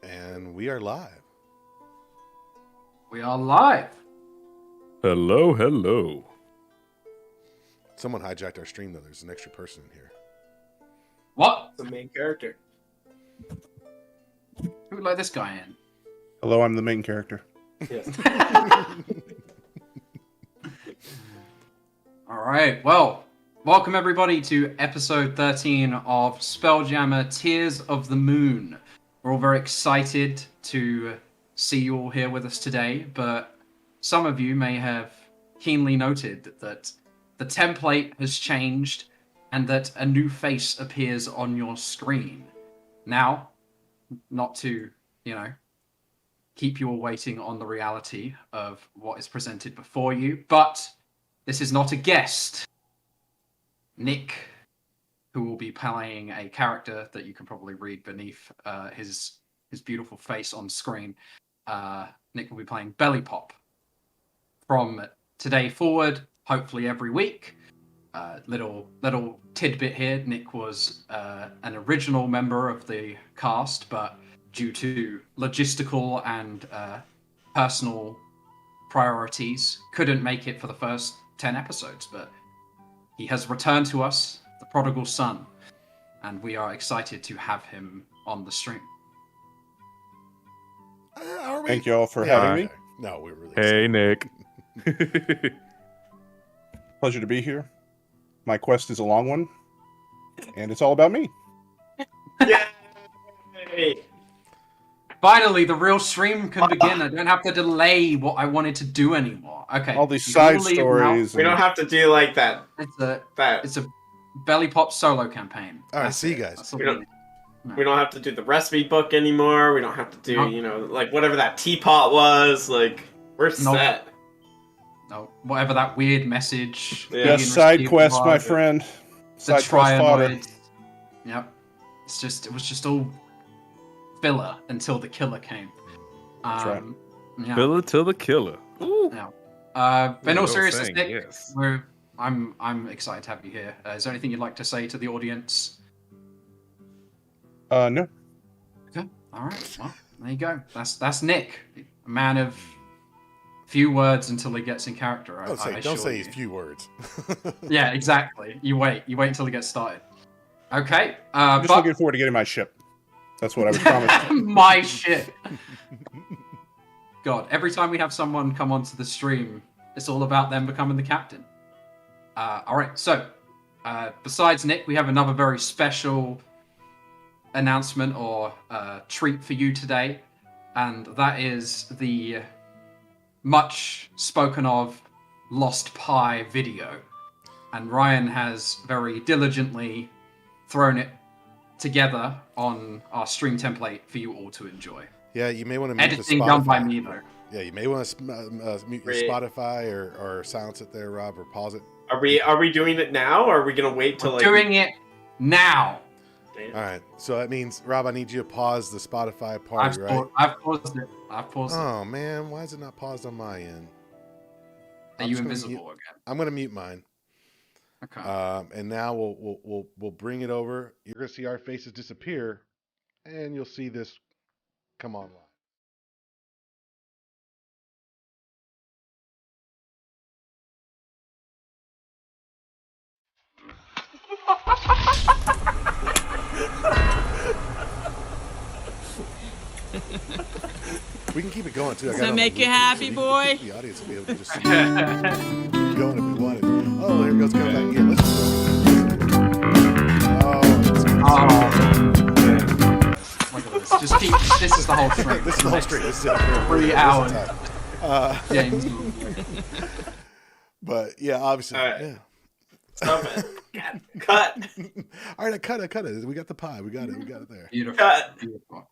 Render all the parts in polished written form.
And we are live. We are live. Hello, hello. Someone hijacked our stream, though. There's an extra person in here. What? The main character. Who would let this guy in? Hello, I'm the main character. Yes. All right. Well, welcome everybody to episode 13 of Spelljammer Tears of the Moon. We're all very excited to see you all here with us today, but some of you may have keenly noted that the template has changed and that a new face appears on your screen. Now, not to, keep you all waiting on the reality of what is presented before you, but this is not a guest. Nick, who will be playing a character that you can probably read beneath his beautiful face on screen. Nick will be playing Belly Pop. From today forward, hopefully every week. Little tidbit here, Nick was an original member of the cast, but due to logistical and personal priorities, couldn't make it for the first 10 episodes, but he has returned to us, the prodigal son, and we are excited to have him on the stream. Are we? Thank you all for having me. No, we're really Hey, Nick. Pleasure to be here. My quest is a long one, and it's all about me. Yay! Finally, the real stream can begin. I don't have to delay what I wanted to do anymore. Okay. All these you can side all leave now. stories. We don't have to do like that. It's a Belly Pop solo campaign. All right, That's see you it. guys. That's all We we don't- need. We don't have to do the recipe book anymore. We don't have to do, Nope. like whatever that teapot was. Like, we're set. No, whatever that weird message. Yeah. Ian Yes, side received quest, my was, friend. The Side quest fodder. trianoids. Yep. It was just all filler until the killer came. That's right. Yeah. Filler to the killer. Ooh. But in all Well seriousness, saying, Nick, yes. I'm excited to have you here. Is there anything you'd like to say to the audience? No. Okay. All right. Well, there you go. That's Nick, a man of few words until he gets in character. Don't say assure his you. few words. Yeah, exactly. You wait until he gets started. Okay. I'm just but looking forward to getting my ship. That's what I was promised. my shit. God, every time we have someone come onto the stream, it's all about them becoming the captain. All right. So, besides Nick, we have another very special announcement or treat for you today, and that is the much spoken of Lost Pie video. And Ryan has very diligently thrown it together on our stream template for you all to enjoy. Yeah, you may want to mute Editing the Spotify. done by me though. Yeah, you may want to mute your Great. Spotify or silence it there, Rob, or pause it. Are we doing it now, or are we gonna wait till We're like? doing it now. Damn. All right, so that means, Rob, I need you to pause the Spotify party, right? I've paused it. I've paused it. Oh man, why is it not paused on my end? Are I'm you just gonna invisible again? I'm gonna mute mine. Okay. And now we'll bring it over. You're gonna see our faces disappear, and you'll see this come online. We can keep it going too. I got Does it that on make the you loop, happy, so boy? The audience will be able to just keep going if we wanted. Oh, there goes coming back. Yeah, let's go. Oh, it's good. Look at this. Just keep. This is the whole stream. This is the whole stream. This is it. 3 hours. Games. Games. But yeah, obviously. All right. Yeah. Stop it. Cut. All right, I cut it. We got the pie. We got it there. Beautiful. Cut. Beautiful.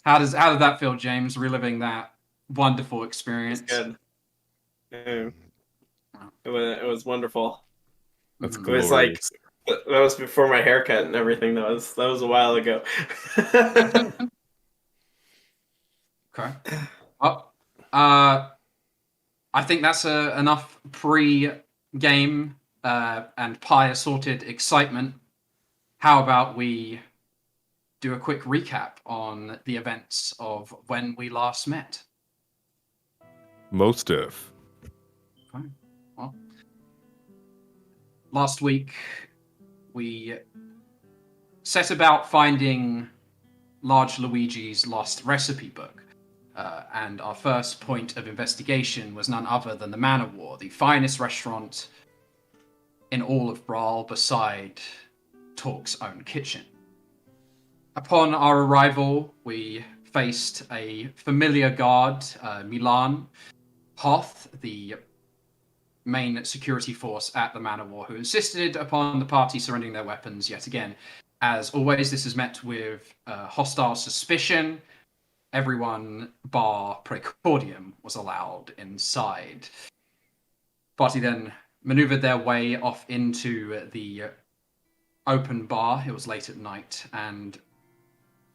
How did that feel, James? Reliving that wonderful experience. Good. Yeah. It was wonderful. That's It was like glorious. that was before my haircut and everything. That was a while ago. Okay. Well, I think that's enough pre-game and pie assorted excitement. How about we do a quick recap on the events of when we last met. Most of. Okay. Well, last week we set about finding Large Luigi's lost recipe book. And our first point of investigation was none other than the Manor War, the finest restaurant in all of Brawl beside Torke's own kitchen. Upon our arrival, we faced a familiar guard, Milan Hoth, the main security force at the Manor War, who insisted upon the party surrendering their weapons yet again. As always, this is met with hostile suspicion. Everyone, bar Precordium, was allowed inside. Party then maneuvered their way off into the open bar. It was late at night, and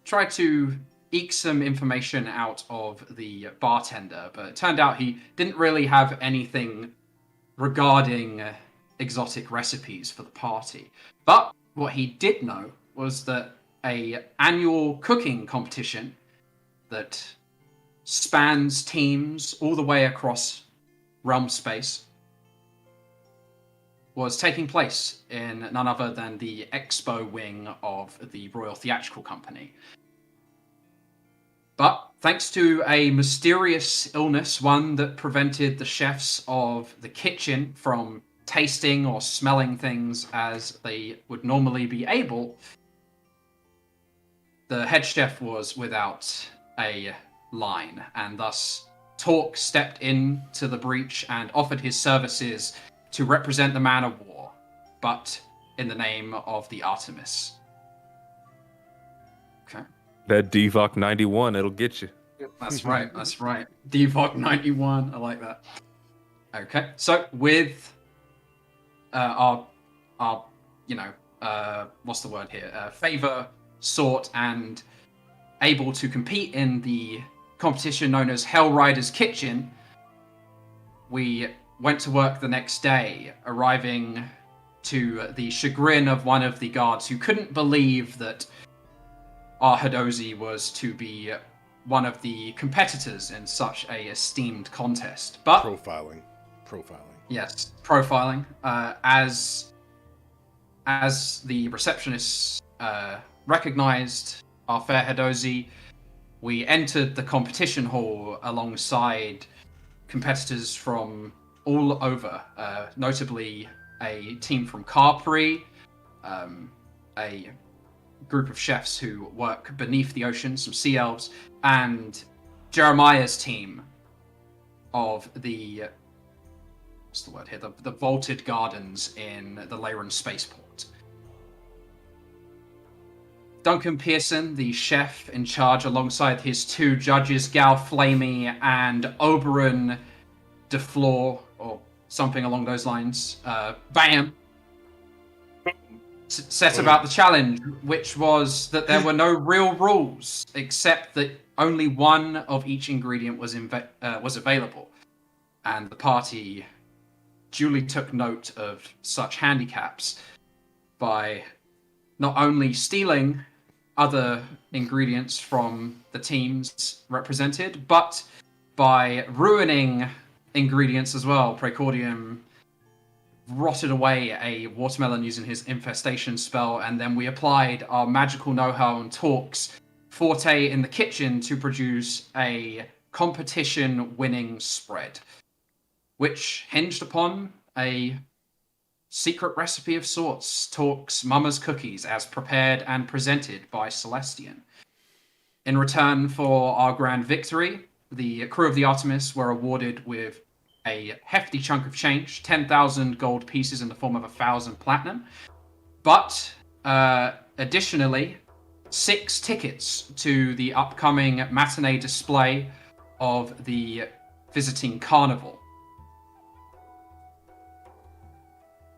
tried to eke some information out of the bartender, but it turned out he didn't really have anything regarding exotic recipes for the party. But what he did know was that an annual cooking competition that spans teams all the way across realm space was taking place in none other than the expo wing of the Royal Theatrical Company. But thanks to a mysterious illness, one that prevented the chefs of the kitchen from tasting or smelling things as they would normally be able, the head chef was without a line, and thus Torke stepped into the breach and offered his services to represent the Man of War, but in the name of the Artemis. Okay. That Devoc 91, it'll get you. That's right, that's right. Devoc 91, I like that. Okay, so with our what's the word here? Favor sought and able to compete in the competition known as Hell Rider's Kitchen, we went to work the next day, arriving to the chagrin of one of the guards who couldn't believe that our Hadozi was to be one of the competitors in such a esteemed contest. But Profiling. yes, profiling. As the receptionist recognized our fair Hadozi, we entered the competition hall alongside competitors from all over, notably a team from Carpri, a group of chefs who work beneath the ocean, some sea elves, and Jeremiah's team of the what's the word here? The vaulted gardens in the Leyron spaceport. Duncan Pearson, the chef in charge, alongside his two judges, Gal Flamey and Oberon DeFleur, or something along those lines, bam, set about the challenge, which was that there were no real rules, except that only one of each ingredient was available. And the party duly took note of such handicaps by not only stealing other ingredients from the teams represented, but by ruining ingredients as well. Precordium rotted away a watermelon using his infestation spell, and then we applied our magical know-how on Torke's forte in the kitchen to produce a competition-winning spread, which hinged upon a secret recipe of sorts, Torke's Mama's Cookies, as prepared and presented by Celestian. In return for our grand victory, the crew of the Artemis were awarded with a hefty chunk of change, 10,000 gold pieces in the form of 1,000 platinum, but additionally, 6 tickets to the upcoming matinee display of the visiting carnival.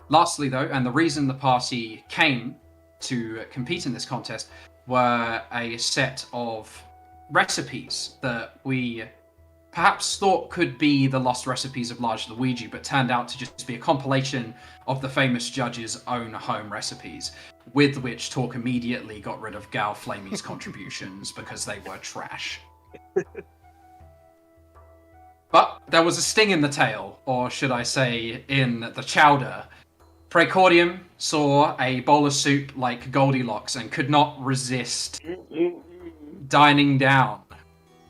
Lastly, though, and the reason the party came to compete in this contest were a set of recipes that we perhaps thought could be the lost recipes of Large Luigi, but turned out to just be a compilation of the famous judge's own home recipes, with which Torque immediately got rid of Gal Flamey's contributions because they were trash. But there was a sting in the tail, or should I say, in the chowder. Praecordium saw a bowl of soup like Goldilocks and could not resist dining down,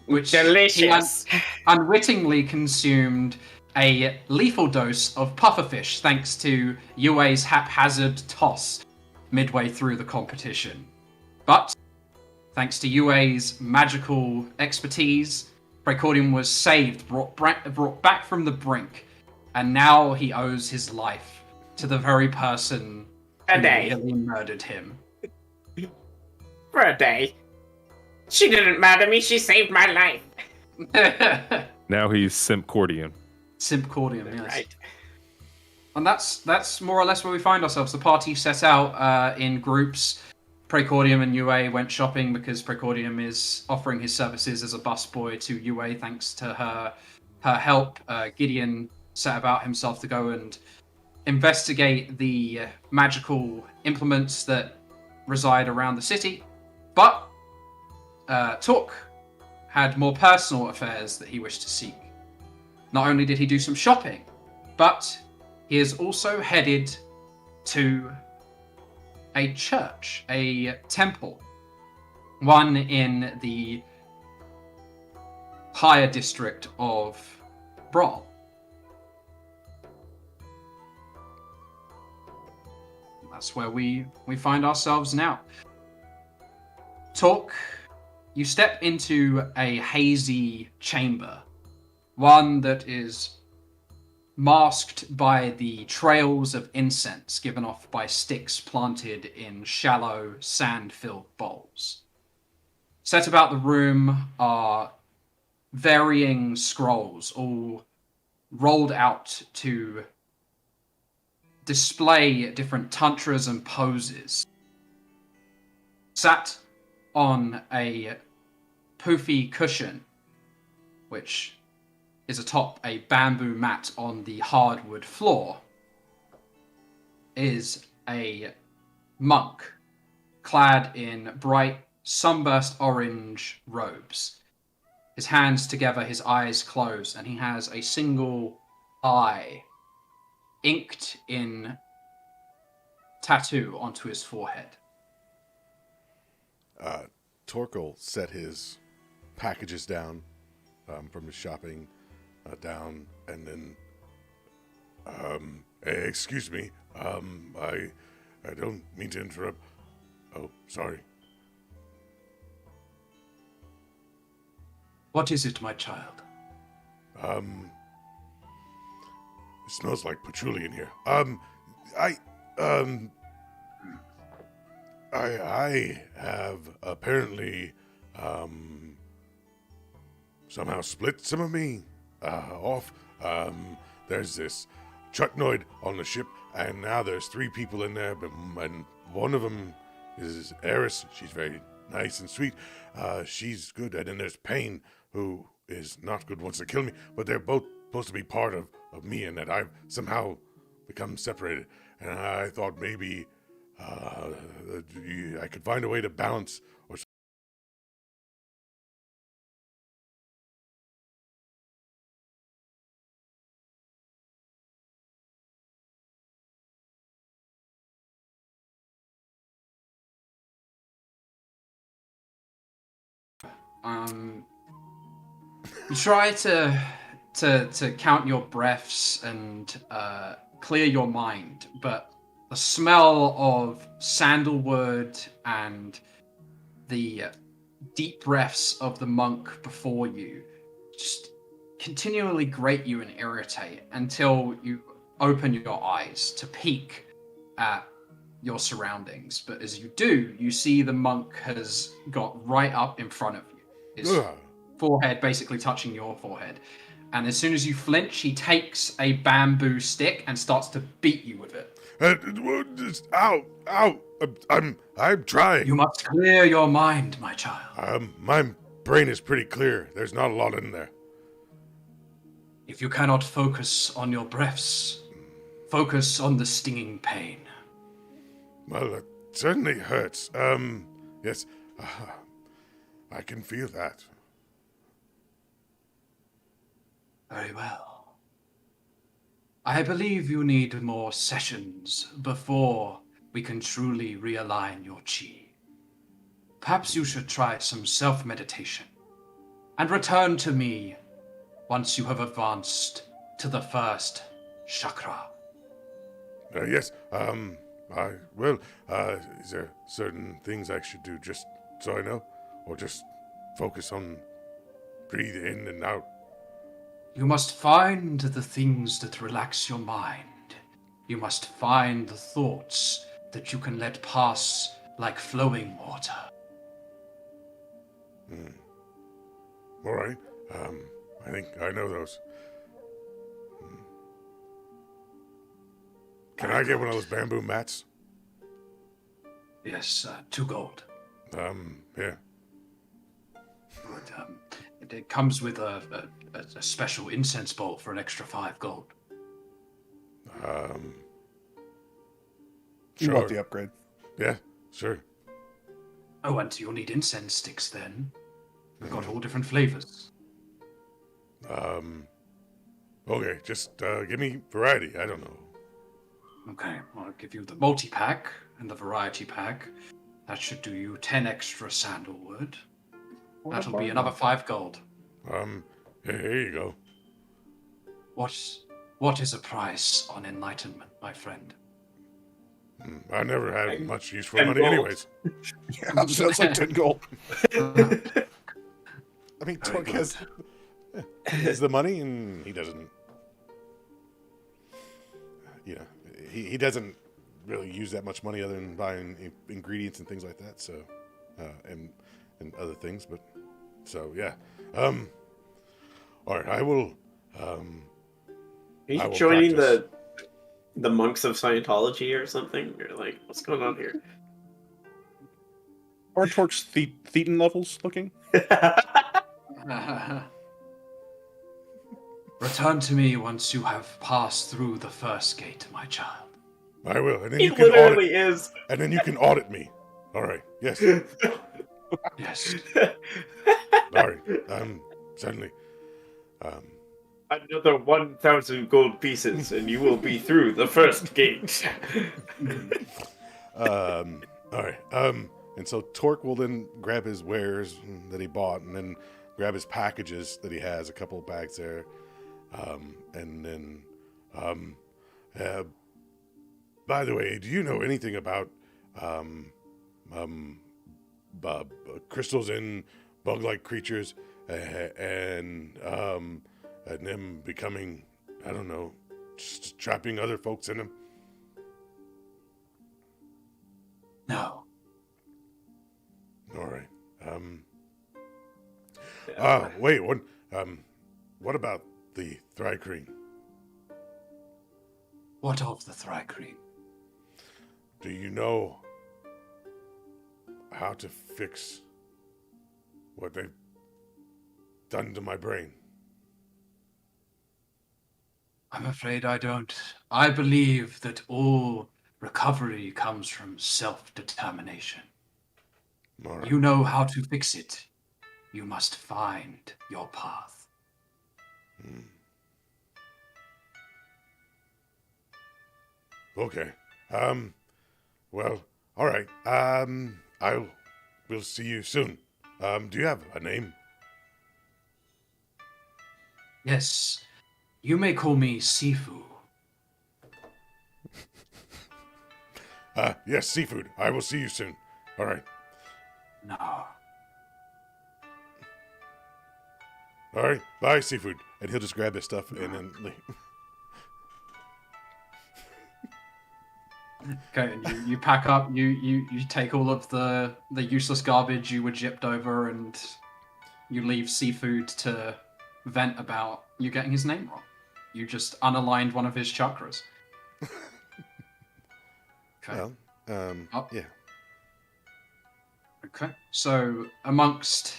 which Delicious. he unwittingly consumed a lethal dose of pufferfish thanks to Yue's haphazard toss midway through the competition. But thanks to Yue's magical expertise, Praecordium was saved, brought back from the brink, and now he owes his life to the very person who nearly murdered him. For a day. She didn't murder me, she saved my life. Now he's Simpcordian. Simpcordium, yes. Right. And that's more or less where we find ourselves. The party set out in groups. Praecordium and Yue went shopping because Praecordium is offering his services as a busboy to Yue thanks to her help. Gideon set about himself to go and investigate the magical implements that reside around the city. But Torque had more personal affairs that he wished to seek. Not only did he do some shopping, but he is also headed to a church, a temple, one in the higher district of Brawl. That's where we find ourselves now. Torque, you step into a hazy chamber, one that is masked by the trails of incense given off by sticks planted in shallow, sand-filled bowls. Set about the room are varying scrolls, all rolled out to display different tantras and poses. Sat on a poofy cushion, which is atop a bamboo mat on the hardwood floor, is a monk clad in bright sunburst orange robes. His hands together, his eyes closed, and he has a single eye inked in tattoo onto his forehead. Torkel set his packages down from his shopping down, and then, hey, excuse me, I don't mean to interrupt. Oh, sorry. What is it, my child? It smells like patchouli in here. I have apparently, somehow split some of me, off. There's this Chutnoid on the ship, and now there's 3 people in there, and one of them is Eris. She's very nice and sweet. She's good, and then there's Pain, who is not good, wants to kill me, but they're both supposed to be part of me, and that I've somehow become separated. And I thought maybe I could find a way to balance or You try to count your breaths and clear your mind, but the smell of sandalwood and the deep breaths of the monk before you just continually grate you and irritate until you open your eyes to peek at your surroundings. But as you do, you see the monk has got right up in front of you. His forehead basically touching your forehead. And as soon as you flinch, he takes a bamboo stick and starts to beat you with it. Ow! I'm trying. You must clear your mind, my child. My brain is pretty clear. There's not a lot in there. If you cannot focus on your breaths, focus on the stinging pain. Well, it certainly hurts. Yes, I can feel that. Very well. I believe you need more sessions before we can truly realign your chi. Perhaps you should try some self-meditation and return to me once you have advanced to the first chakra. Yes, I will. Is there certain things I should do just so I know? Or just focus on breathe in and out? You must find the things that relax your mind. You must find the thoughts that you can let pass like flowing water. All right. I think I know those. Can I get one of those bamboo mats? Yes, 2 gold. Yeah. But, it comes with a special incense bowl for an extra 5 gold. You want Sure. the upgrade? Yeah, sure. Oh, and you'll need incense sticks then. We've got all different flavors. Okay, just give me variety. I don't know. Okay, I'll give you the multi-pack and the variety pack. That should do you 10 extra sandalwood. That'll be another 5 gold. Here you go. What is a price on enlightenment, my friend? I never had much use for 10 money gold. anyways. Yeah, sounds like 10 gold. I mean, Torque has the money, and he doesn't. You know, he doesn't really use that much money other than buying ingredients and things like that. So, and other things. But so yeah. All right, I will. Are I you will joining practice. the monks of Scientology or something? Or like, what's going on here? Are Torque's thetan levels looking? Return to me once you have passed through the first gate, my child. I will, and then He you can literally audit, is. and then you can audit me. All right. Yes. Yes. All right. Certainly. Another 1,000 gold pieces, and you will be through the first gate. All right. And so Torque will then grab his wares that he bought, and then grab his packages that he has, a couple of bags there, and then. By the way, do you know anything about crystals and bug-like creatures, and them becoming, I don't know, just trapping other folks in them? No. All right. Wait. What about the Thrycreen? What of the Thrycreen? Do you know how to fix what they've done to my brain? I'm afraid I don't. I believe that all recovery comes from self-determination. All right. You know how to fix it. You must find your path. Okay. Well, all right. We'll see you soon. Do you have a name? Yes, you may call me Sifu. Yes, seafood. I will see you soon. All right. No. All right. Bye, seafood. And he'll just grab his stuff and then leave. Okay, and you pack up, you take all of the useless garbage you were gypped over, and you leave Seafood to vent about you getting his name wrong. You just unaligned one of his chakras. Okay. Well, yeah. Okay. So amongst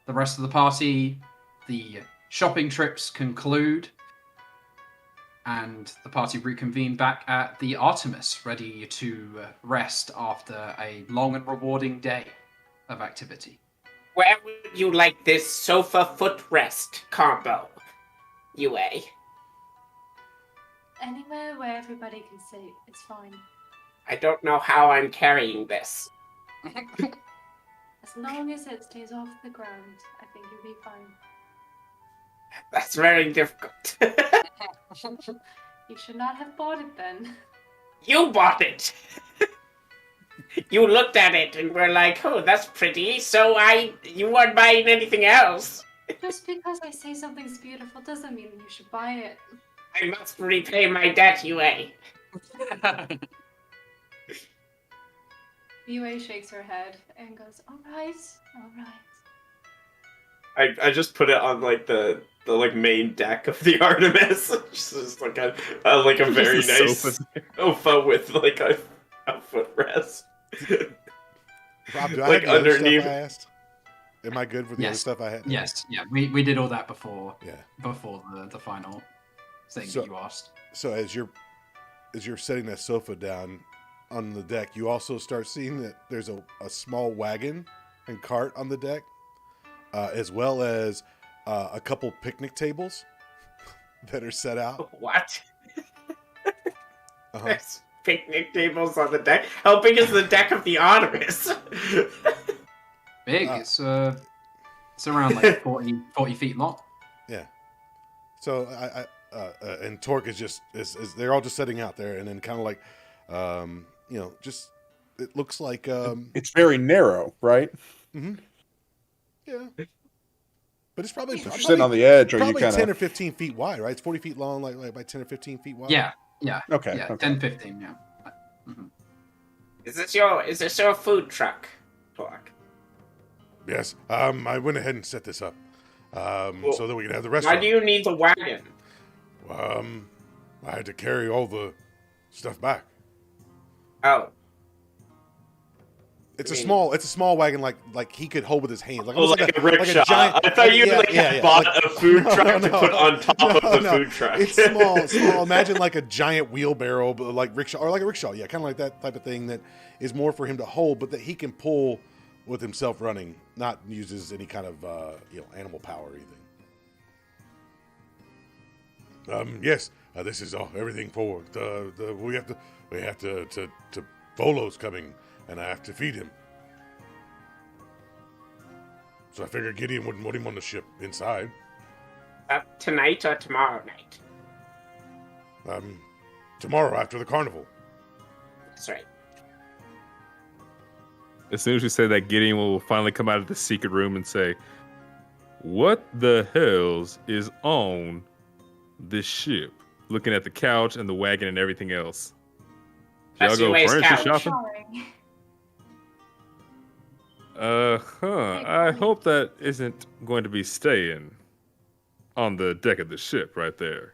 the rest of the party, the shopping trips conclude. and the party reconvene back at the Artemis, ready to rest after a long and rewarding day of activity. Where would you like this sofa footrest combo, UA? Anywhere where everybody can sit, it's fine. I don't know how I'm carrying this. As long as it stays off the ground, I think you'll be fine. That's very difficult. You should not have bought it then. You bought it! You looked at it and were like, oh, that's pretty, so you weren't buying anything else. Just because I say something's beautiful doesn't mean you should buy it. I must repay my debt, UA. UA shakes her head and goes, alright. I just put it on like the main deck of the Artemis. Just like a very nice sofa with like a footrest. Rob, do I Like have the other underneath- stuff I asked? Am I good with the other stuff I had? Yes, yeah, we did all that before. Yeah. Before the final thing So- that you asked. So as you're setting that sofa down on the deck, you also start seeing that there's a small wagon and cart on the deck, as well as a couple picnic tables that are set out. What? Uh-huh. There's picnic tables on the deck? How big is the deck of the Artemis? Big. It's around like 40 feet long. Yeah. So and Torque is just is they're all just sitting out there, and then kind of like, just it looks like It's very narrow, right? yeah. But it's probably If you're sitting on the edge, or you probably kind 10 or of 15 feet wide, right? It's 40 feet long, like by 10 or 15 feet wide. Yeah. okay. Yeah, okay. 10, 15, yeah. Mhm. Is this your food truck, Torque? Yes. I went ahead and set this up, so that we can have the restaurant. Why do you need the wagon? I had to carry all the stuff back. Oh. It's I a mean- small wagon, like he could hold with his hands, like Oh, almost like a rickshaw. giant. I thought you bought like- a food No, truck to no, put on top of the no. food truck. It's small. Imagine like a giant wheelbarrow, but like rickshaw, or like a rickshaw. Yeah, kind of like that type of thing that is more for him to hold, but that he can pull with himself running, not uses any kind of animal power or anything. Yes, this is everything for the we have to Volo's coming, and I have to feed him. So I figured Gideon wouldn't want him on the ship inside. Tonight or tomorrow night? Tomorrow after the carnival. That's right. As soon as you say that, Gideon will finally come out of the secret room and say, "What the hells is on this ship?" Looking at the couch and the wagon and everything else. Y'all That's go UA's furniture couch. shopping? Sorry. I hope that isn't going to be staying on the deck of the ship right there.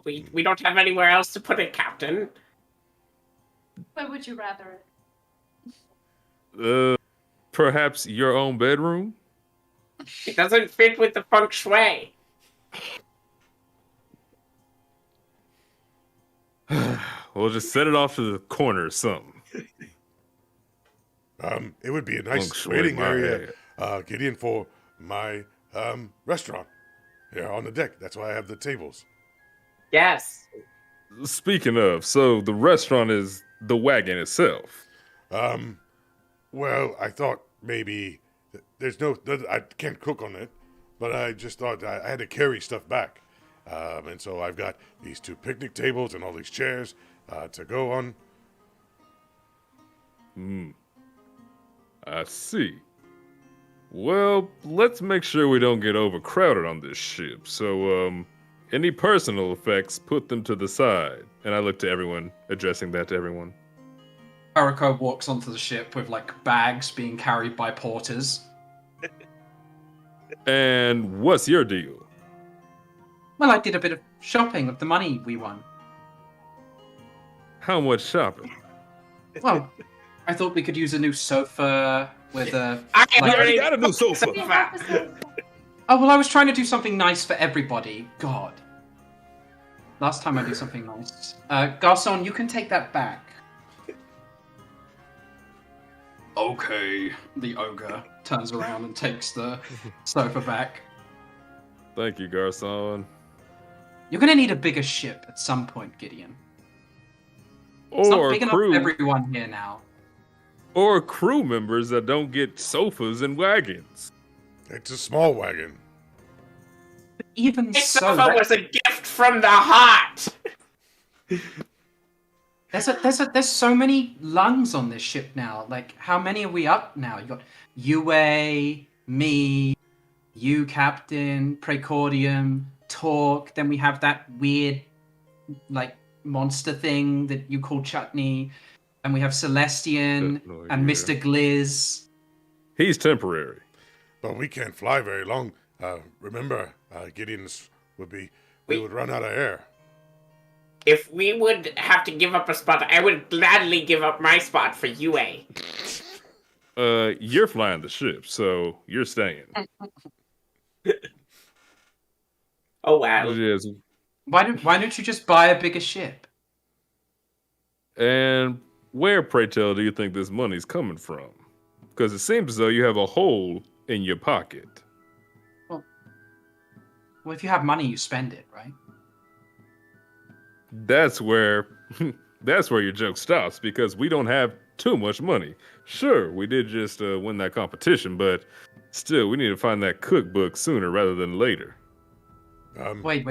We don't have anywhere else to put it, Captain. Where would you rather? Perhaps your own bedroom? It doesn't fit with the feng shui. We'll just set it off to the corner or something. It would be a nice Feng shui waiting my area, head. Gideon, for my restaurant here on the deck. That's why I have the tables. Yes. Speaking of, so the restaurant is the wagon itself. Well, I thought maybe I can't cook on it, but I just thought I had to carry stuff back. And so I've got these two picnic tables and all these chairs to go on. I see. Well, let's make sure we don't get overcrowded on this ship. So, any personal effects, put them to the side. And I look to everyone, addressing that to everyone. Hariko walks onto the ship with like bags being carried by porters. And what's your deal? Well, I did a bit of shopping with the money we won. How much shopping? Well, I thought we could use a new sofa with a... I Like- already got a new sofa. Oh, well, I was trying to do something nice for everybody. God. Last time I do something nice. Garçon, you can take that back. Okay. The ogre turns around and takes the sofa back. Thank you, Garcon. You're gonna need a bigger ship at some point, Gideon. It's not Or big enough for crew, everyone here now. or crew members that don't get sofas and wagons. It's a small wagon. But even This so, sofa was a gift from the heart. there's so many lungs on this ship now. Like, how many are we up now? You got Yue, me, you, Captain, Precordium, Torque. Then we have that weird, like, monster thing that you call Chutney. And we have Celestian No and idea. Mr. Gliz. He's temporary. But we can't fly very long. Remember, Gideon's we would run out of air. If we would have to give up a spot, I would gladly give up my spot for UA. You're flying the ship, so you're staying. Oh wow. Yes. Why don't you just buy a bigger ship? And where, pray tell, do you think this money's coming from? Because it seems as though you have a hole in your pocket. Well, if you have money, you spend it, right? That's where your joke stops, because we don't have too much money. Sure, we did just win that competition, but still, we need to find that cookbook sooner rather than later. Wait.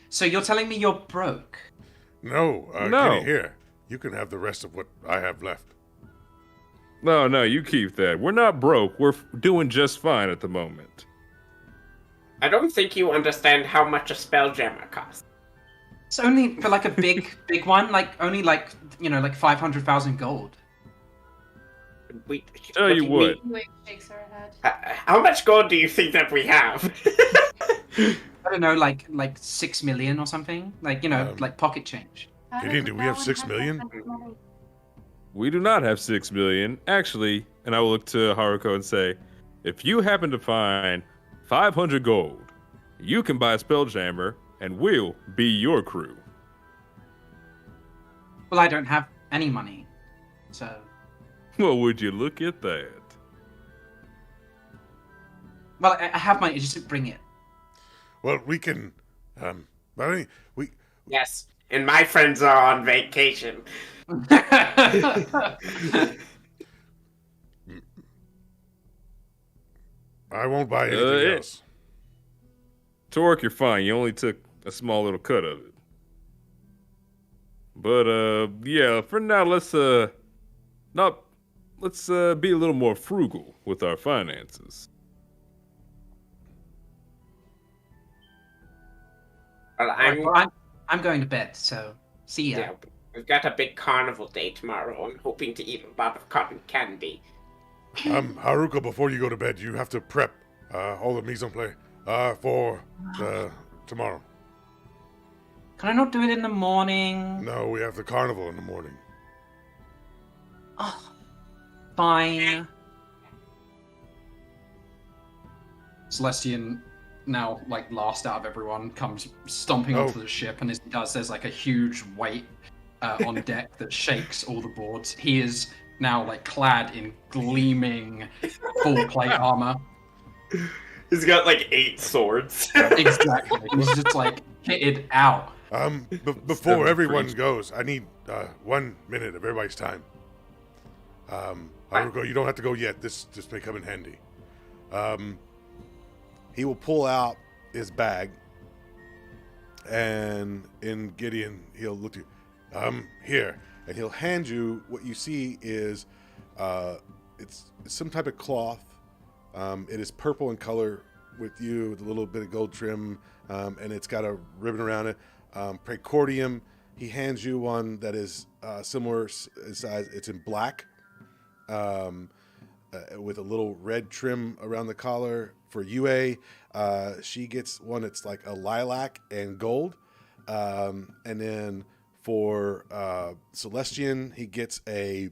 So you're telling me you're broke? No, No. Kitty, here. You can have the rest of what I have left. No, you keep that. We're not broke. We're doing just fine at the moment. I don't think you understand how much a Spelljammer costs. It's only for like a big one, like only like 500,000 gold. Tell you what. Wait, shakes her head. How much gold do you think that we have? I don't know, like 6 million or something. Like like pocket change. How Gideon, does do we have that 6 one million? that much money? We do not have 6 million. Actually, and I will look to Haruko and say, if you happen to find 500 gold, you can buy a Spelljammer and we'll be your crew. Well, I don't have any money, so Well, would you look at that? well, I have money. I just didn't bring it. Well, we can. But I mean, Yes, and my friends are on vacation. I won't buy anything else. Torque, you're fine. You only took a small little cut of it. But yeah, for now, let's be a little more frugal with our finances. Well, I'm going to bed. So see ya. yeah, we've got a big carnival day tomorrow. I'm hoping to eat a lot of cotton candy. Haruko, before you go to bed, you have to prep all the mise en place for tomorrow. Can I not do it in the morning? No, we have the carnival in the morning. Oh, fine. Celestian, now like last out of everyone, comes stomping onto the ship, and as he does, there's like a huge weight on deck that shakes all the boards. He is now like clad in gleaming full plate armor. He's got like 8 swords. Exactly. He's just like kitted out. Before everyone goes, I need 1 minute of everybody's time. Haruko, you don't have to go yet. This may come in handy. He will pull out his bag, and in Gideon, he'll look to you. Here. And he'll hand you what you see is it's some type of cloth. It is purple in color with you, with a little bit of gold trim, and it's got a ribbon around it. Precordium, he hands you one that is similar size. It's in black, with a little red trim around the collar. For UA, she gets one that's like a lilac and gold, and then for Celestian, he gets a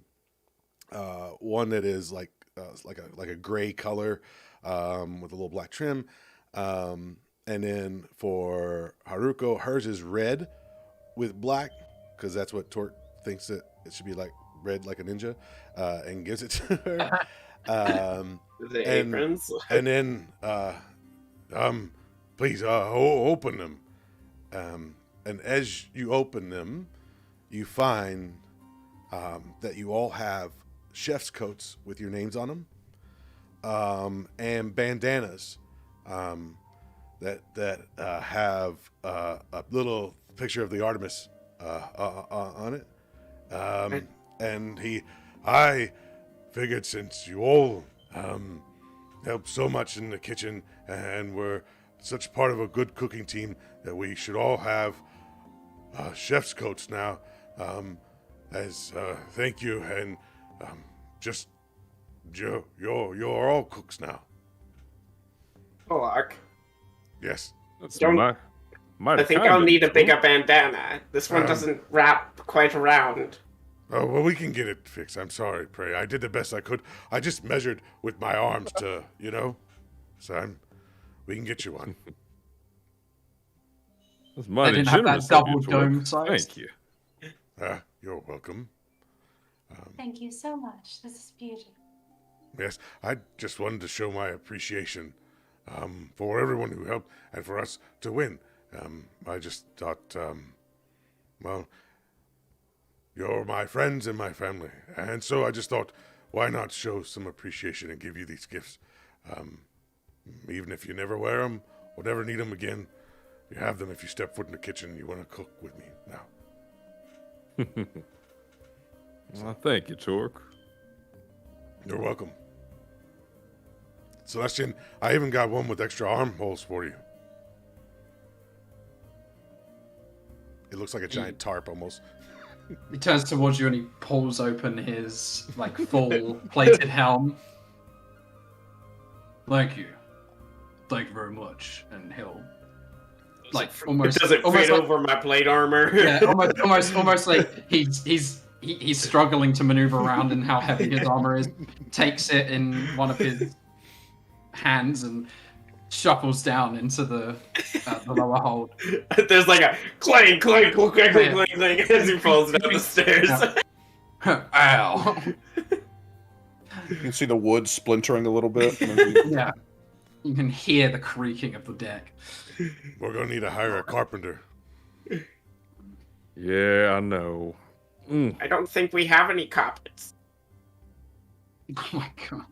one that is like a gray color with a little black trim, and And then for Haruko, hers is red with black, because that's what Torque thinks that it should be, like red like a ninja, and gives it to her. The aprons. And then, please open them. And as you open them, you find that you all have chef's coats with your names on them, and bandanas that have a little picture of the Artemis on it. And I figured since you all helped so much in the kitchen and were such part of a good cooking team that we should all have chef's coats now, as thank you, and just you're all cooks now. Oh, Lark. Yes. That's Don't- might I think kind I'll of need a cool. bigger bandana. This one doesn't wrap quite around. Oh, well, we can get it fixed. I'm sorry, Prey. I did the best I could. I just measured with my arms to, so we can get you one. That's mighty didn't have that generous of you, double Torque. dome size. Thank you. You're welcome. Thank you so much. This is beautiful. Yes, I just wanted to show my appreciation for everyone who helped and for us to win. I just thought, well, you're my friends and my family. And so I just thought, why not show some appreciation and give you these gifts? Even if you never wear them or never need them again, you have them if you step foot in the kitchen and you want to cook with me now. Well, thank you, Torque. You're welcome. Celestian, I even got one with extra armholes for you. It looks like a giant tarp almost. He turns towards you and he pulls open his full plated helm. Thank you. Thank you very much. And he'll almost Does it fit over my plate armor? Yeah, almost like he's struggling to maneuver around in how heavy his armor is. Takes it in one of his hands and shuffles down into the lower hold. There's like a clang, clang, clang, clang, clang, clang as he falls down the stairs. Ow. You can see the wood splintering a little bit. Yeah. You can hear the creaking of the deck. We're going to need to hire a carpenter. Yeah, I know. I don't think we have any carpets. Oh my god.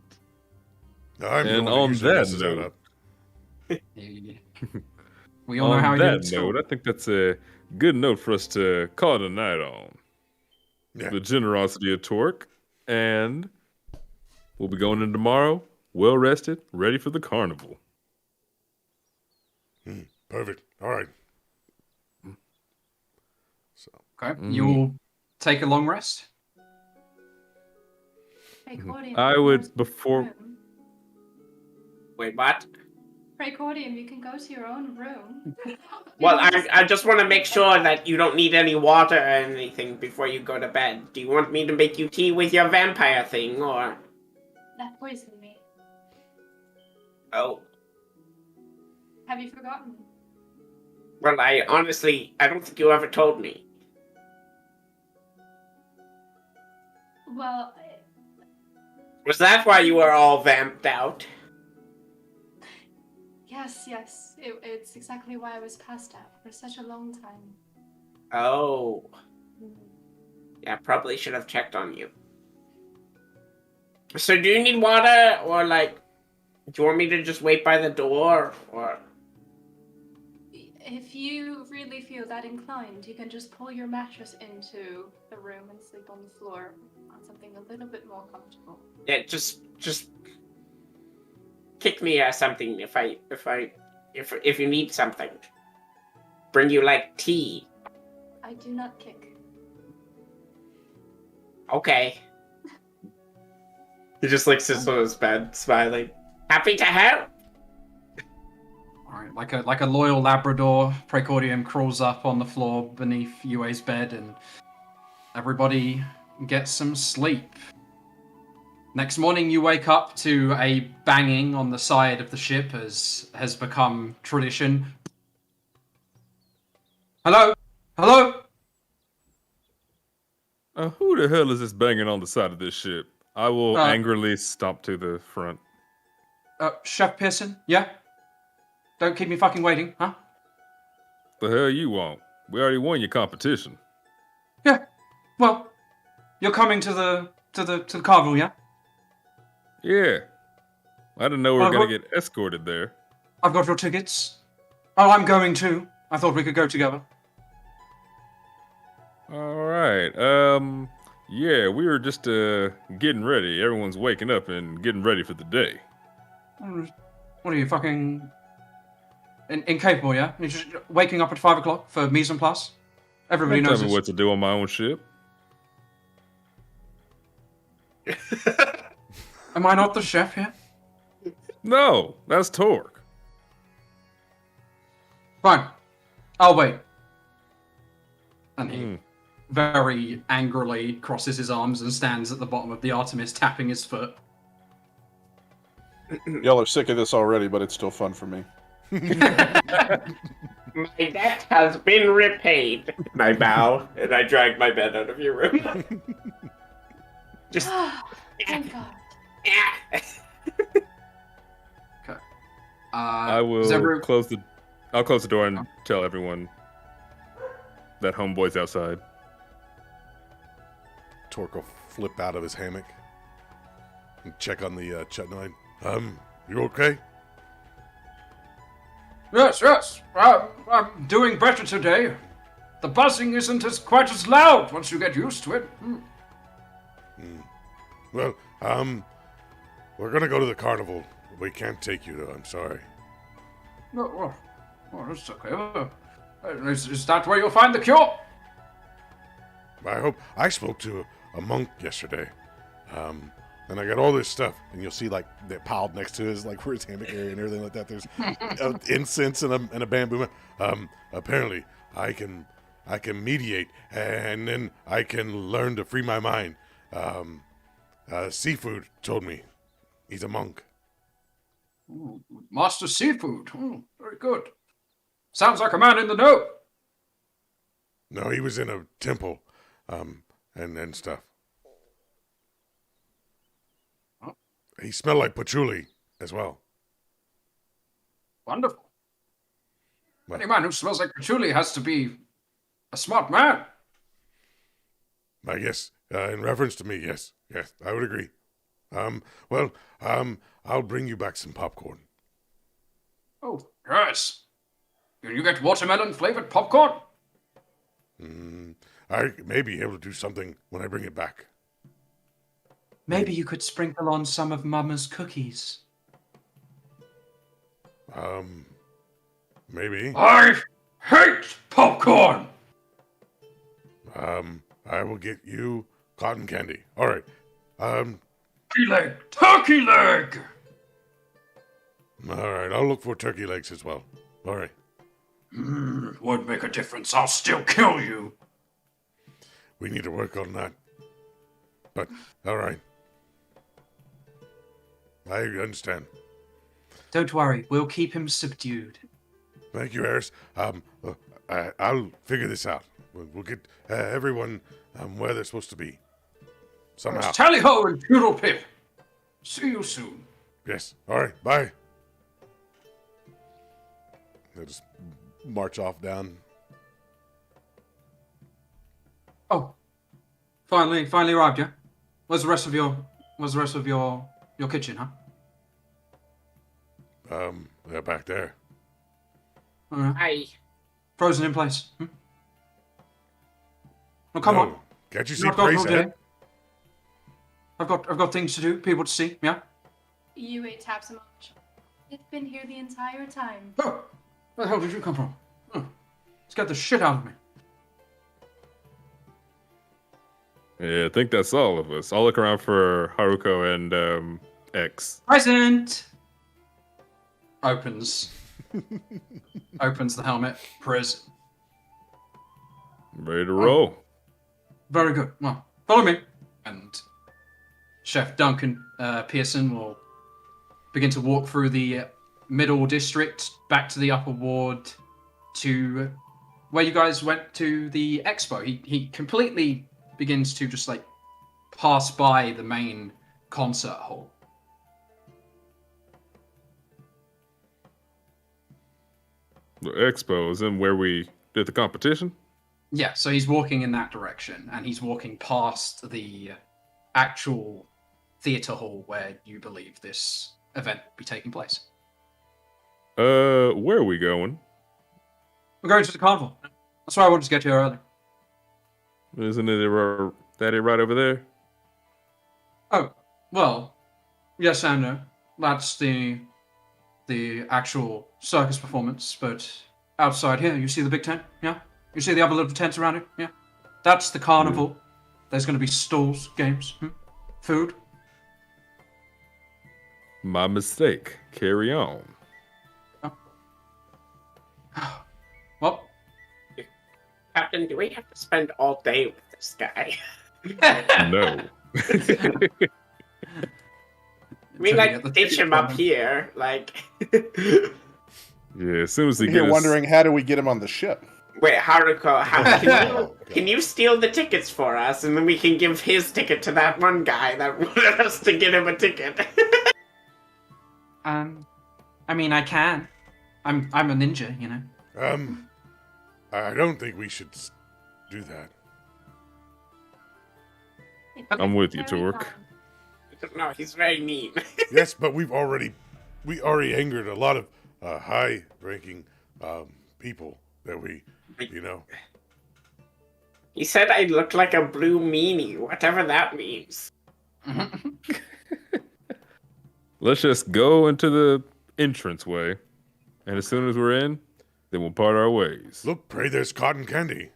I'm And the one who on usually that messes note- up. We all know how On he that is. note, I think that's a good note for us to call it a night on. Yeah. The generosity of Torque, and we'll be going in tomorrow, well rested, ready for the carnival. Perfect. All right. So Okay. You'll take a long rest. Pray Cordium, I you can would, go to before- your room. Wait, what? Pray Cordium, you can go to your own room. Well, I just want to make sure that you don't need any water or anything before you go to bed. Do you want me to make you tea with your vampire thing, or...? That poisoned me. Oh. Have you forgotten? Well, I don't think you ever told me. Well, Was that why you were all vamped out? yes. It's exactly why I was passed out for such a long time. Oh. Yeah, probably should have checked on you. So do you need water, or do you want me to just wait by the door, or... If you really feel that inclined, you can just pull your mattress into the room and sleep on the floor on something a little bit more comfortable. Yeah, just kick me or something if you need something. Bring you tea. I do not kick. Okay. He just sits on his bed, smiling. Happy to help. All right, like a loyal Labrador, Precordium crawls up on the floor beneath UA's bed, and everybody gets some sleep. Next morning, you wake up to a banging on the side of the ship, as has become tradition. Hello? Hello? Who the hell is this banging on the side of this ship? I will angrily stomp to the front. Chef Pearson? Yeah? Don't keep me fucking waiting, huh? The hell you want? We already won your competition. Yeah. Well, you're coming to the carnival, yeah? Yeah. I didn't know we were gonna get escorted there. I've got your tickets. Oh, I'm going too. I thought we could go together. Alright, yeah, we were just, getting ready. Everyone's waking up and getting ready for the day. What are you, fucking... incapable, yeah? You're just waking up at 5 o'clock for mise en place? Everybody knows Tell me what to do on my own ship. Am I not the chef here? No, that's Torke. Fine. I'll wait. And he very angrily crosses his arms and stands at the bottom of the Artemis, tapping his foot. Y'all are sick of this already, but it's still fun for me. My debt has been repaid. And I bow, and I drag my bed out of your room. Just... Thank God. Okay. I will close the... I'll close the door and tell everyone that homeboy's outside. Torke will flip out of his hammock and check on the chutnoid. You okay? Yes. I'm doing better today. The buzzing isn't quite as loud once you get used to it. Well, we're gonna go to the carnival. We can't take you though. I'm sorry. Oh, that's okay. Is that where you'll find the cure? I hope. I spoke to a monk yesterday, and I got all this stuff, and you'll see like they're piled next to his like where his hammock area and everything like that. There's incense and a bamboo. Apparently, I can mediate, and then I can learn to free my mind. Seafood told me he's a monk. Ooh, Master Seafood. Very good. Sounds like a man in the know. No, he was in a temple, and stuff. Oh. He smelled like patchouli as well. Wonderful. Well, Any man who smells like patchouli has to be a smart man. I guess, in reference to me, yes, I would agree. I'll bring you back some popcorn. Oh, yes. Can you get watermelon-flavored popcorn? I may be able to do something when I bring it back. Maybe you could sprinkle on some of Mama's cookies. Maybe. I hate popcorn! I will get you cotton candy. All right. Turkey leg! All right, I'll look for turkey legs as well. All right. Won't make a difference. I'll still kill you. We need to work on that. But, all right. I understand. Don't worry. We'll keep him subdued. Thank you, Harris. I'll figure this out. We'll get everyone where they're supposed to be. Somehow. Tally-ho and toodle-pip. See you soon. Yes. All right. Bye. They'll just march off down. Oh, finally arrived, yeah? Where's the rest of your kitchen, huh? They're back there. All right. Aye. Frozen in place. Well, come on. Can't you see Not going Praise all day. Head? I've got things to do, people to see, yeah? You taps him on the shoulder. It's been here the entire time. Oh, where the hell did you come from? Scared the shit out of me. Yeah, I think that's all of us. I'll look around for Haruko and X. Present! Opens the helmet. Prez. Ready to roll. Very good. Well, follow me. And Chef Duncan Pearson will begin to walk through the middle district back to the upper ward to where you guys went to the expo. He completely begins to just like pass by the main concert hall. The expo is in where we did the competition. Yeah, so he's walking in that direction, and he's walking past the actual theater hall where you believe this event will be taking place. Where are we going? We're going to the carnival. That's why I wanted to get here early. Isn't it right over there? Oh, well, yes and no. That's the actual circus performance, but outside here, you see the big tent? Yeah? You see the other little tents around it? Yeah? That's the carnival. There's going to be stalls, games, food. My mistake. Carry on. Well, Captain, do we have to spend all day with this guy? No. We like ditch him up here, like. Yeah, as soon as he You're gets wondering how do we get him on the ship? Wait, how can you steal the tickets for us, and then we can give his ticket to that one guy that wanted us to get him a ticket? I mean, I can. I'm a ninja, you know. I don't think we should do that. I'm with you, Very Torke. fine. No, he's very mean. Yes, but we already angered a lot of high-ranking people that we, you know. He said I look like a blue meanie, whatever that means. Let's just go into the entranceway, and as soon as we're in, then we'll part our ways. Look, pray there's cotton candy.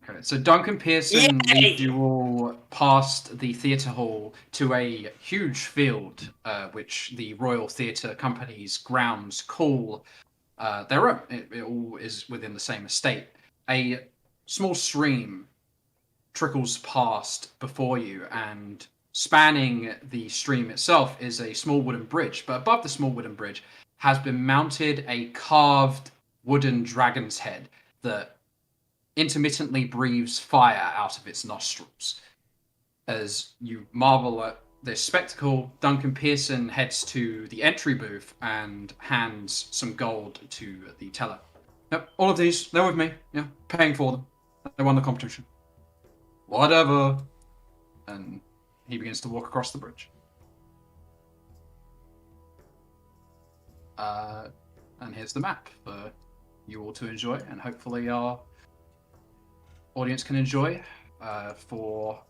Okay, so Duncan Pearson Yay! leads you all past the theatre hall to a huge field, which the Royal Theatre Company's grounds call their own. It all is within the same estate. A small stream trickles past before you, and spanning the stream itself is a small wooden bridge. But above the small wooden bridge has been mounted a carved wooden dragon's head that intermittently breathes fire out of its nostrils. As you marvel at this spectacle, Duncan Pearson heads to the entry booth and hands some gold to the teller. Yep, all of these, they're with me. Yeah, paying for them. They won the competition. Whatever. And he begins to walk across the bridge. And here's the map for you all to enjoy, and hopefully our audience can enjoy. For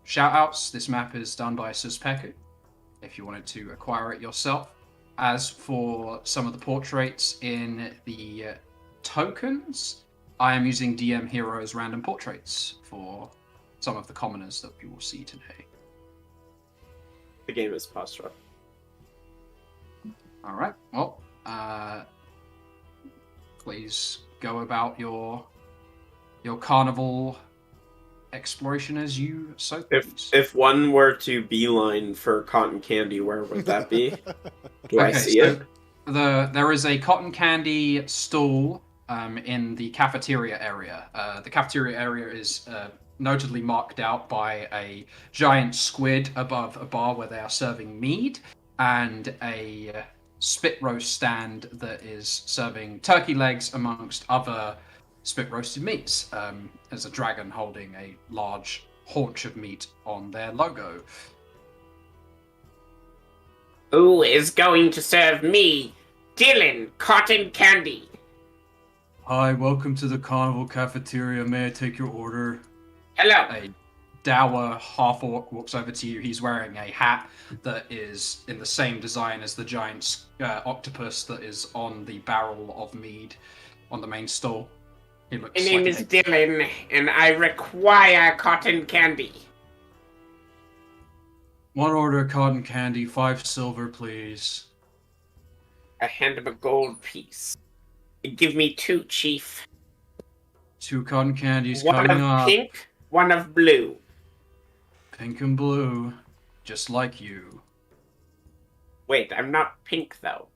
shoutouts, this map is done by Suspeku, if you wanted to acquire it yourself. As for some of the portraits in the tokens, I am using DM Heroes random portraits for some of the commoners that you will see today. The game is paused. All right. Well, please go about your carnival exploration as you so please. If one were to beeline for cotton candy, where would that be? Do I see it? There is a cotton candy stall in the cafeteria area. The cafeteria area is notably marked out by a giant squid above a bar where they are serving mead, and a spit roast stand that is serving turkey legs amongst other spit roasted meats. There's a dragon holding a large haunch of meat on their logo. Who is going to serve me? Dylan, cotton candy. Hi, welcome to the carnival cafeteria. May I take your order? Hello. A dour half-orc walks over to you. He's wearing a hat that is in the same design as the giant octopus that is on the barrel of mead on the main stall. He looks My name like is Dylan, and I require cotton candy. One order of cotton candy, 5 silver, please. I hand him a gold piece. Give me 2, Chief. 2 cotton candies One coming of up. pink, one of blue. pink and blue, just like you. Wait, I'm not pink though.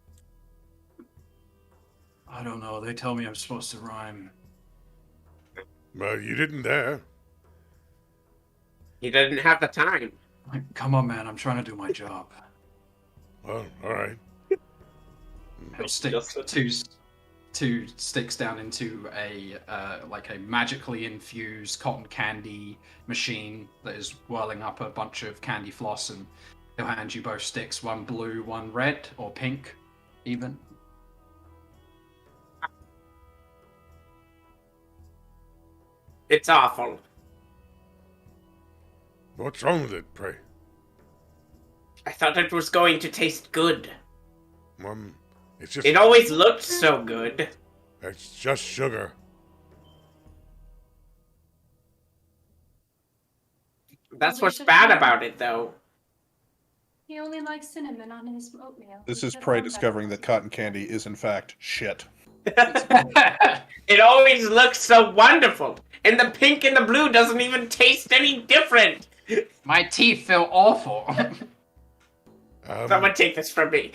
I don't know. They tell me I'm supposed to rhyme. Well, you didn't dare. He didn't have the time. Like, come on, man. I'm trying to do my job. Well, all right. He'll stick two sticks down into a magically infused cotton candy machine that is whirling up a bunch of candy floss, and he'll hand you both sticks, one blue, one red, or pink, even. It's awful. What's wrong with it, pray? I thought it was going to taste good. It's just. It always looked so good. It's just sugar. That's We what's should bad try. about it, though. He only likes cinnamon on his oatmeal. This We is should Prey have that. discovering that cotton candy is in fact shit. It always looks so wonderful. And the pink and the blue doesn't even taste any different. My teeth feel awful. Someone take this from me.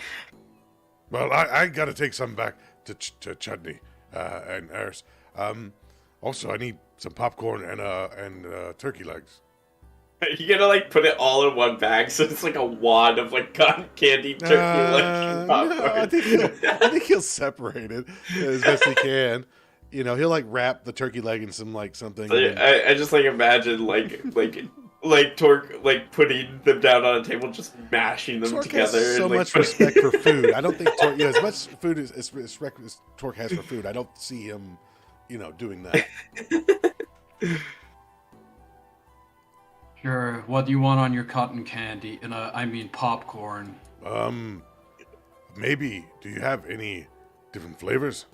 Well, I gotta take some back to Chudney and Eris. Also, I need some popcorn and turkey legs. You gotta like put it all in one bag, so it's like a wad of like cotton candy, turkey, like popcorn. No, I think he'll separate it as best he can. You know, he'll like wrap the turkey leg in some like something. and then- I just like imagine like Torque like putting them down on a table, just mashing them Torque together. has so and, like, much respect for food. I don't think Torque, as much food as respect as Torque has for food, I don't see him, doing that. Sure. What do you want on your cotton candy? Popcorn. Maybe. Do you have any different flavors?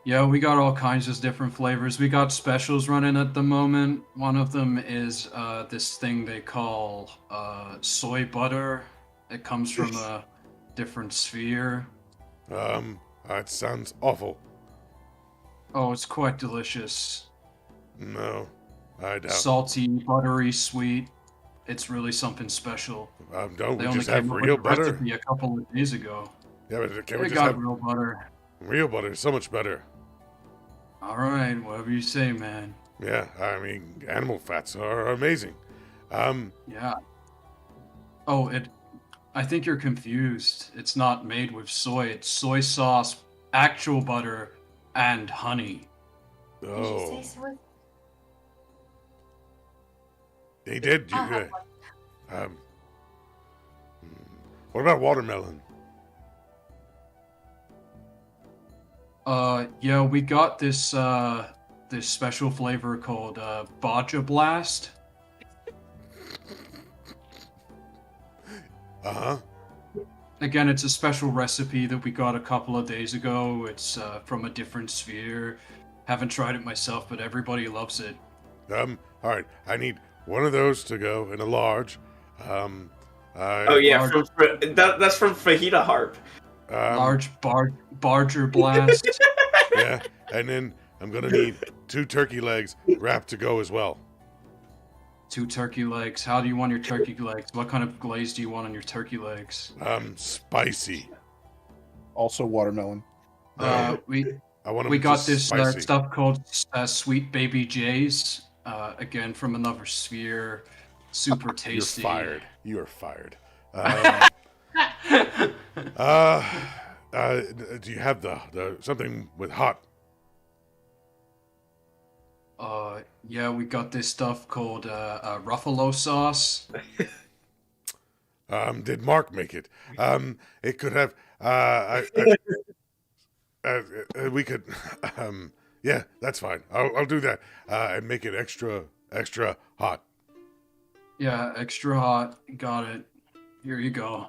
Yeah, we got all kinds of different flavors. We got specials running at the moment. One of them is this thing they call soy butter. It comes from a different sphere. That sounds awful. Oh, it's quite delicious. No, I doubt. Salty, buttery, sweet. It's really something special. Don't They we only just have came up real with the butter? recipe a couple of days ago. Yeah, but can we We just got have real butter. real butter? Is so much better. All right, whatever you say, man. Yeah, I mean, animal fats are amazing. Yeah. Oh, I think you're confused. It's not made with soy. It's soy sauce, actual butter, and honey. Did you Oh, say so? they did. I'll have Um, what about watermelon? Yeah, we got this this special flavor called Baja Blast. Uh-huh. Again, it's a special recipe that we got a couple of days ago. It's from a different sphere. Haven't tried it myself, but everybody loves it. All right. I need one of those to go in a large. Oh yeah, that's from Fajita Harp. Large Barger Blast. Yeah, and then I'm gonna need 2 turkey legs wrapped to go as well. 2 turkey legs. How do you want your turkey legs? What kind of glaze do you want on your turkey legs? Spicy. Also watermelon. We I want 'em we got just this spicy. stuff called Sweet Baby J's. Again, from another sphere. Super You're tasty. fired. You are fired. Do you have the something with hot? Yeah, we got this stuff called Ruffalo sauce. Did Mark make it? It could have. We could. Yeah, that's fine. I'll do that. And make it extra hot. Yeah, extra hot. Got it. Here you go.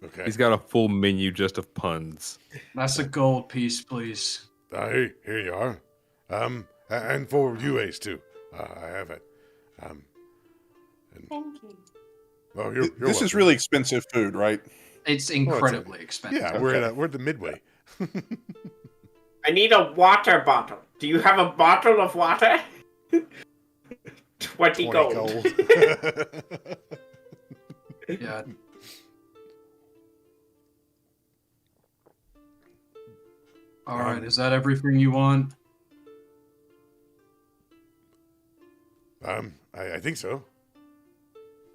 Okay. He's got a full menu just of puns. That's a gold piece, please. Here you are. And for you, Ace, too. I have it. Thank you. Oh, you're This is welcome. really expensive food, right? It's incredibly expensive. Yeah, we're at the midway. I need a water bottle. Do you have a bottle of water? 20 gold. Yeah. All right, is that everything you want? I think so.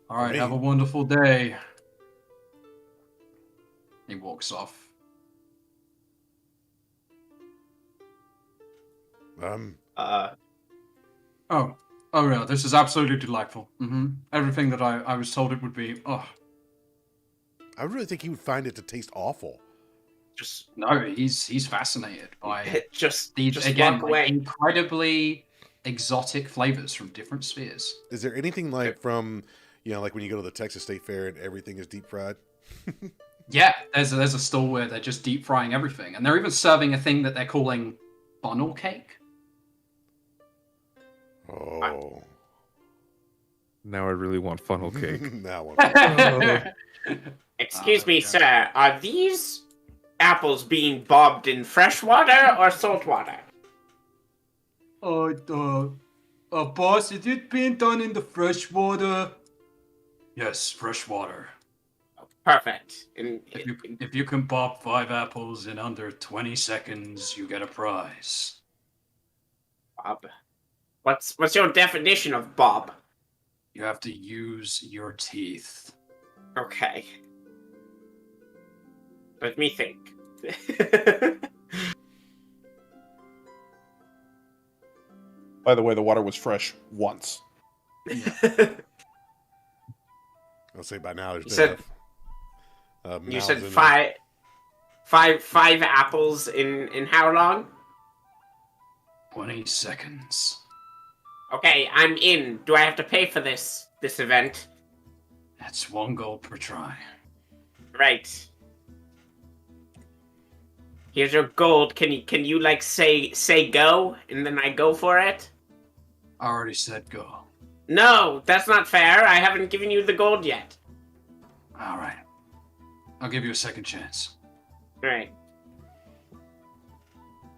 All right, me. have a wonderful day. He walks off. Oh no, this is absolutely delightful. Everything that I was told it would be. Oh, I really think he would find it to taste awful. Just no, he's fascinated by just these walk again away. like, incredibly exotic flavors from different spheres. Is there anything like from, like when you go to the Texas State Fair and everything is deep fried? Yeah, there's a stall where they're just deep frying everything, and they're even serving a thing that they're calling funnel cake. Oh. Now I really want funnel cake. That one. Excuse me, sir. Are these apples being bobbed in fresh water or salt water? Boss, is it being done in the fresh water? Yes, fresh water. Perfect. If you can bob 5 apples in under 20 seconds, you get a prize. Bob. What's your definition of bob? You have to use your teeth. Okay. Let me think. By the way, the water was fresh once. I'll say by now there's You been said- enough, You mouths said in there. five apples in how long? 20 seconds. Okay, I'm in. Do I have to pay for this event? That's 1 gold per try. Right. Here's your gold. Can you like say go and then I go for it? I already said go. No, that's not fair. I haven't given you the gold yet. All right. I'll give you a second chance. Right.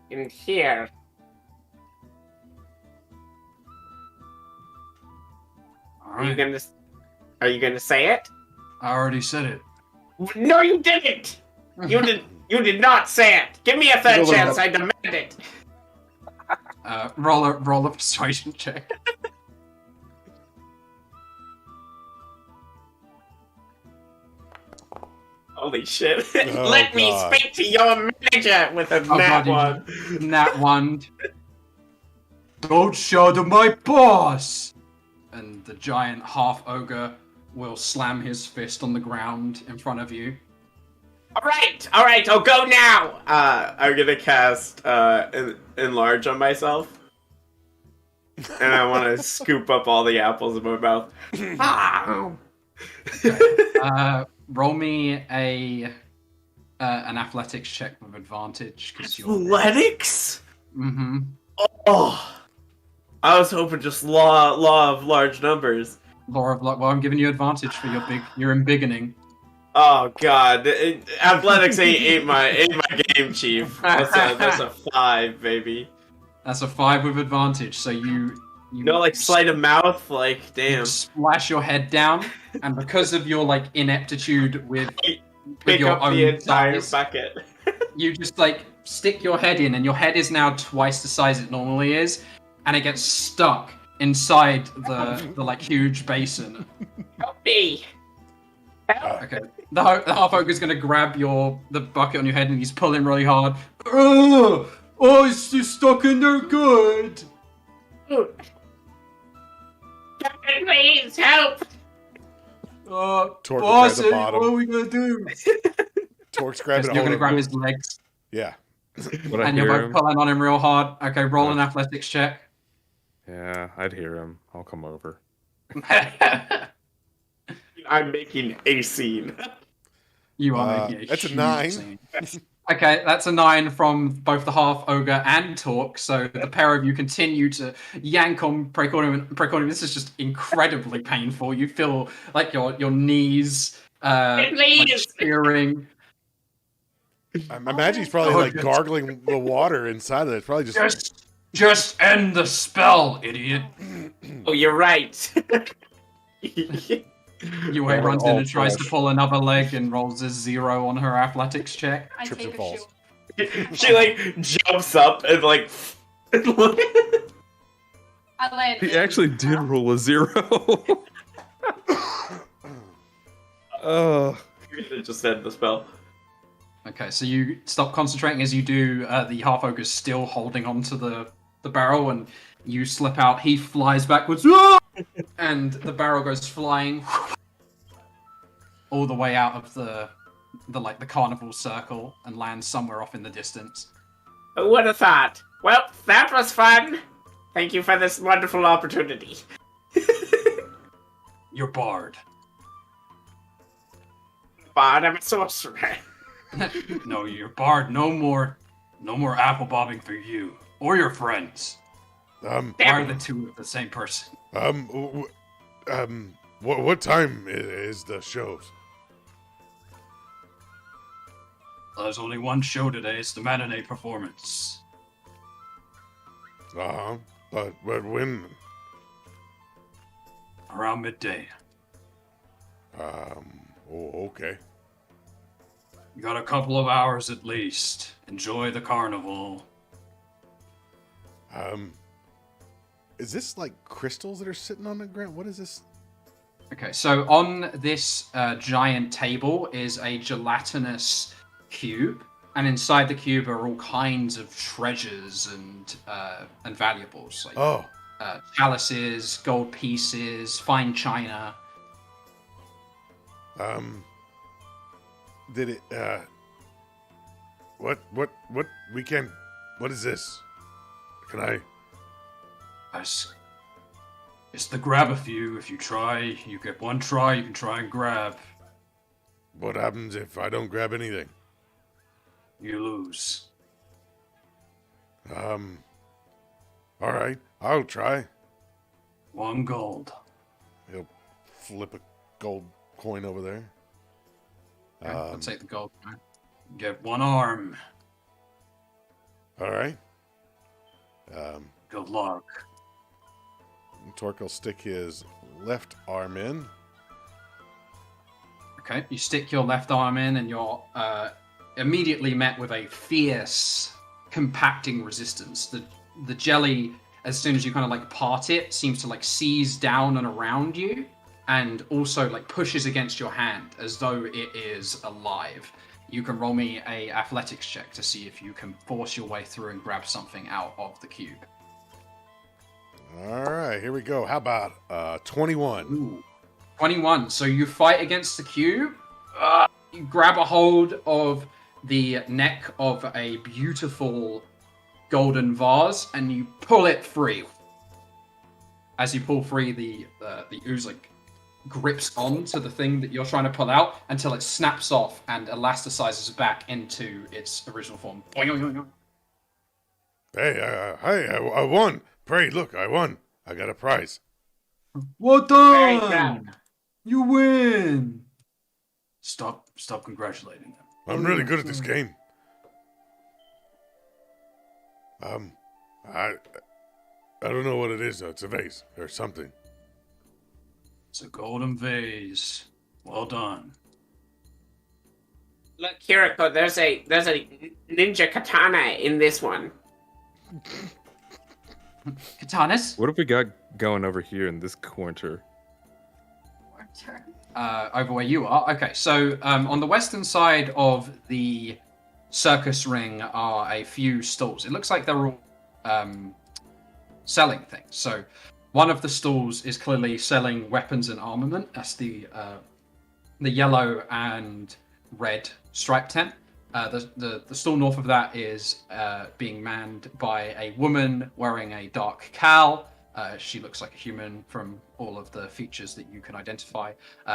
In here. All Are you right. gonna say it? I already said it. No, you didn't. You did not say it. Give me a third Go chance. ahead. I demand it. Roll a persuasion check. Holy shit! Oh, Let me God. speak to your manager with a nat one. Nat one. Don't shout at my boss! And the giant half ogre will slam his fist on the ground in front of you. All right, I'll go now. I'm gonna cast enlarge on myself, and I want to scoop up all the apples in my mouth. Ah. Roll me an athletics check with advantage because you're. Athletics? Mm-hmm. Oh, I was hoping just law of large numbers. Law of luck. Well, I'm giving you advantage for your embiggening. Oh God, athletics ain't my game, Chief. That's a 5, baby. That's a 5 with advantage. So you Like sleight of mouth, like damn. splash your head down, and because of your like ineptitude with Pick your up own the entire size, bucket. you just like stick your head in, and your head is now twice the size it normally is, and it gets stuck inside the like huge basin. Help me! Help! Okay, the half ogre is gonna grab the bucket on your head, and he's pulling really hard. Oh, it's just stuck in there good. Captain, please help! Torque boss, will grab the what are bottom. we gonna do? Torque's grabbing You're a gonna hold grab of his legs, Yeah. Would I and you're hear both him? pulling on him real hard. Okay, roll an athletics check. Yeah, I'd hear him. I'll come over. I'm making a scene. You are making that's a huge 9. scene. Okay, that's a 9 from both the half ogre and Torque. So the pair of you continue to yank on Preconium. This is just incredibly painful. You feel like your knees like Please. shearing. I imagine he's probably like good. gargling the water inside of it. It's probably just. Yes. Just end the spell, idiot. Oh, you're right. Yue We're runs in all and tries to trash. pull another leg and rolls a 0 on her athletics check. I Trips take or a falls. shoe. She like jumps up and like. I land. He in. actually did roll a 0. Oh. It just said the spell. Okay, so you stop concentrating as you do. The half ogre is still holding onto the barrel, and you slip out. He flies backwards, and the barrel goes flying all the way out of the carnival circle and lands somewhere off in the distance. Who would have thought? Well, that was fun. Thank you for this wonderful opportunity. You're barred. But I'm a sorcerer. No, you're barred. No more apple bobbing for you or your friends. Um, Why are the two of the same person? what time is the shows? There's only one show today. It's the matinee performance. But when? Around midday. Oh, okay. You got a couple of hours at least. Enjoy the carnival. Is this like crystals that are sitting on the ground? What is this? Okay, so on this giant table is a gelatinous cube, and inside the cube are all kinds of treasures and valuables, like Oh, chalices, gold pieces, fine china. Did it? What we can? What is this? Can I? It's the grab a few. If you try, you get one try. You can try and grab. What happens if I don't grab anything? You lose. All right, I'll try. 1 gold. he'll flip a gold coin over there. Okay, I'll take the gold. Get 1 arm. All right. Good luck. Torke will stick his left arm in. Okay, you stick your left arm in, and you're immediately met with a fierce, compacting resistance. The jelly, as soon as you kind of like part it, seems to like seize down and around you, and also like pushes against your hand as though it is alive. You can roll me a athletics check to see if you can force your way through and grab something out of the cube. All right, here we go. How about 21? Ooh. 21. So you fight against the cube. You grab a hold of the neck of a beautiful golden vase, and you pull it free. As you pull free, the ooze like grips onto the thing that you're trying to pull out until it snaps off and elasticizes back into its original form. Hey, I won. Pray, look, I won. I got a prize. Well Very done! proud. You win! Stop congratulating them. I'm really good at this game. I don't know what it is. It's a vase or something. It's a golden vase. Well done. Look, Kiriko, there's a ninja katana in this one. Katanas? What have we got going over here in this corner? Over where you are. Okay, so on the western side of the circus ring are a few stalls. It looks like they're all selling things. So one of the stalls is clearly selling weapons and armament. That's the yellow and red striped tent. The stall north of that is being manned by a woman wearing a dark cowl. She looks like a human from all of the features that you can identify.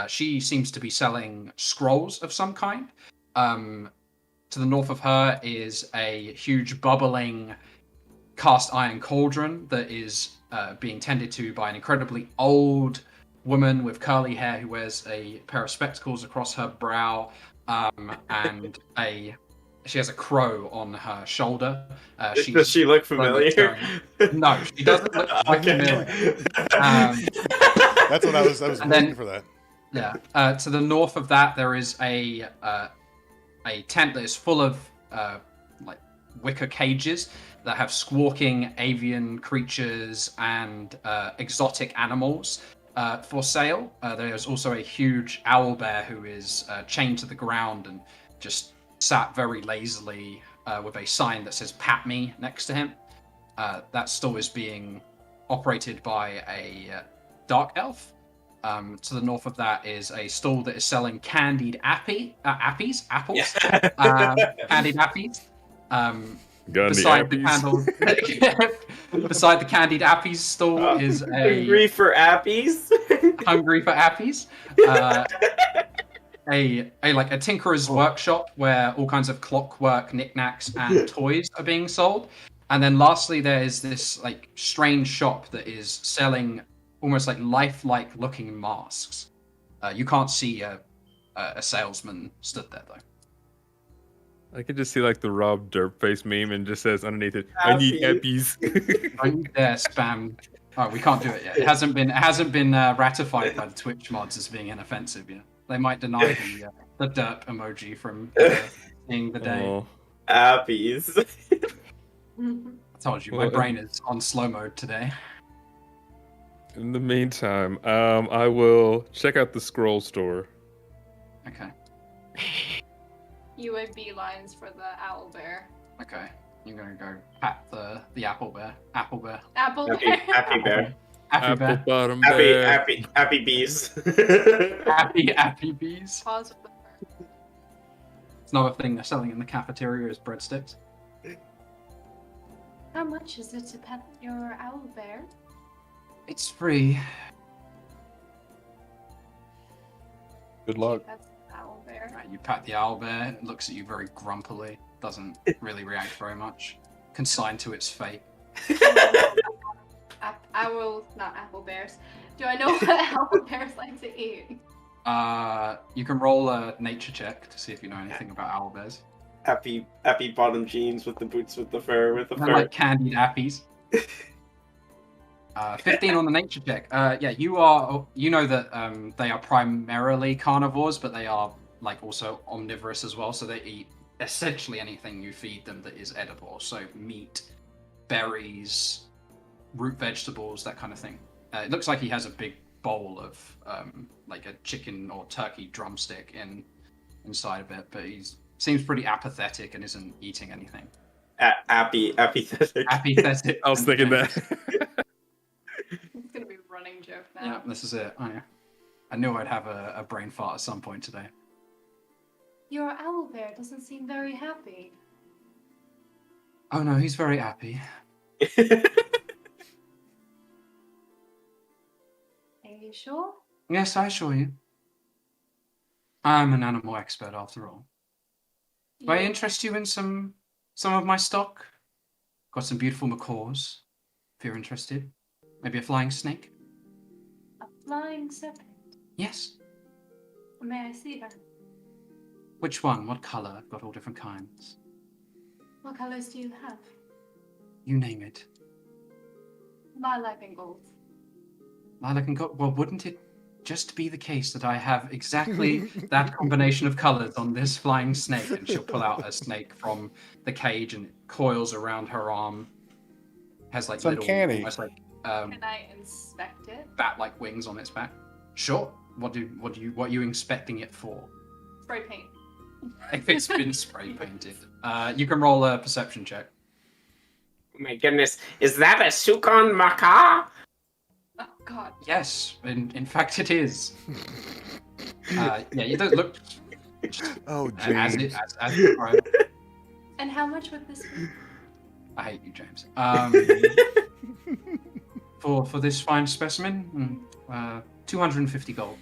She seems to be selling scrolls of some kind. To the north of her is a huge bubbling cast iron cauldron that is being tended to by an incredibly old woman with curly hair who wears a pair of spectacles across her brow and a She has a crow on her shoulder. Does she look familiar? No, she doesn't look quite familiar. That's what I was And waiting then- for that. Yeah. To the north of that, there is a tent that is full of like wicker cages that have squawking avian creatures and exotic animals for sale. There's also a huge owl bear who is chained to the ground and just sat very lazily with a sign that says "Pat Me" next to him. That store is being operated by a dark elf. To the north of that is a stall that is selling candied apples. Candied appies. Beside the candied appies stall is a Hungry for appies. hungry for appies. A tinkerer's workshop where all kinds of clockwork knickknacks and toys are being sold. And then lastly, there is this like strange shop that is selling almost like lifelike looking masks. You can't see a salesman stood there though. I can just see like the Rob Derpface meme and just says underneath it, "I need appies." Don't you dare spam. Oh, we can't do it yet. It hasn't been ratified by the Twitch mods as being inoffensive yet. They might deny the derp emoji from seeing the day. Oh. Appies. I told you, my brain is on slow mode today. In the meantime, I will check out the scroll store. Okay. You would beelines for the owl bear. Okay. You're gonna go pat the apple bear. Apple bear. Apple Happy, bear. happy bear. Apple bear. bottom Happy, bear. happy bees. Happy bees. Pause with the fur. It's another thing they're selling in the cafeteria is breadsticks. How much is it to pet your owl bear? It's free. Good luck. That's the owl bear. Right, you pat the owl bear, it looks at you very grumpily, doesn't really react very much. Consigned to its fate. Not apple bears. Do I know what owl bears like to eat? You can roll a nature check to see if you know anything about owl bears. happy bottom jeans with the boots with the fur They're like candied appies. 15 on the nature check. Yeah, you know that they are primarily carnivores, but they are like also omnivorous as well. So they eat essentially anything you feed them that is edible. So meat, berries, root vegetables, that kind of thing. It looks like he has a big bowl of like a chicken or turkey drumstick inside of it, but he seems pretty apathetic and isn't eating anything. Apathetic. Apathetic. I was thinking that. It's gonna be a running joke now. Yeah, this is it. Oh, yeah. I knew I'd have a brain fart at some point today. Your owl bear doesn't seem very happy. Oh no, he's very happy. Are you sure? Yes, I assure you. I'm an animal expert after all. Do I interest you in some of my stock? Got some beautiful macaws, if you're interested. Maybe a flying snake? A flying serpent. Yes. May I see her? Which one? What color? I've got all different kinds. What colors do you have? You name it. Lilac and gold. Lilac and gold. Well, wouldn't it just be the case that I have exactly that combination of colors on this flying snake? And she'll pull out a snake from the cage and it coils around her arm. Has like It's little, uncanny. almost like Can I inspect it? bat-like wings on its back. Sure. What are you inspecting it for? Spray paint. If it's been spray painted, you can roll a perception check. Oh my goodness, is that a Sukon macaw? Oh God. Yes, in fact it is. Yeah, you don't look Oh, as James. it, right. And how much would this be? I hate you, James. For this fine specimen, 250 gold.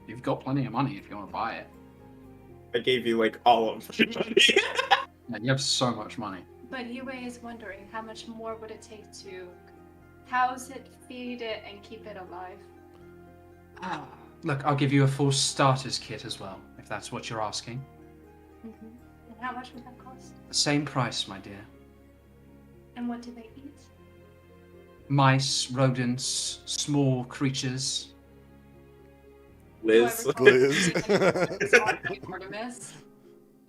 You've got plenty of money if you want to buy it. I gave you like all of my money. Yeah, you have so much money. But Yue is wondering how much more would it take to house it, feed it, and keep it alive? Look, I'll give you a full starters kit as well, if that's what you're asking. Mm-hmm. And how much would that cost? The same price, my dear. And what do they eat? Mice, rodents, small creatures. Liz. Liz. Artemis.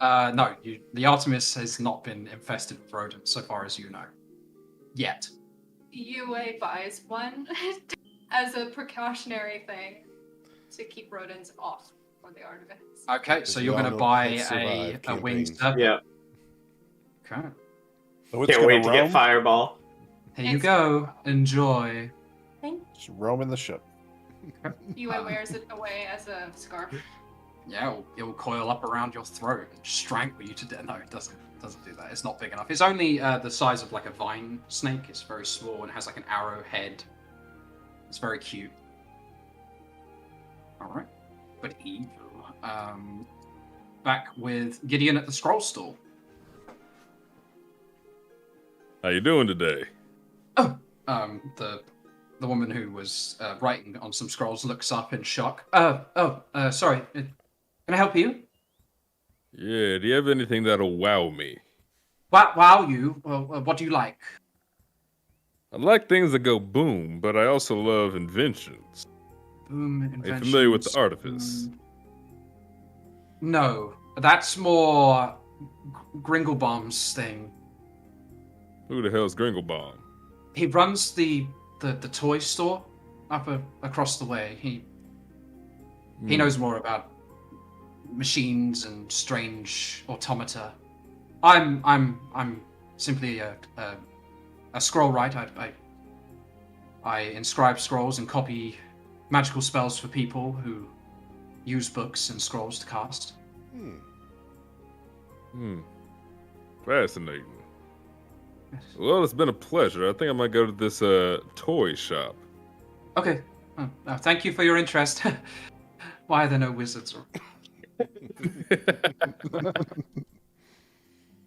No, the Artemis has not been infested with rodents, so far as you know. Yet. UA buys one as a precautionary thing to keep rodents off for the Artemis. Okay, so you're we all going to know buy Pets Survive a winged campaign. serpent. Yeah. Okay. So it's Can't gonna wait to get roam? Fireball. Here you go. Enjoy. Just roaming the ship. UA wears it away as a scarf. Yeah, it'll coil up around your throat and strangle you to death. No, it doesn't do that. It's not big enough. It's only the size of like a vine snake. It's very small and has like an arrow head. It's very cute. All right, but evil. Back with Gideon at the scroll stall. How you doing today? Oh, the woman who was writing on some scrolls looks up in shock. Sorry. Can I help you? Yeah, do you have anything that'll wow me? Wow, you. Well, what do you like? I like things that go boom, but I also love inventions. Boom, Are you inventions. familiar with the artifice? No, that's more Gringelbaum's thing. Who the hell's Gringelbaum? He runs the toy store up across the way. He knows more about machines and strange automata. I'm simply a scroll writer. I inscribe scrolls and copy magical spells for people who use books and scrolls to cast. Fascinating. Well, it's been a pleasure. I think I might go to this toy shop. Okay. Thank you for your interest. Why are there no wizards?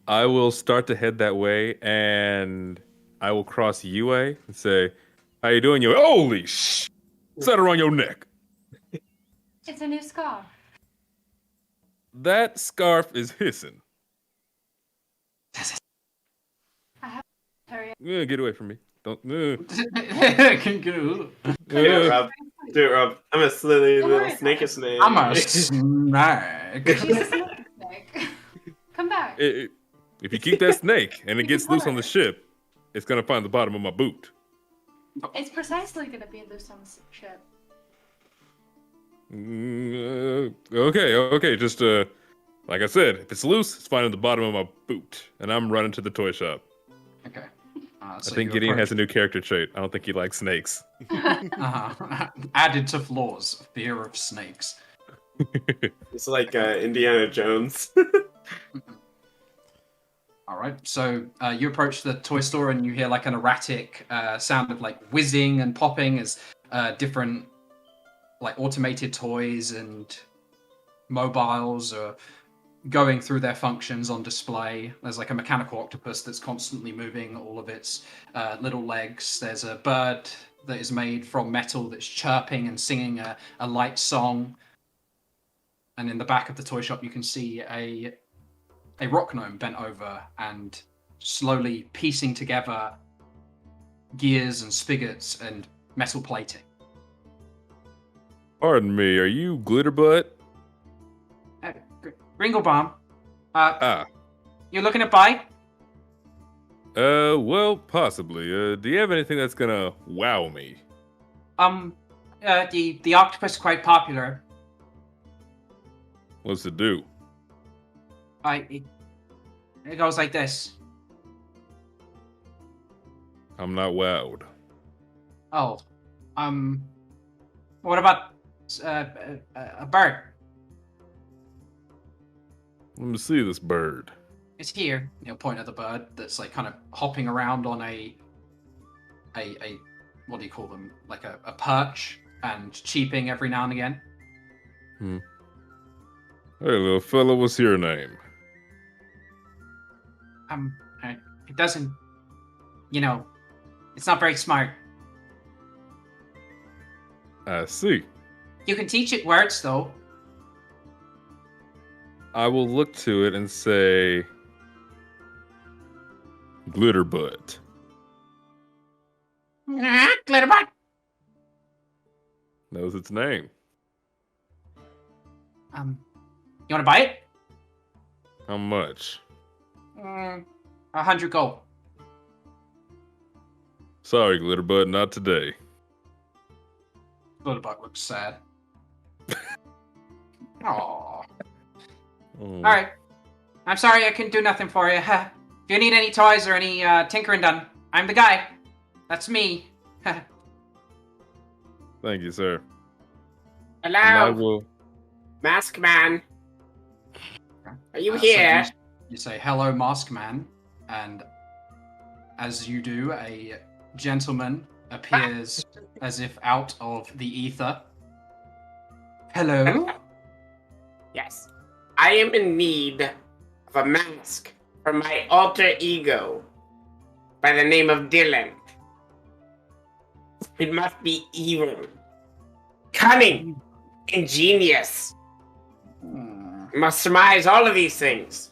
I will start to head that way, and I will cross UA and say, "How you doing, UA?" Holy sh! Set her on your neck. It's a new scarf. That scarf is hissing. Hurry up. Get away from me! Don't. Can Do it, Rob. Do it, Rob. I'm a slithy Don't little worry snake about snake. I'm a snake. She's a snake. Come back. If you keep that snake and it gets loose on the ship, it's gonna find the bottom of my boot. It's precisely going to be loose on the ship. Okay. Just like I said, if it's loose, it's finding the bottom of my boot, and I'm running to the toy shop. Okay. I think Gideon has a new character trait. I don't think he likes snakes. Added to flaws, fear of snakes. It's like Indiana Jones. All right, so you approach the toy store and you hear like an erratic sound of like whizzing and popping as different like automated toys and mobiles are going through their functions on display. There's like a mechanical octopus that's constantly moving all of its little legs. There's a bird that is made from metal that's chirping and singing a light song. And in the back of the toy shop, you can see a rock gnome bent over and slowly piecing together gears and spigots and metal plating. Pardon me, are you Glitterbutt? Gringelbaum, Ah. you looking to buy? Well, possibly. Do you have anything that's gonna wow me? The octopus is quite popular. What's it do? It goes like this. I'm not wowed. Oh, what about a bird? Let me see this bird. It's here. He'll point at the bird that's like kind of hopping around on a what do you call them? Like a perch and cheeping every now and again. Hey, little fella, what's your name? It doesn't, it's not very smart. I see. You can teach it words, though. I will look to it and say, glitter butt. Glitterbot. Knows its name. You want to buy it? How much? 100 gold. Sorry, glitter butt, not today. Glitterbot looks sad. Aww. Oh. Alright. I'm sorry I couldn't do nothing for you. If you need any toys or any tinkering done, I'm the guy. That's me. Thank you, sir. And Hello, I will. Mask Man. Are you So here? you say, hello, mask man. And as you do, a gentleman appears as if out of the ether. Hello? Yes. I am in need of a mask for my alter ego by the name of Dylan. It must be evil, cunning, ingenious. It must surmise all of these things.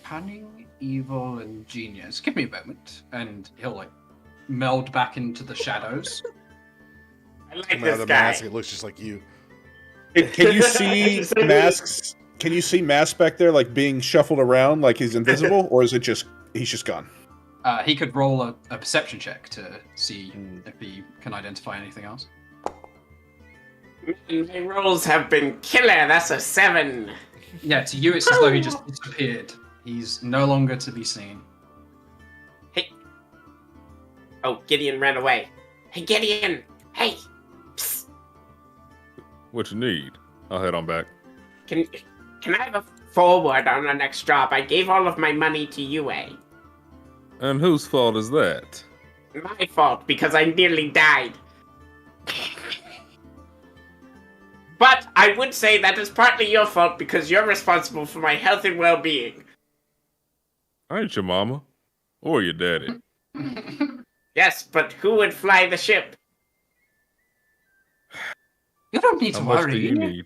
Cunning, evil, and genius. Give me a moment. And he'll, meld back into the shadows. I like Come out of this the guy. mask, it looks just like you. Can you see masks? Can you see masks back there, like being shuffled around, like he's invisible, or is it just he's just gone? He could roll a perception check to see if he can identify anything else. My rolls have been killer. That's a 7. Yeah, to you it's as though he just disappeared. He's no longer to be seen. Hey. Oh, Gideon ran away. Hey, Gideon. Hey. Psst. What you need? I'll head on back. Can I have a forward on the next drop? I gave all of my money to UA. And whose fault is that? My fault, because I nearly died. But I would say that is partly your fault because you're responsible for my health and well-being. I ain't your mama. Or your daddy. Yes, but who would fly the ship? You don't need How to much worry. do you need?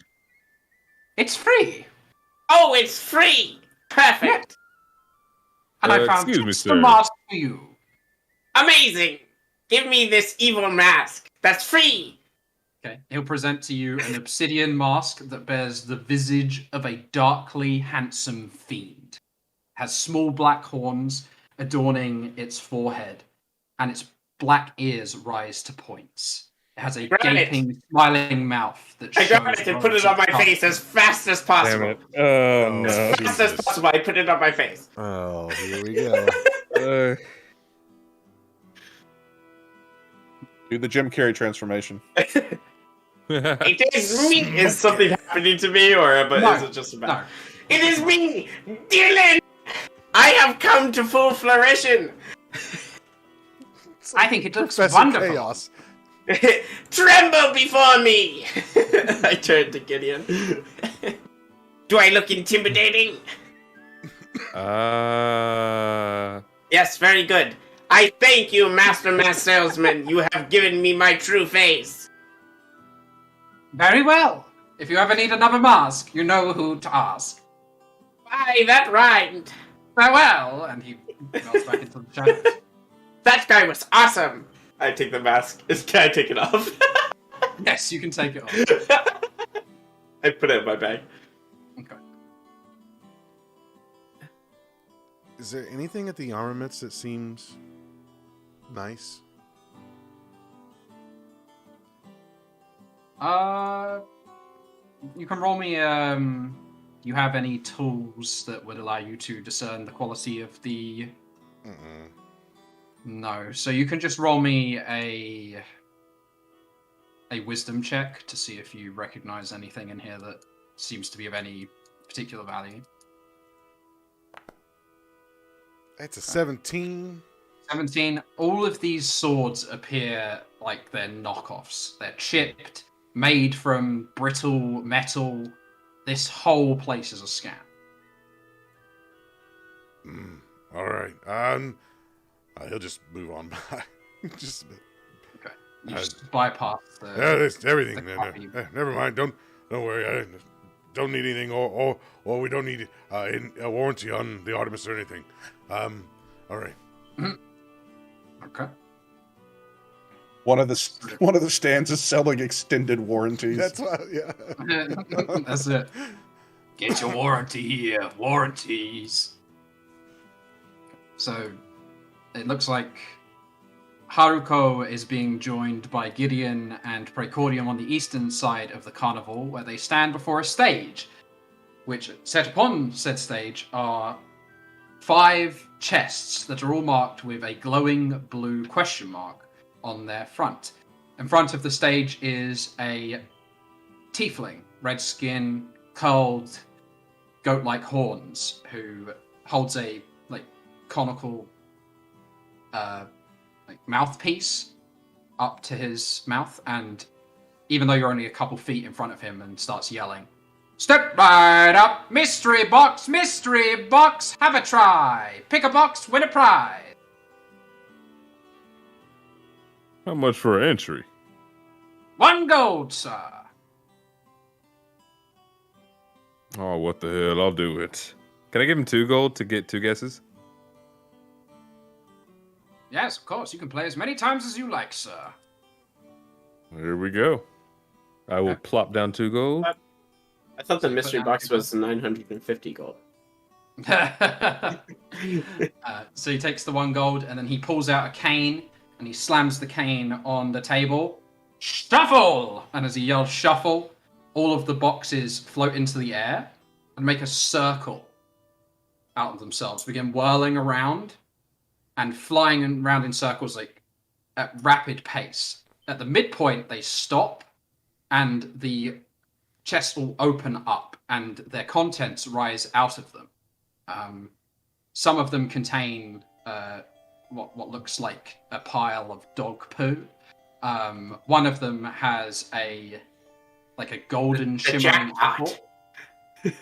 It's free. Oh, it's free! Perfect! And I found excuse me, just sir. a mask for you. Amazing! Give me this evil mask. That's free! Okay. He'll present to you an obsidian mask that bears the visage of a darkly handsome fiend. Has small black horns adorning its forehead, and its black ears rise to points. It has a Grab it. gaping, smiling mouth that I shows got it and put rows it on of my dark- face as fast as possible. Oh, no. As fast as Jesus. possible, I put it on my face. Oh, here we go. Do the Jim Carrey transformation. It is me! Is something happening to me, or but No, is it just about? No. It is me! Dylan! I have come to full flourishing! I think it looks Professor wonderful. Chaos. Tremble before me! I turned to Gideon. Do I look intimidating? Yes, very good. I thank you, Master Salesman. You have given me my true face. Very well. If you ever need another mask, you know who to ask. Aye, that rhymed. Farewell. And he melts back into the shadows. That guy was awesome. I take the mask. Can I take it off? Yes, you can take it off. I put it in my bag. Okay. Is there anything at the armaments that seems nice? You can roll me, you have any tools that would allow you to discern the quality of the... Mm-mm. No, so you can just roll me a wisdom check to see if you recognize anything in here that seems to be of any particular value. It's a 17. 17. All of these swords appear like they're knockoffs. They're chipped, made from brittle metal. This whole place is a scam. All right. He'll just move on by. Just a bit. Okay. You just bypass the. Yeah, it's everything. the No, copy. never mind. Don't worry. I don't need anything, or we don't need a warranty on the Artemis or anything. All right. Okay. One of the stands is selling extended warranties. That's why, yeah. That's it. Get your warranty here. Warranties. So, it looks like Haruko is being joined by Gideon and Praecordium on the eastern side of the carnival, where they stand before a stage, which, set upon said stage, are 5 chests that are all marked with a glowing blue question mark on their front. In front of the stage is a tiefling, red skin, curled, goat-like horns, who holds a conical mouthpiece up to his mouth, and even though you're only a couple feet in front of him, and starts yelling, "Step right up, mystery box, have a try, pick a box, win a prize." How much for entry? 1 gold, sir. Oh, what the hell? I'll do it. Can I give him 2 gold to get 2 guesses? Yes, of course, you can play as many times as you like, sir. Here we go. I will plop down 2 gold. I thought the mystery box was 950 gold. So he takes the 1 gold, and then he pulls out a cane, and he slams the cane on the table. Shuffle! And as he yells shuffle, all of the boxes float into the air and make a circle out of themselves, begin whirling around and flying around in circles at rapid pace. At the midpoint, they stop, and the chests will open up, and their contents rise out of them. Some of them contain what looks like a pile of dog poo. One of them has a golden shimmering apple.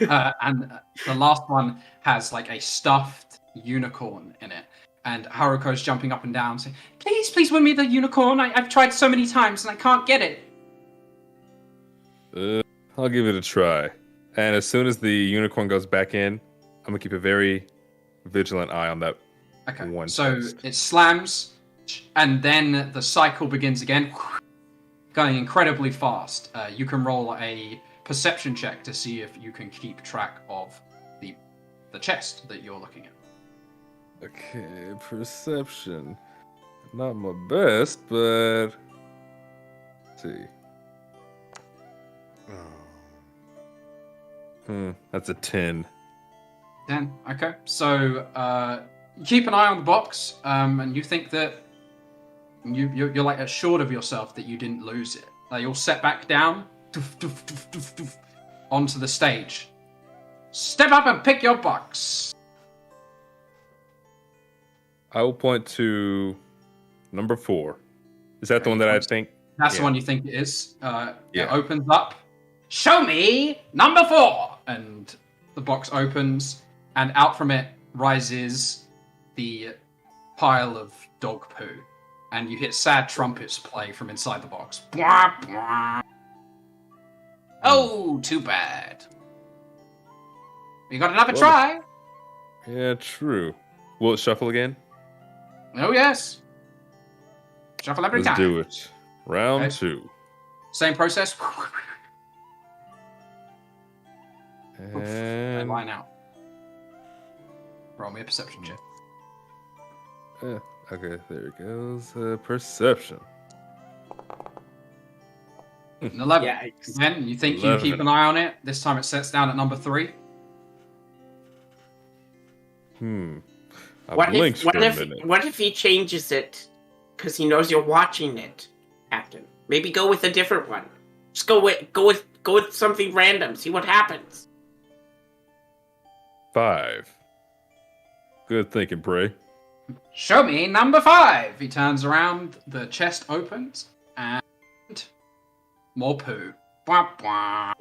And the last one has a stuffed unicorn in it. And Haruko's jumping up and down saying, please win me the unicorn. I've tried so many times and I can't get it. I'll give it a try. And as soon as the unicorn goes back in, I'm going to keep a very vigilant eye on that one so chest. it slams, and then the cycle begins again, going incredibly fast. You can roll a perception check to see if you can keep track of the chest that you're looking at. Okay, perception. Not my best, but... Let's see. That's a 10. 10, okay. So, you keep an eye on the box, and you think that you're assured of yourself that you didn't lose it. You'll set back down, onto the stage. Step up and pick your box. I will point to number 4. Is that the one that I think? That's the one you think it is. Yeah. It opens up. Show me number 4! And the box opens, and out from it rises the pile of dog poo. And you hear sad trumpets play from inside the box. Blah, blah. Oh, too bad. You got another try? Yeah, true. Will it shuffle again? Oh, yes. Shuffle every Let's time. do it. Round Okay. 2. Same process. They And... line out. Roll me a perception check. Okay, there it goes. Perception. An 11. Yikes. Then you think 11. you keep an eye on it. This time it sets down at number 3. I blinked for a minute. What if he changes it because he knows you're watching it, Captain? Maybe go with a different one. Just go with something random. See what happens. 5. Good thinking, Prey. Show me number 5. He turns around, the chest opens, and more poo. Bwah, bwah.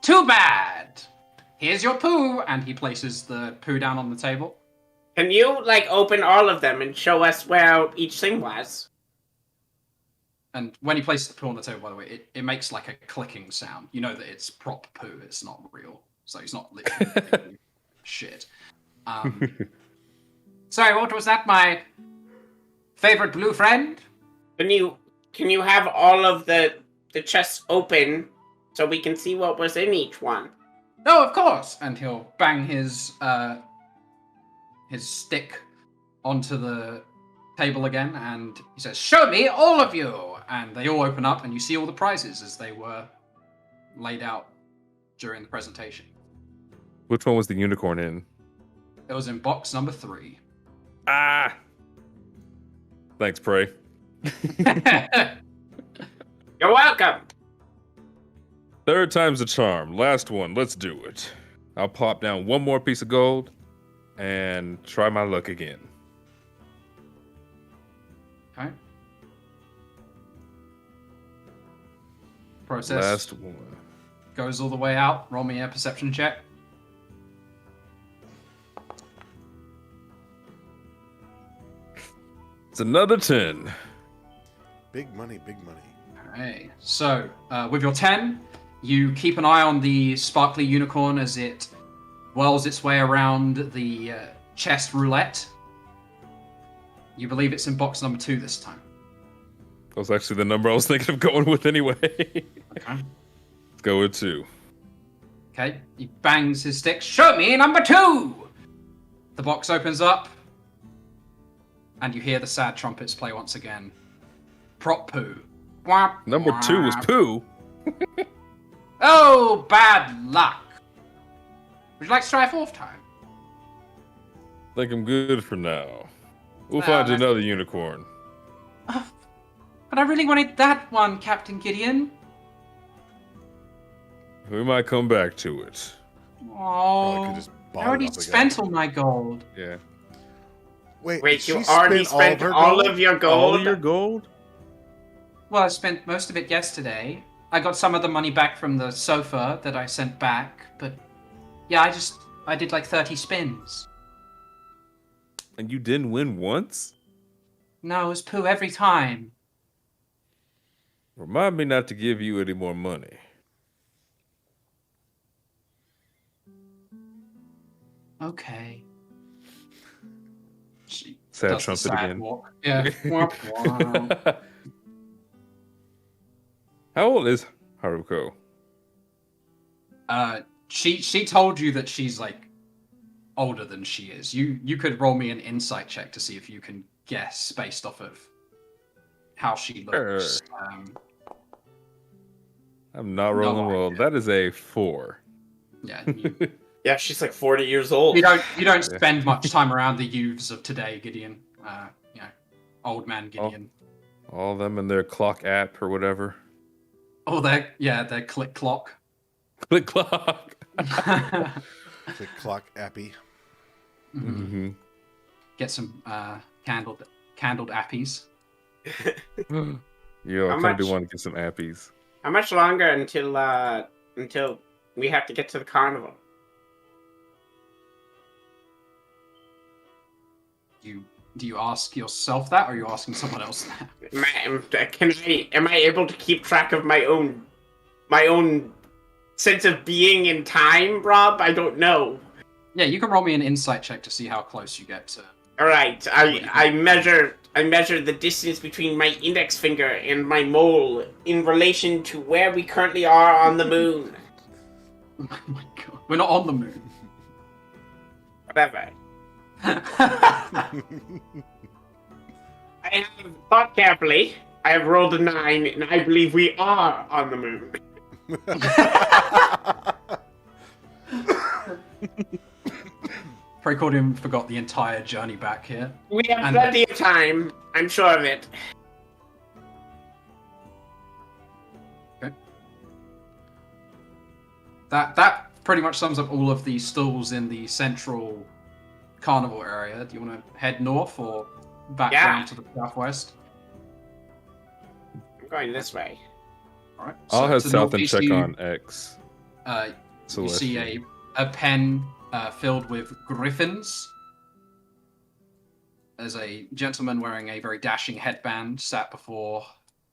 Too bad. Here's your poo, and he places the poo down on the table. Can you open all of them and show us where each thing was? And when he places the poo on the table, by the way, it makes like a clicking sound. You know that it's prop poo, it's not real. So he's not literally shit. Sorry, what was that, my favorite blue friend? Can you have all of the chests open so we can see what was in each one? Oh, of course. And he'll bang his stick onto the table again, and he says, "Show me all of you!" And they all open up, and you see all the prizes as they were laid out during the presentation. Which one was the unicorn in? It was in box number 3. Ah! Thanks, Prey. You're welcome. Third time's the charm. Last one. Let's do it. I'll pop down one more piece of gold and try my luck again. Okay. Process Last one. goes all the way out. Roll me a perception check. It's another 10. Big money, big money. Okay. So, with your 10, you keep an eye on the sparkly unicorn as it whirls its way around the chest roulette. You believe it's in box number 2 this time. That was actually the number I was thinking of going with anyway. Okay. Let's go with 2. Okay. He bangs his stick. Show me number 2! The box opens up, and you hear the sad trumpets play once again. Prop poo. Wah, Number 2 was wah. poo. Oh, bad luck. Would you like to try a 4th time? Think I'm good for now. We'll Well, find that's- another unicorn. But I really wanted that one, Captain Gideon. We might come back to it. Probably Oh, could just I bought already it off the guy. spent all my gold. Yeah. Wait, Wait, did you she already spend spent her all gold? of your All gold? of your gold? Well, I spent most of it yesterday. I got some of the money back from the sofa that I sent back, but yeah, I did like 30 spins. And you didn't win once? No, it was poo every time. Remind me not to give you any more money. Okay. She Sad does the trumpet sad again. walk. Yeah. Womp womp. How old is Haruko? She told you that she's like older than she is. You could roll me an insight check to see if you can guess based off of how she looks. I'm not rolling well. idea. That is a 4. Yeah. Yeah, she's like 40 years old. You don't spend much time around the youths of today, Gideon. You know, old man Gideon. All of them in their clock app or whatever. Oh, their click clock. Click clock. Click clock appy. Mm-hmm. Get some candled appies. Yo, I How kind of do much? want to get some appies. How much longer until we have to get to the carnival? Do you ask yourself that, or are you asking someone else that? Am I able to keep track of my own sense of being in time, Rob? I don't know. Yeah, you can roll me an insight check to see how close you get to. All right, I measure the distance between my index finger and my mole in relation to where we currently are on the moon. Oh my god, we're not on the moon. Whatever. I have thought carefully. I have rolled a 9, and I believe we are on the moon. Precordium forgot the entire journey back here. We have And- plenty of time. I'm sure of it. That pretty much sums up all of the stalls in the central carnival area. Do you want to head north or back Yeah. down to the southwest? I'm going this way. All right. I'll head to south and northeast, check you, on X. You see Celestial. a pen filled with griffins. There's a gentleman wearing a very dashing headband sat before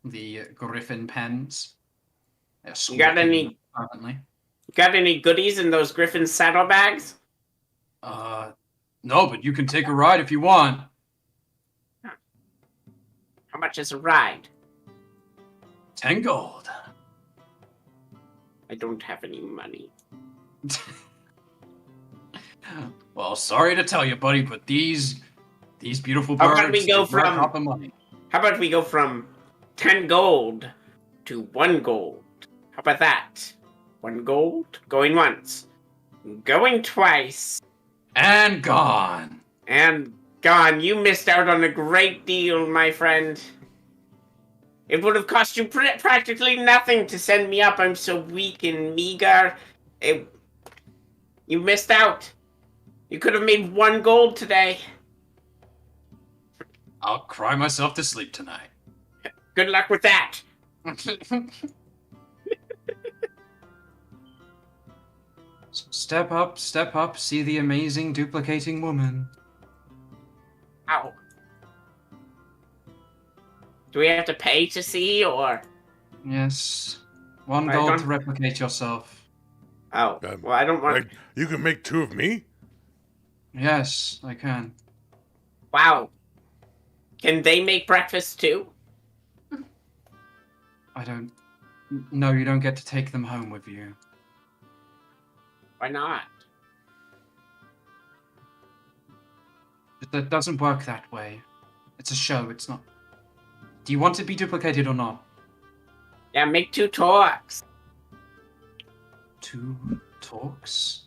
the griffin pens. You got any goodies in those griffin saddlebags? No, but you can take a ride if you want. How much is a ride? 10 gold. I don't have any money. Well, sorry to tell you, buddy, but these beautiful How birds. about we go they worth from- half the money. How about we go from 10 gold to 1 gold? How about that? 1 gold, going once, going twice, And gone. and gone. You missed out on a great deal, my friend. It would have cost you practically nothing to send me up. I'm so weak and meager. You missed out. You could have made 1 gold today. I'll cry myself to sleep tonight. Good luck with that. Step up, see the amazing duplicating woman. Ow. Do we have to pay to see, or? Yes. 1 I gold don't- to replicate yourself. Oh, well, I don't want... You can make 2 of me? Yes, I can. Wow. Can they make breakfast too? No, you don't get to take them home with you. Why not? That doesn't work that way. It's a show, it's not... Do you want to be duplicated or not? Yeah, make 2 talks. 2 talks?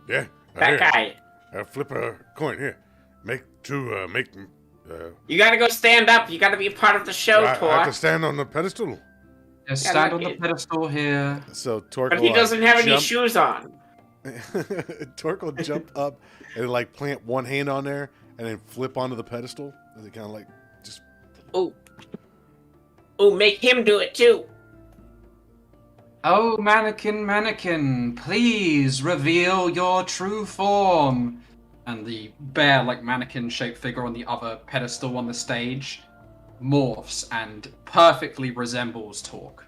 Yeah. That here. guy. Flip a coin here. Make 2. You gotta go stand up. You gotta be a part of the show, I have to Torke. stand on the pedestal. Yeah, stand on look, the pedestal here. So Torke But will, he doesn't have any jump- shoes on. Torke will jump up and like plant one hand on there and then flip onto the pedestal. And it kind of like just. Ooh. Ooh, make him do it too. Oh, mannequin, please reveal your true form. And the bear, like mannequin-shaped figure on the other pedestal on the stage morphs and perfectly resembles Torke.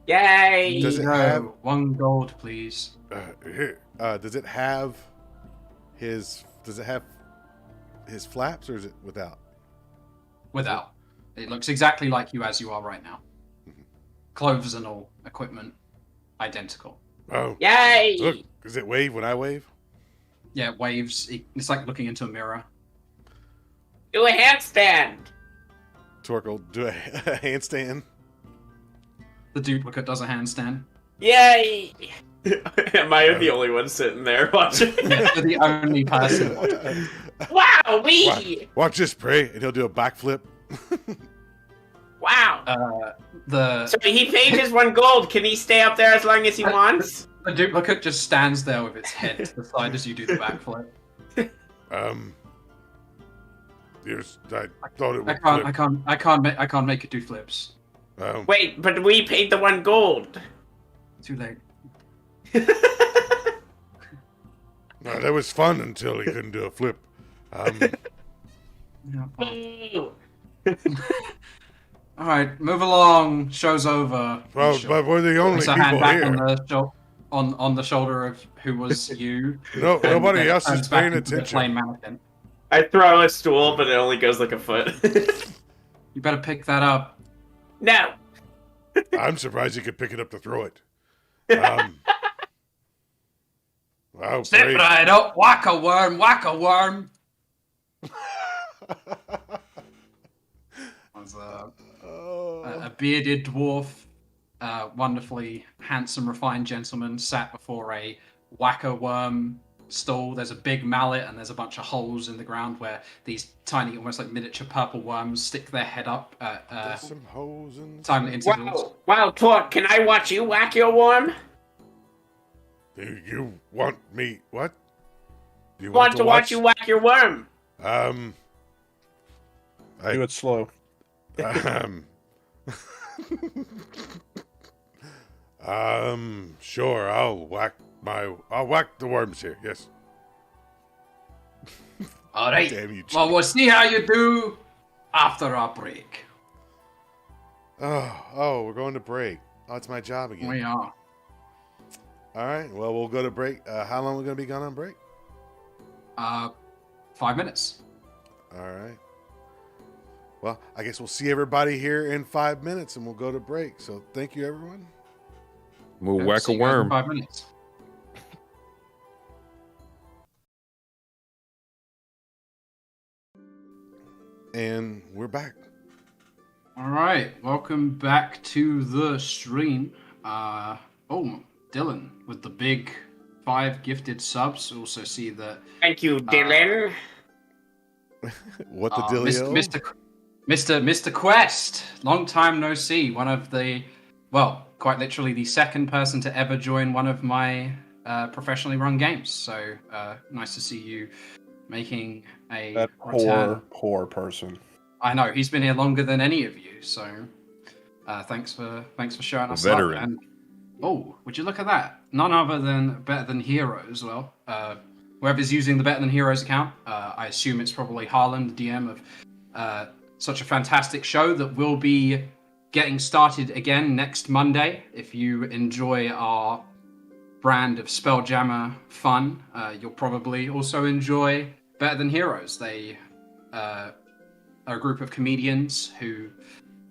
Yay! Does it No, have- 1 gold, please. Here. Does it have his? Does it have his flaps, or is it without? Without. It looks exactly like you as you are right now. Clothes and all, equipment, identical. Oh. Yay! Look, does it wave when I wave? Yeah, waves. It's like looking into a mirror. Do a handstand. Torke will do a handstand. The duplicate does a handstand. Yay! Am I the only one sitting there watching? Yeah, you're the only person watching. Wow, we! Watch this, pray, and he'll do a backflip. Wow. The So he paid his 1 gold. Can he stay up there as long as he wants? The duplicate just stands there with its head to the side as you do the backflip. I thought it would flip. I can't make it do flips. Wait, but we paid the 1 gold. Too late. No, that was fun until he couldn't do a flip. Yeah. Ooh. All right, move along. Show's over. Well, Sure. but we're the only Puts a hand people back here. on the shoulder of who was you. No, and nobody then else turns is back paying into the attention. plain mannequin. I throw a stool, but it only goes like a foot. You better pick that up. No. I'm surprised he could pick it up to throw it. Wow, Step great. right up, whack a worm, whack a worm. Was a bearded dwarf, wonderfully handsome, refined gentleman, sat before a whack-a-worm stall. There's a big mallet, and there's a bunch of holes in the ground where these tiny, almost like miniature purple worms stick their head up at There's some holes in. timely intervals. Wow, Torke, can I watch you whack your worm? Do you want me? What? Do you Want to watch you whack your worm? Do it slow. Sure. I'll whack the worms here. Yes. All right. Damn you. Well, we'll see how you do after our break. Oh, we're going to break. Oh, it's my job again. We are. All right. Well, we'll go to break. How long are we going to be gone on break? 5 minutes. All right. Well, I guess we'll see everybody here in 5 minutes, and we'll go to break. So thank you, everyone. We'll Okay, whack see a you guys in worm. 5 minutes. And we're back. All right, welcome back to the stream. Dylan with the big 5 gifted subs. Also see that Thank you, Dylan. What the dealio? Mr. Quest, long time no see. One of the, well, quite literally the second person to ever join one of my professionally run games. So nice to see you making a That return. poor person. I know he's been here longer than any of you. So thanks for showing us Veteran. up. And would you look at that? None other than Better Than Heroes. Well, whoever's using the Better Than Heroes account, I assume it's probably Harlan, the DM of such a fantastic show that will be getting started again next Monday. If you enjoy our brand of Spelljammer fun, you'll probably also enjoy Better Than Heroes. They are a group of comedians who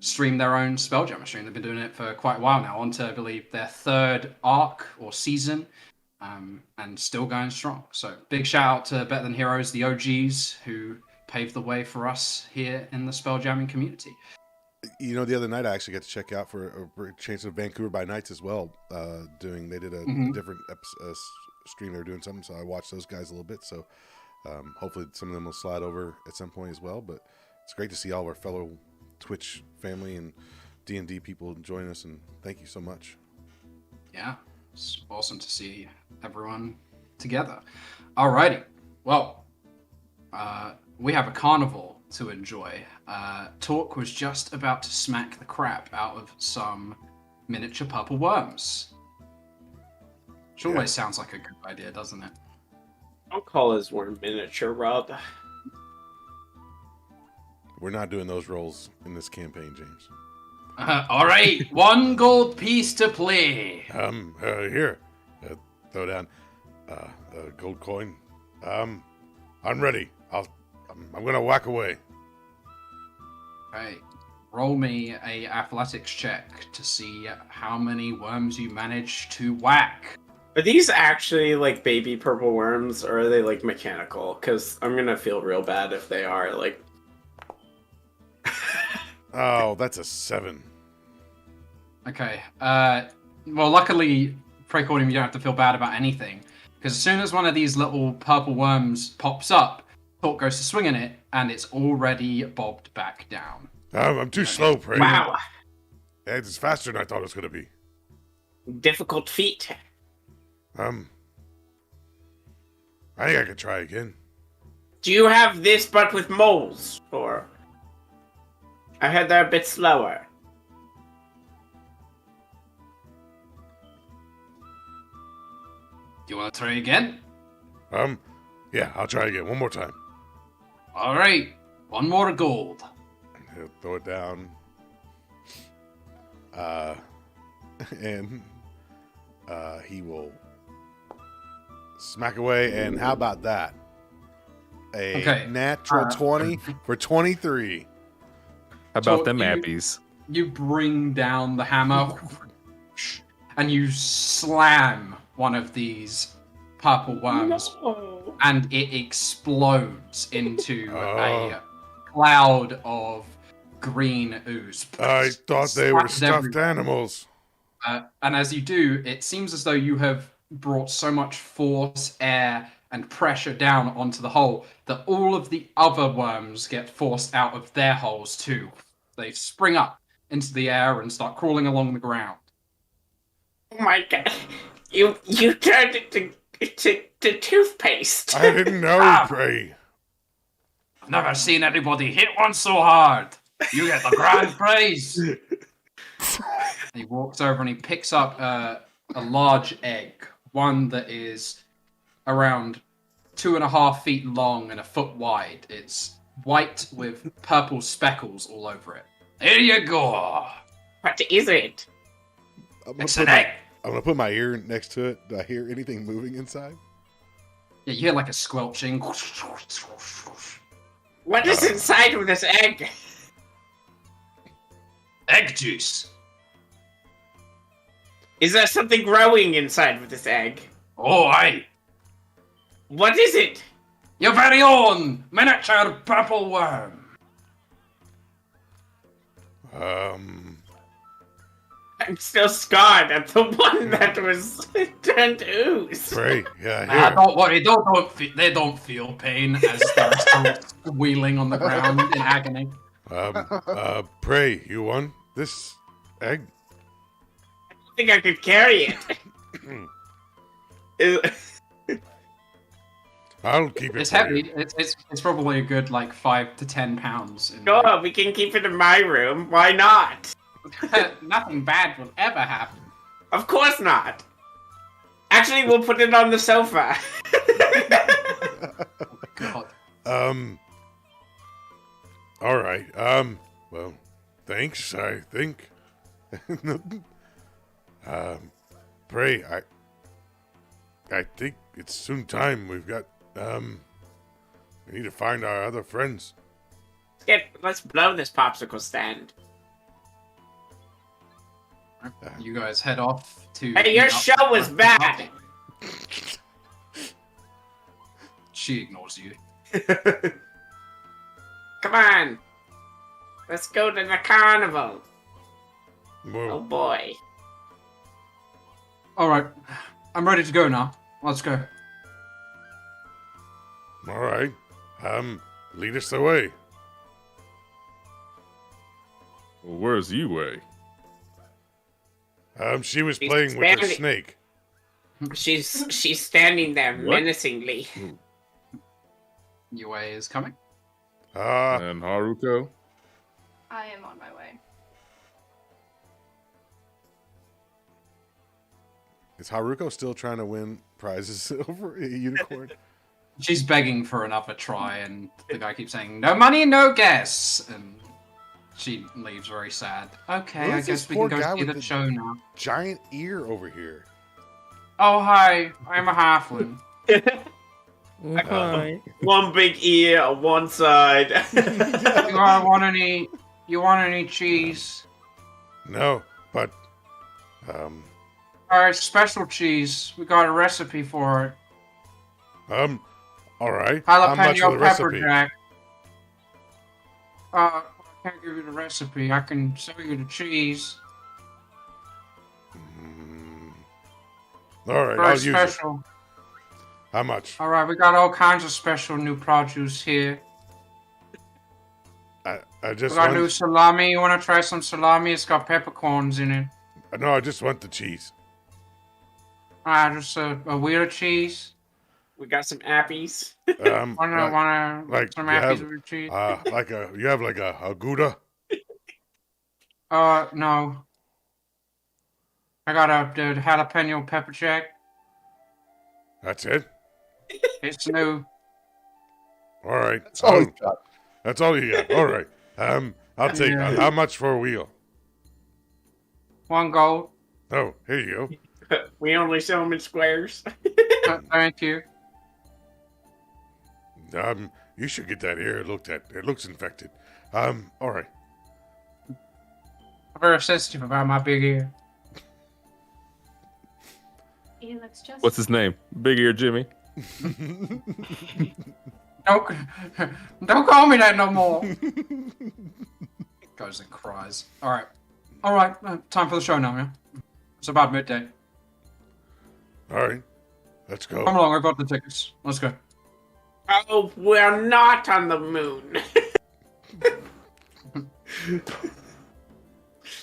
stream their own Spelljammer stream. They've been doing it for quite a while now, on to, I believe, their 3rd arc or season, and still going strong. So big shout out to Better Than Heroes, the OGs, who paved the way for us here in the Spelljamming community. You know, the other night I actually got to check out for a change of Vancouver by Nights as well. They did a different stream. They were doing something, so I watched those guys a little bit. So hopefully some of them will slide over at some point as well. But it's great to see all of our fellow Twitch family and D&D people join us, and thank you so much. Yeah, it's awesome to see everyone together. Alrighty, well, we have a carnival to enjoy. Torke was just about to smack the crap out of some miniature purple worms. Which always sounds like a good idea, doesn't it? Don't call his worm miniature, Rob. We're not doing those roles in this campaign, James. All right, 1 gold piece to play. Here, throw down a gold coin. I'm ready. I'm gonna whack away. Okay, roll me a athletics check to see how many worms you manage to whack. Are these actually like baby purple worms, or are they like mechanical? Because I'm gonna feel real bad if they are like. Oh, that's a 7. Okay. Well, luckily, Precaudium, you don't have to feel bad about anything. Because as soon as one of these little purple worms pops up, Torke goes to swing in it, and it's already bobbed back down. I'm too slow, Prey. Wow. It's faster than I thought it was going to be. Difficult feat. I think I could try again. Do you have this but with moles? Or I heard they're a bit slower. Do you want to try again? Yeah, I'll try again. One more time. All right. 1 more gold. He'll throw it down. And he will smack away. And how about that? A natural 20 for 23. How about Torke, them appies? You bring down the hammer, and you slam one of these purple worms, and it explodes into a cloud of green ooze. I thought they were stuffed everywhere. animals. And as you do, it seems as though you have brought so much force, air, and pressure down onto the hole that all of the other worms get forced out of their holes too. They spring up into the air and start crawling along the ground. Oh my god. You turned it to toothpaste. I didn't know, Prey. I've never seen anybody hit one so hard. You get the grand prize. He walks over and he picks up a large egg, one that is around 2.5 feet long and 1 foot wide. It's white with purple speckles all over it. Here you go. What is it? It's an egg. I'm gonna put my ear next to it. Do I hear anything moving inside? Yeah, you hear like a squelching. What is inside of this egg? Egg juice. Is there something growing inside of this egg? Oh, aye. What is it? Your very own miniature purple worm. I'm still scarred at the one that was turned ooze. Pray, yeah, Don't worry, they don't feel pain as they're still wheeling on the ground in agony. Pray, you won this egg? I don't think I could carry it. I'll keep it. It's for heavy. you. It's probably a good like 5 to 10 pounds. Sure, we can keep it in my room. Why not? Nothing bad will ever happen. Of course not. Actually, we'll put it on the sofa. God. All right. Well, thanks. I think. Pray. I think it's soon time. We've got. We need to find our other friends. Let's blow this popsicle stand. You guys head off to. Hey, your show was bad. She ignores you. Come on. Let's go to the carnival. Well, Oh boy. All right, I'm ready to go now. Let's go. all right. Lead us the way. Well, where's Yue? She was She's playing with the standing- snake. She's standing there What? menacingly. Yue is coming. And Haruko? I am on my way. Is Haruko still trying to win prizes over a unicorn? She's begging for another try, and the guy keeps saying, "No money, no guess," and she leaves very sad. Okay, Who I is this guess we poor can guy go see with the the- show now. Giant ear over here. Oh, hi, I'm a halfling. One big ear on one side. You want any cheese? No, but Alright, special cheese. We got a recipe for it. all right. How much for Jalapeno the pepper recipe? jack. I can't give you the recipe. I can sell you the cheese. All right, Very I'll use it. special. How much? Alright, we got all kinds of special new produce here. I We just got new want. salami. You want to try some salami? It's got peppercorns in it. No, I just want the cheese. Just a wheel of cheese. We got some appies. Wanna like some you have, apples with cheese? you have like a Gouda. No. I got the jalapeno pepper jack. That's it. It's new. All right. That's all he's got. That's all you got. All right. I'll take. Yeah. How much for a wheel? 1 gold. Oh, here you go. We only sell them in squares. Thank you. You should get that ear looked at. It looks infected. All right. I'm very sensitive about my big ear. He looks just. What's his name? Big Ear Jimmy. Don't call me that no more. Goes and cries. All right. Time for the show now, yeah. It's about midday. All right. Let's go. Come along. I got the tickets. Let's go. Oh, we're not on the moon.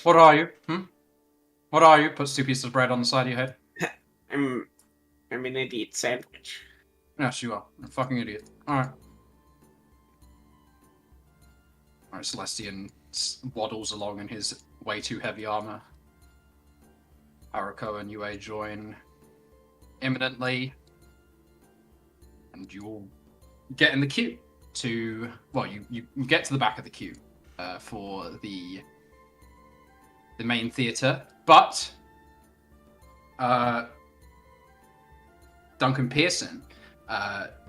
What are you? What are you? Puts 2 pieces of bread on the side of your head. I'm an idiot sandwich. Yes, you are. You're a fucking idiot. Alright. Alright, Celestian waddles along in his way too heavy armor. Haruko and Yue join imminently. And you'll get in the queue to... Well, you get to the back of the queue for the the main theatre, but Duncan Pearson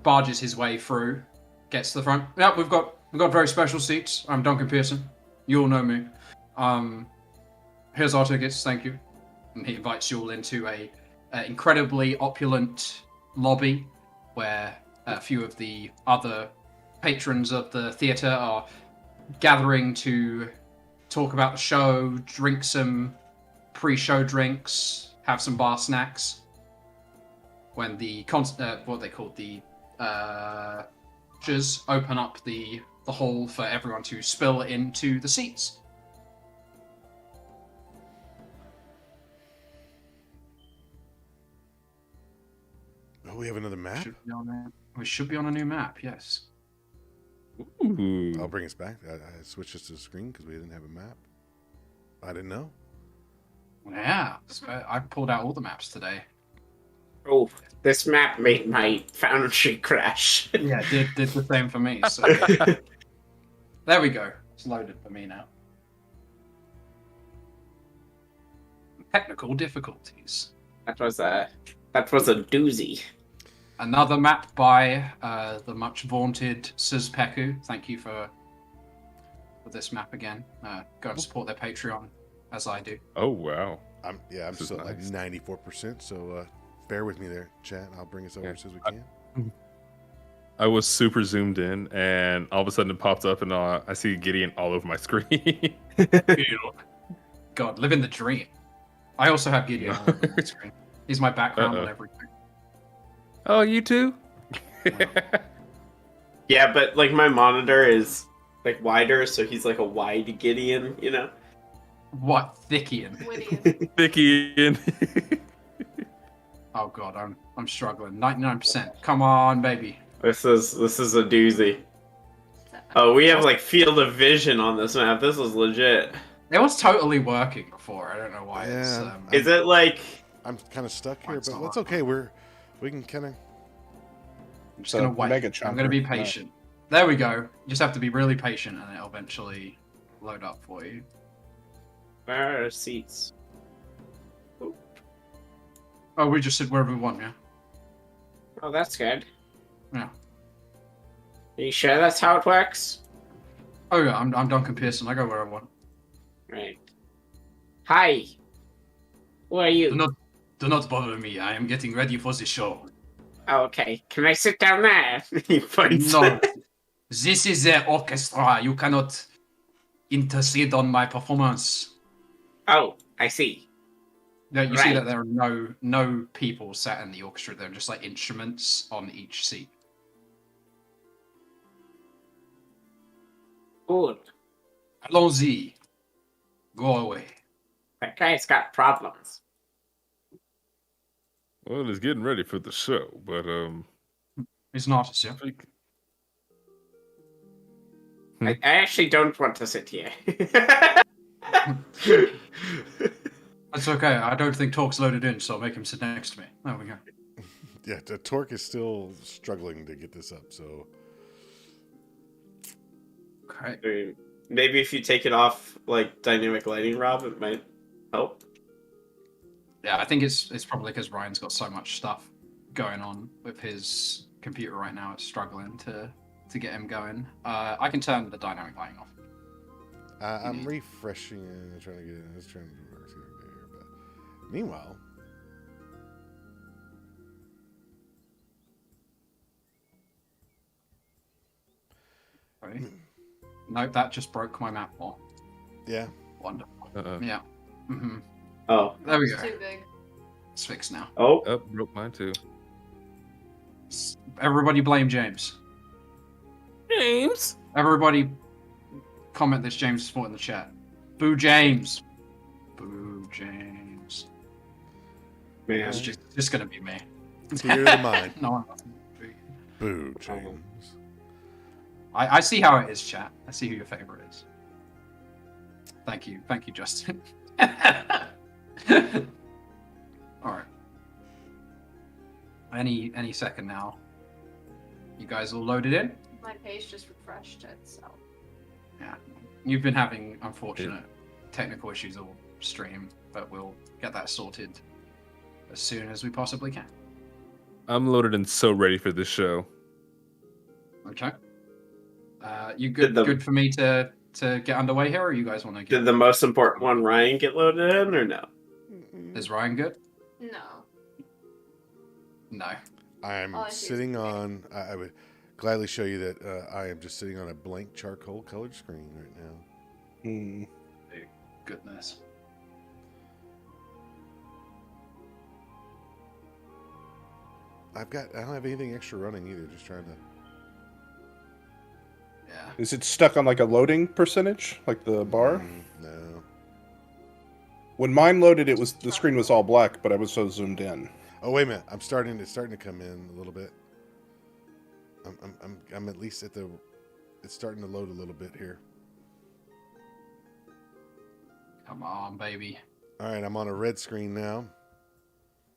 barges his way through, gets to the front. Yeah, we've got very special seats. I'm Duncan Pearson. You all know me. Here's our tickets, thank you. And he invites you all into a incredibly opulent lobby where a few of the other patrons of the theatre are gathering to talk about the show, drink some pre-show drinks, have some bar snacks. When the what they call the judges open up the hall for everyone to spill into the seats. Oh, we have another map? We should be on a new map, yes. Ooh. I'll bring us back. I switched this to the screen because we didn't have a map. I didn't know. Yeah, I pulled out all the maps today. Oh, this map made my foundry crash. Yeah, did the same for me. So there we go. It's loaded for me now. Technical difficulties. That was a doozy. Another map by the much vaunted Sizpeku. Thank you for this map again. Go and support their Patreon, as I do. Oh wow. I'm This is still at like nice. 94%, so bear with me there, chat. I'll bring us over as soon as we can. I was super zoomed in, and all of a sudden it popped up, and I see Gideon all over my screen. God, living the dream. I also have Gideon all over my screen. He's my background on everything. Oh, you too? Yeah, but like my monitor is like wider, so he's like a wide Gideon, you know? What Thickian? Whittian. Gideon. Oh God, I'm struggling. 99%. Come on, baby. This is a doozy. Oh, we have like field of vision on this map. This is legit. It was totally working before. I don't know why it's. Yeah. Is it like I'm kind of stuck here, It's but all that's right. okay. We can kind of. I'm just So, gonna wait. mega I'm gonna be chunker. patient. There we go. You just have to be really patient, and it'll eventually load up for you. where are our seats? Oh, we just sit wherever we want, yeah. Oh, that's good. Yeah. Are you sure that's how it works? Oh yeah, I'm Duncan Pearson. I go where I want. Right. Hi. Who are you? Do not bother me. I am getting ready for the show. Oh, okay. Can I sit down there? He points. No, this is the orchestra. You cannot intercede on my performance. Oh, I see. No, you see Right. that there are no people sat in the orchestra. There are just like instruments on each seat. Good. Allons-y. Go away. That guy's got problems. Well, it's getting ready for the show, but He's an artist, yeah. I actually don't want to sit here. That's okay. I don't think Torke's loaded in, so I'll make him sit next to me. There we go. Yeah, the Torque is still struggling to get this up, so. Okay. Maybe if you take it off like dynamic lighting, Rob, it might help. Yeah, I think it's probably because Ryan's got so much stuff going on with his computer right now. It's struggling to get him going. I can turn the dynamic lighting off. I'm refreshing and trying to get it. I was trying to work there, but meanwhile, Right. Nope, that just broke my map wall. yeah, Wonderful. uh-uh. Yeah. hmm Oh, There we It's go. too big. It's fixed now. oh, Oh, broke mine too. Everybody blame James. James. Everybody comment this James sport in the chat. Boo James. Boo James. Man, It's just gonna be me. theater of the mind. No one. Boo, James. I see how it is, chat. I see who your favorite is. Thank you, Justin. All right. Any second now. You guys all loaded in? My page just refreshed it, so. Yeah. You've been having unfortunate technical issues all stream, but we'll get that sorted as soon as we possibly can. I'm loaded and so ready for this show. Okay. You good for me to get underway here, or you guys want to get... Did the most important one, Ryan, get loaded in, or no? Is Ryan good? No. No. I'm Oh, I see. sitting on. I would gladly show you that I am just sitting on a blank charcoal colored screen right now. Goodness. I don't have anything extra running either. Just trying to. Yeah. Is it stuck on like a loading percentage, like the bar? No. When mine loaded, the screen was all black, but I was so zoomed in. Oh wait a minute! It's starting to come in a little bit. I'm at least at the. It's starting to load a little bit here. Come on, baby. All right, I'm on a red screen now.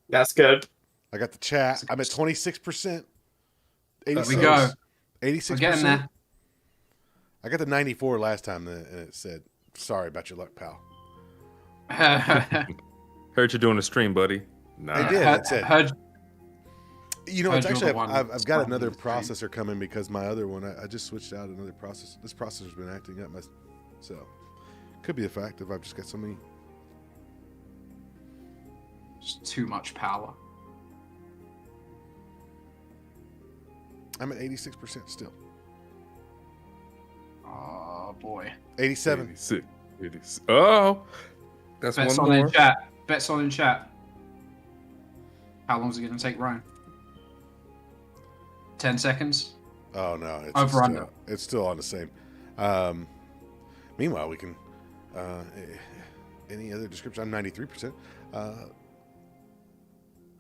That's good. I got the chat. I'm at 26%. There we go. 86%. We're getting there. I got the 94 last time, and it said, "Sorry about your luck, pal." Heard you doing a stream, buddy. Nah. I did. That's it. Heard, You know, heard it's you're actually the one I've got another spotting the stream. processor coming because my other one I just switched out another processor. This processor's been acting up, so could be a fact if I've just got so many. Just too much power. I'm at 86% still. Oh boy. 87. 86. 86. Oh, that's Bets one on more. in chat. Bets on in chat. How long is it going to take, Ryan? 10 seconds? Oh no, Over under. It's still on the same. Meanwhile, we can. Any other description? I'm 93%.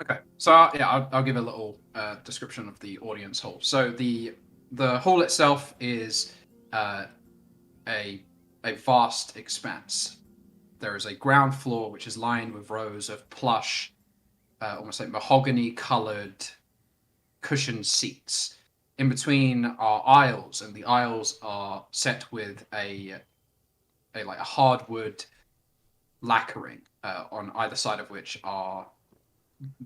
Okay, so yeah, I'll give a little description of the audience hall. So the hall itself is a vast expanse. There is a ground floor which is lined with rows of plush, almost like mahogany-colored cushioned seats. In between are aisles, and the aisles are set with a hardwood lacquering on either side of which are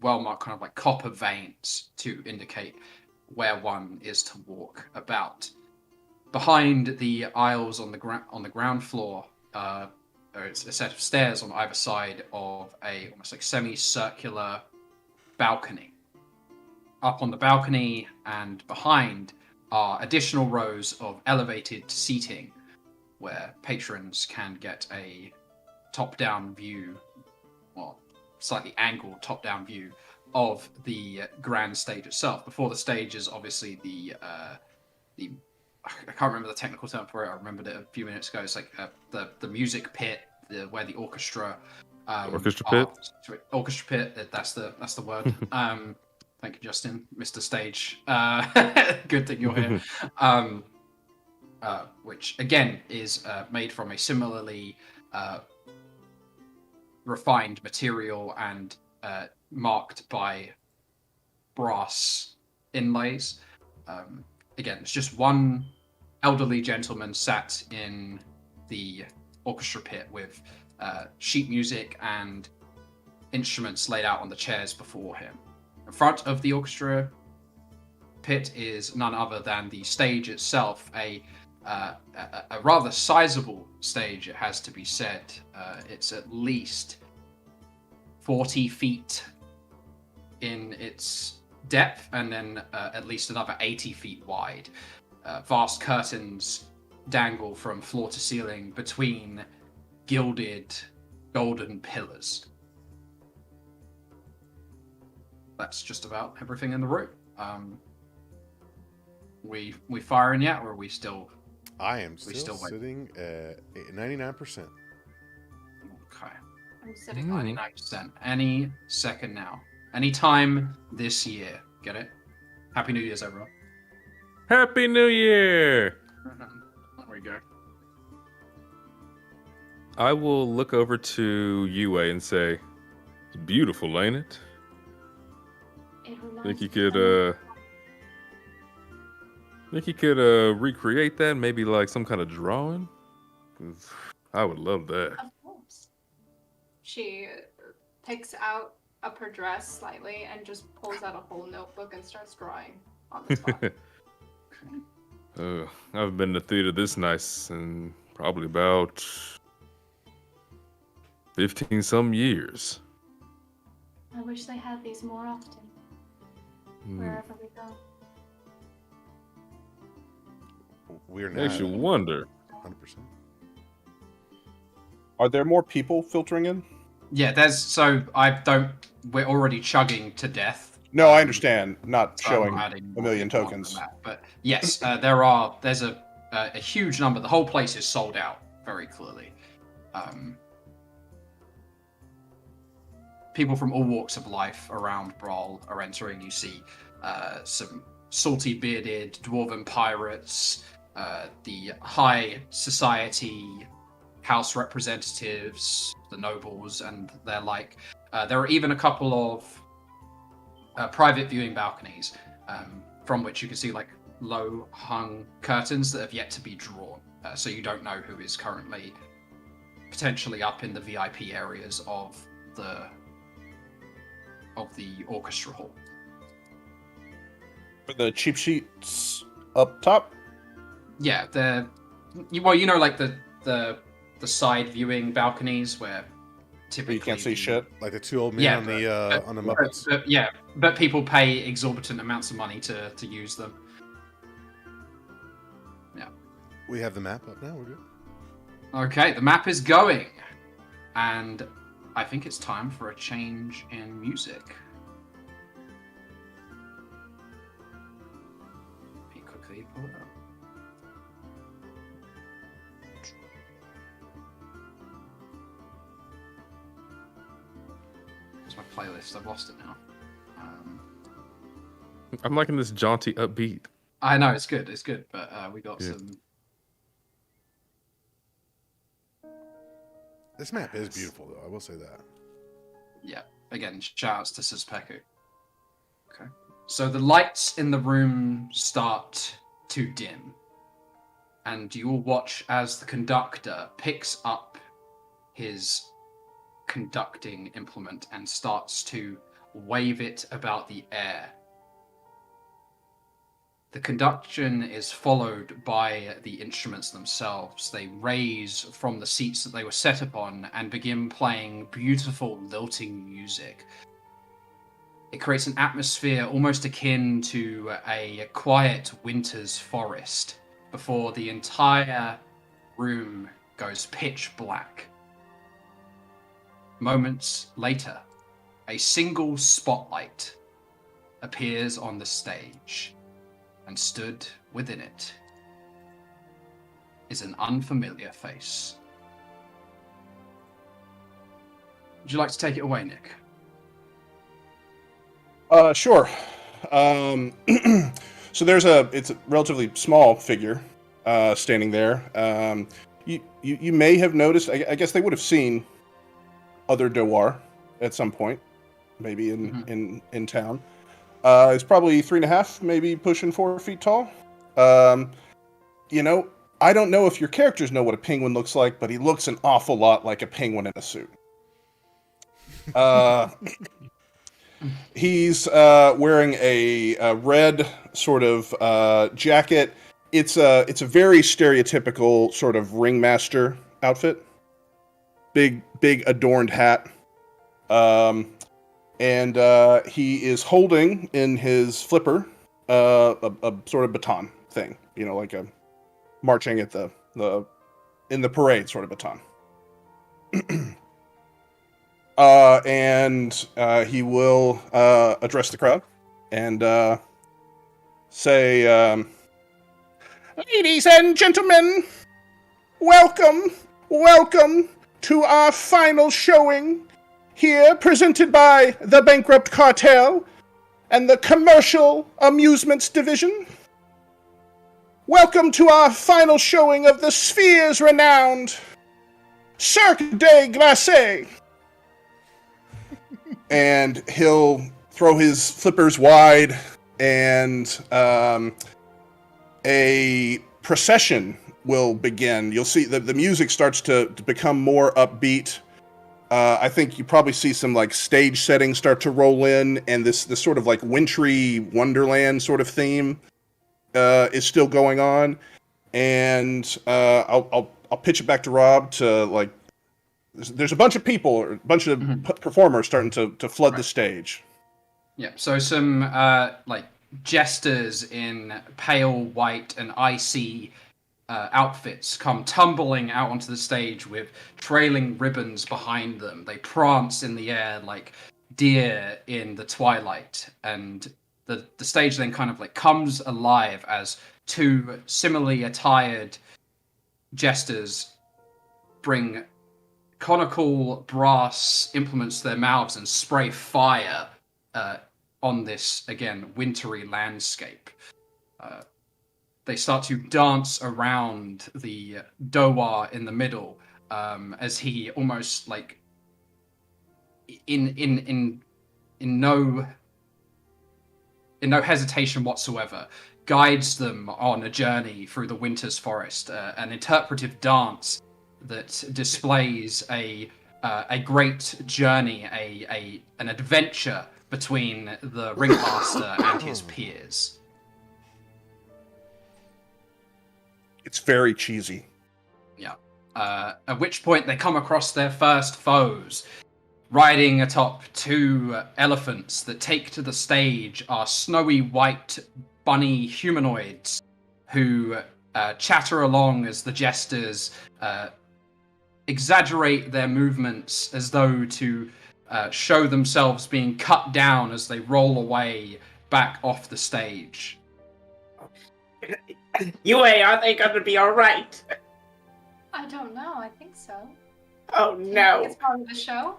well-marked kind of like copper veins to indicate where one is to walk about. Behind the aisles on the ground floor, there's a set of stairs on either side of a almost like semicircular balcony. Up on the balcony and behind are additional rows of elevated seating where patrons can get a top-down view, well, slightly angled top-down view of the grand stage itself. Before the stage is obviously the I can't remember the technical term for it. I remembered it a few minutes ago. It's like the music pit, where the orchestra. Orchestra pit. Orchestra pit. That's the word. Thank you, Justin, Mr. Stage. Good thing you're here. Which again is made from a similarly refined material and marked by brass inlays. Again, it's just one elderly gentleman sat in the orchestra pit with sheet music and instruments laid out on the chairs before him. In front of the orchestra pit is none other than the stage itself, a rather sizable stage, it has to be said. It's at least 40 feet in its depth, and then at least another 80 feet wide. Vast curtains dangle from floor to ceiling between gilded golden pillars. That's just about everything in the room. We firing yet, or are we still? I am We still still wait. sitting at 99%. Okay, I'm sitting on it. 99%. Any second now. Any time this year. Get it? Happy New Year's, everyone. Happy New Year! There we go. I will look over to Yue and say, "It's beautiful, ain't it? It Think you reminds could recreate that? Maybe like some kind of drawing? 'Cause I would love that." Of course. She picks out up her dress slightly and just pulls out a whole notebook and starts drawing on the spot. I haven't been to theater this nice in probably about 15 some years. I wish they had these more often, wherever we go. We're not. Makes you wonder. 100%. Are there more people filtering in? Yeah, we're already chugging to death. No, I understand. Not So showing I'm adding a million more on tokens. the map. But yes, there's a huge number. The whole place is sold out very clearly. People from all walks of life around Brawl are entering. You see some salty bearded dwarven pirates, the high society house representatives, the nobles, and their like. There are even a couple of private viewing balconies from which you can see like low hung curtains that have yet to be drawn. So you don't know who is currently potentially up in the VIP areas of the orchestra hall. For the cheap sheets up top? Yeah, like the side viewing balconies where typically You can't see shit. Like the two old men on the Muppets. But people pay exorbitant amounts of money to use them. Yeah. We have the map up now. We're good. Okay, the map is going, and I think it's time for a change in music. Let me quickly pull it up. It's my playlist. I've lost it now. I'm liking this jaunty upbeat. I know it's good. It's good, but we got some. This map is beautiful, though. I will say that. Yeah. Again, shoutouts to Suspeku. Okay. So the lights in the room start to dim, and you all watch as the conductor picks up his conducting implement and starts to wave it about the air. The conduction is followed by the instruments themselves. They raise from the seats that they were set upon and begin playing beautiful, lilting music. It creates an atmosphere almost akin to a quiet winter's forest before the entire room goes pitch black. Moments later, a single spotlight appears on the stage, and stood within it is an unfamiliar face. Would you like to take it away, Nick? Sure. So it's a relatively small figure standing there. You may have noticed, I guess they would have seen other Dewar at some point, maybe in town. It's probably 3.5, maybe pushing 4 feet tall. I don't know if your characters know what a penguin looks like, but he looks an awful lot like a penguin in a suit. He's wearing a red sort of jacket. It's a very stereotypical sort of ringmaster outfit. Big adorned hat. And he is holding in his flipper a sort of baton thing, like a marching at in the parade sort of baton. And he will address the crowd and say, "Ladies and gentlemen, welcome to our final showing. Here, presented by the Bankrupt Cartel and the Commercial Amusements Division. Welcome to our final showing of the Sphere's renowned Cirque de Glacé." And he'll throw his flippers wide, and a procession will begin. You'll see the music starts to become more upbeat. I think you probably see some like stage settings start to roll in, and this sort of like wintry wonderland sort of theme is still going on. And I'll pitch it back to Rob to like. There's a bunch of people, or a bunch of performers starting to flood the stage. Yeah, so some like jesters in pale white and icy outfits come tumbling out onto the stage with trailing ribbons behind them. They prance in the air like deer in the twilight, and the stage then kind of like comes alive as two similarly attired jesters bring conical brass implements to their mouths and spray fire on this, again, wintry landscape. They start to dance around the Dowa in the middle as he almost like in no hesitation whatsoever guides them on a journey through the winter's forest, an interpretive dance that displays a great journey, an adventure between the ringmaster and his peers. It's very cheesy. Yeah. At which point they come across their first foes. Riding atop two elephants that take to the stage are snowy white bunny humanoids who chatter along as the jesters exaggerate their movements as though to show themselves being cut down as they roll away back off the stage. Yue, are they going to be alright? I don't know. I think so. Oh no. It's part of the show.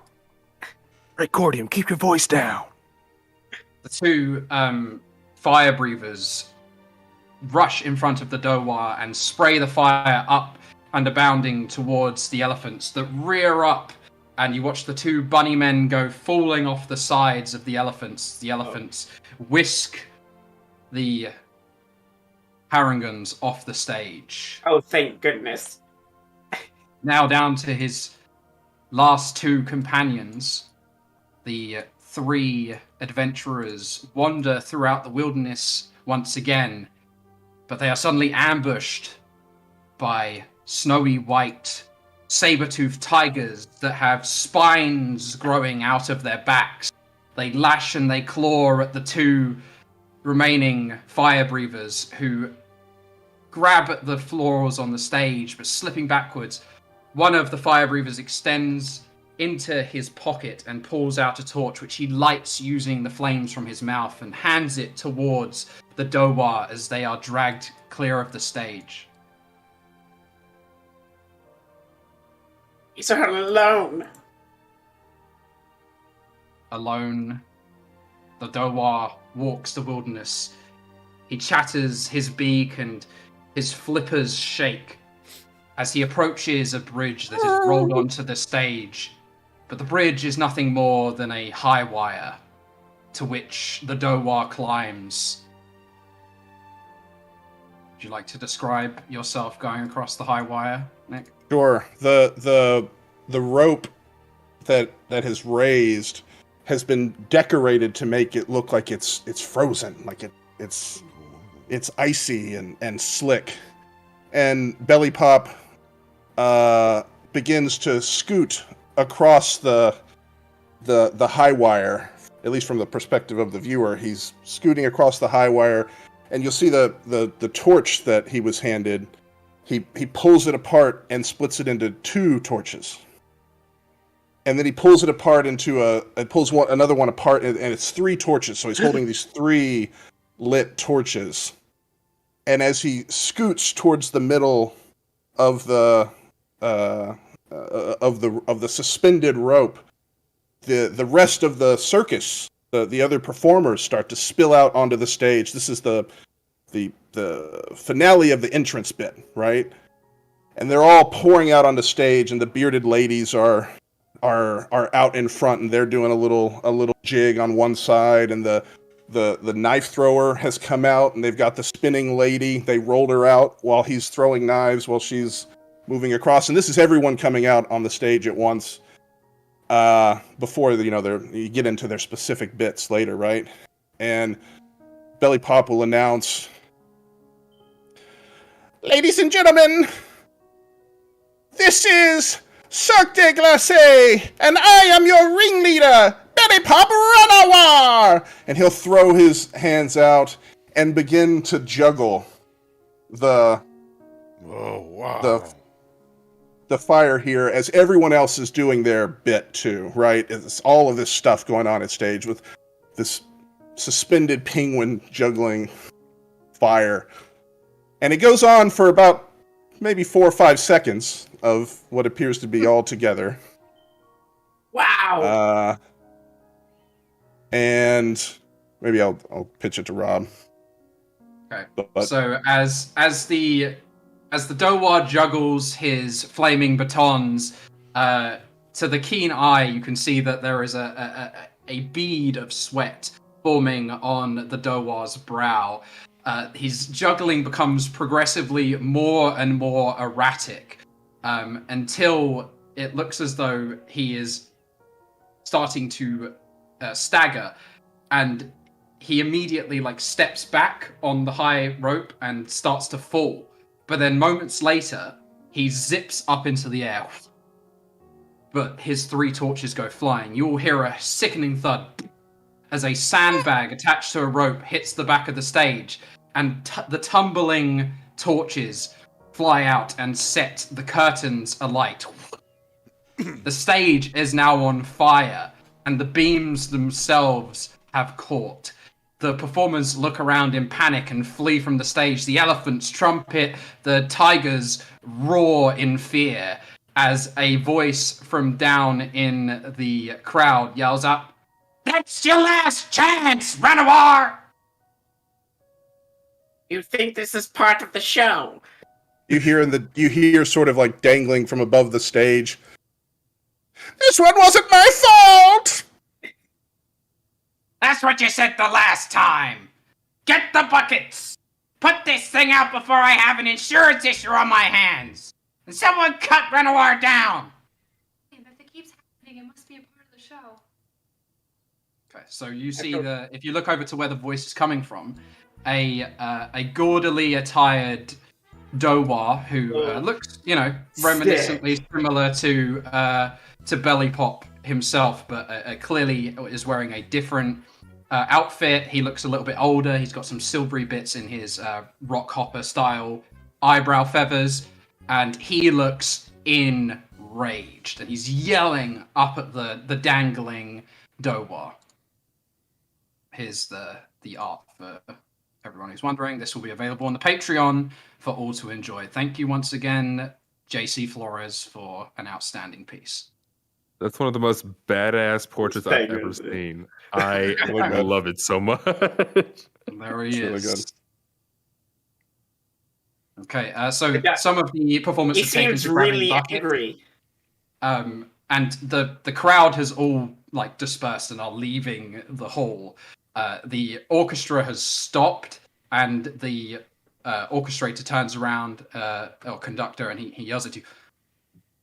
Recordium, keep your voice down. The two fire breathers rush in front of the Dowa and spray the fire up and abounding towards the elephants that rear up, and you watch the two bunny men go falling off the sides of the elephants. The elephants whisk the Harringans off the stage. Oh, thank goodness. Now down to his last two companions. The three adventurers wander throughout the wilderness once again, but they are suddenly ambushed by snowy white saber-toothed tigers that have spines growing out of their backs. They lash and they claw at the two remaining fire breathers, who grab at the floors on the stage, but slipping backwards. One of the fire breathers extends into his pocket and pulls out a torch, which he lights using the flames from his mouth, and hands it towards the Dowa as they are dragged clear of the stage. He's alone. Alone, the Dowa walks the wilderness. He chatters his beak and his flippers shake as he approaches a bridge that is rolled onto the stage. But the bridge is nothing more than a high wire to which the Dowa climbs. Would you like to describe yourself going across the high wire, Nick? Sure. The rope that has raised has been decorated to make it look like it's frozen, like it's icy and slick. And Belly Pop begins to scoot across the high wire, at least from the perspective of the viewer. He's scooting across the high wire, and you'll see the torch that he was handed. He pulls it apart and splits it into two torches. And then he pulls it apart into another one apart, and it's three torches. So he's holding these three lit torches. And as he scoots towards the middle of the suspended rope, the rest of the circus, the other performers, start to spill out onto the stage. This is the finale of the entrance bit, right? And they're all pouring out on the stage, and the bearded ladies are out in front, and they're doing a little jig on one side, and the knife thrower has come out, and they've got the spinning lady. They rolled her out while he's throwing knives while she's moving across, and this is everyone coming out on the stage at once. before you get into their specific bits later, right? And Belly Pop will announce, "Ladies and gentlemen, this is Cirque de Glacé, and I am your ringleader, Belly Pop Runawar!" And he'll throw his hands out and begin to juggle the fire here as everyone else is doing their bit too, right? It's all of this stuff going on at stage with this suspended penguin juggling fire. And it goes on for about maybe 4 or 5 seconds of what appears to be all together. Wow. And maybe I'll pitch it to Rob. Okay. But, so as the Dowar juggles his flaming batons, to the keen eye, you can see that there is a bead of sweat forming on the Dowar's brow. His juggling becomes progressively more and more erratic, until it looks as though he is starting to stagger, and he immediately steps back on the high rope and starts to fall. But then moments later, he zips up into the air. But his 3 torches go flying. You will hear a sickening thud as a sandbag attached to a rope hits the back of the stage, and the tumbling torches fly out and set the curtains alight. The stage is now on fire, and the beams themselves have caught. The performers look around in panic and flee from the stage. The elephants trumpet, the tigers roar in fear as a voice from down in the crowd yells out, "That's your last chance, Renawar!" You think this is part of the show? you hear sort of dangling from above the stage, "This one wasn't my fault!" That's what you said the last time. Get the buckets. Put this thing out before I have an insurance issue on my hands. And someone cut Renawar down. If it keeps happening, it must be a part of the show. Okay, so you see if you look over to where the voice is coming from, a gaudily attired Dowar who looks, reminiscently similar to Belly Pop himself, but clearly is wearing a different outfit. He looks a little bit older. He's got some silvery bits in his rock hopper style eyebrow feathers, and he looks enraged, and he's yelling up at the dangling Dowar. Here's the art for everyone who's wondering. This will be available on the Patreon for all to enjoy. Thank you once again, JC Flores, for an outstanding piece. That's one of the most badass portraits I've ever seen. I love it so much. There he is. Really good. Okay, so some of the performance has taken to really angry. And the crowd has all dispersed and are leaving the hall. The orchestra has stopped, and the orchestrator turns around, or conductor, and he yells at you,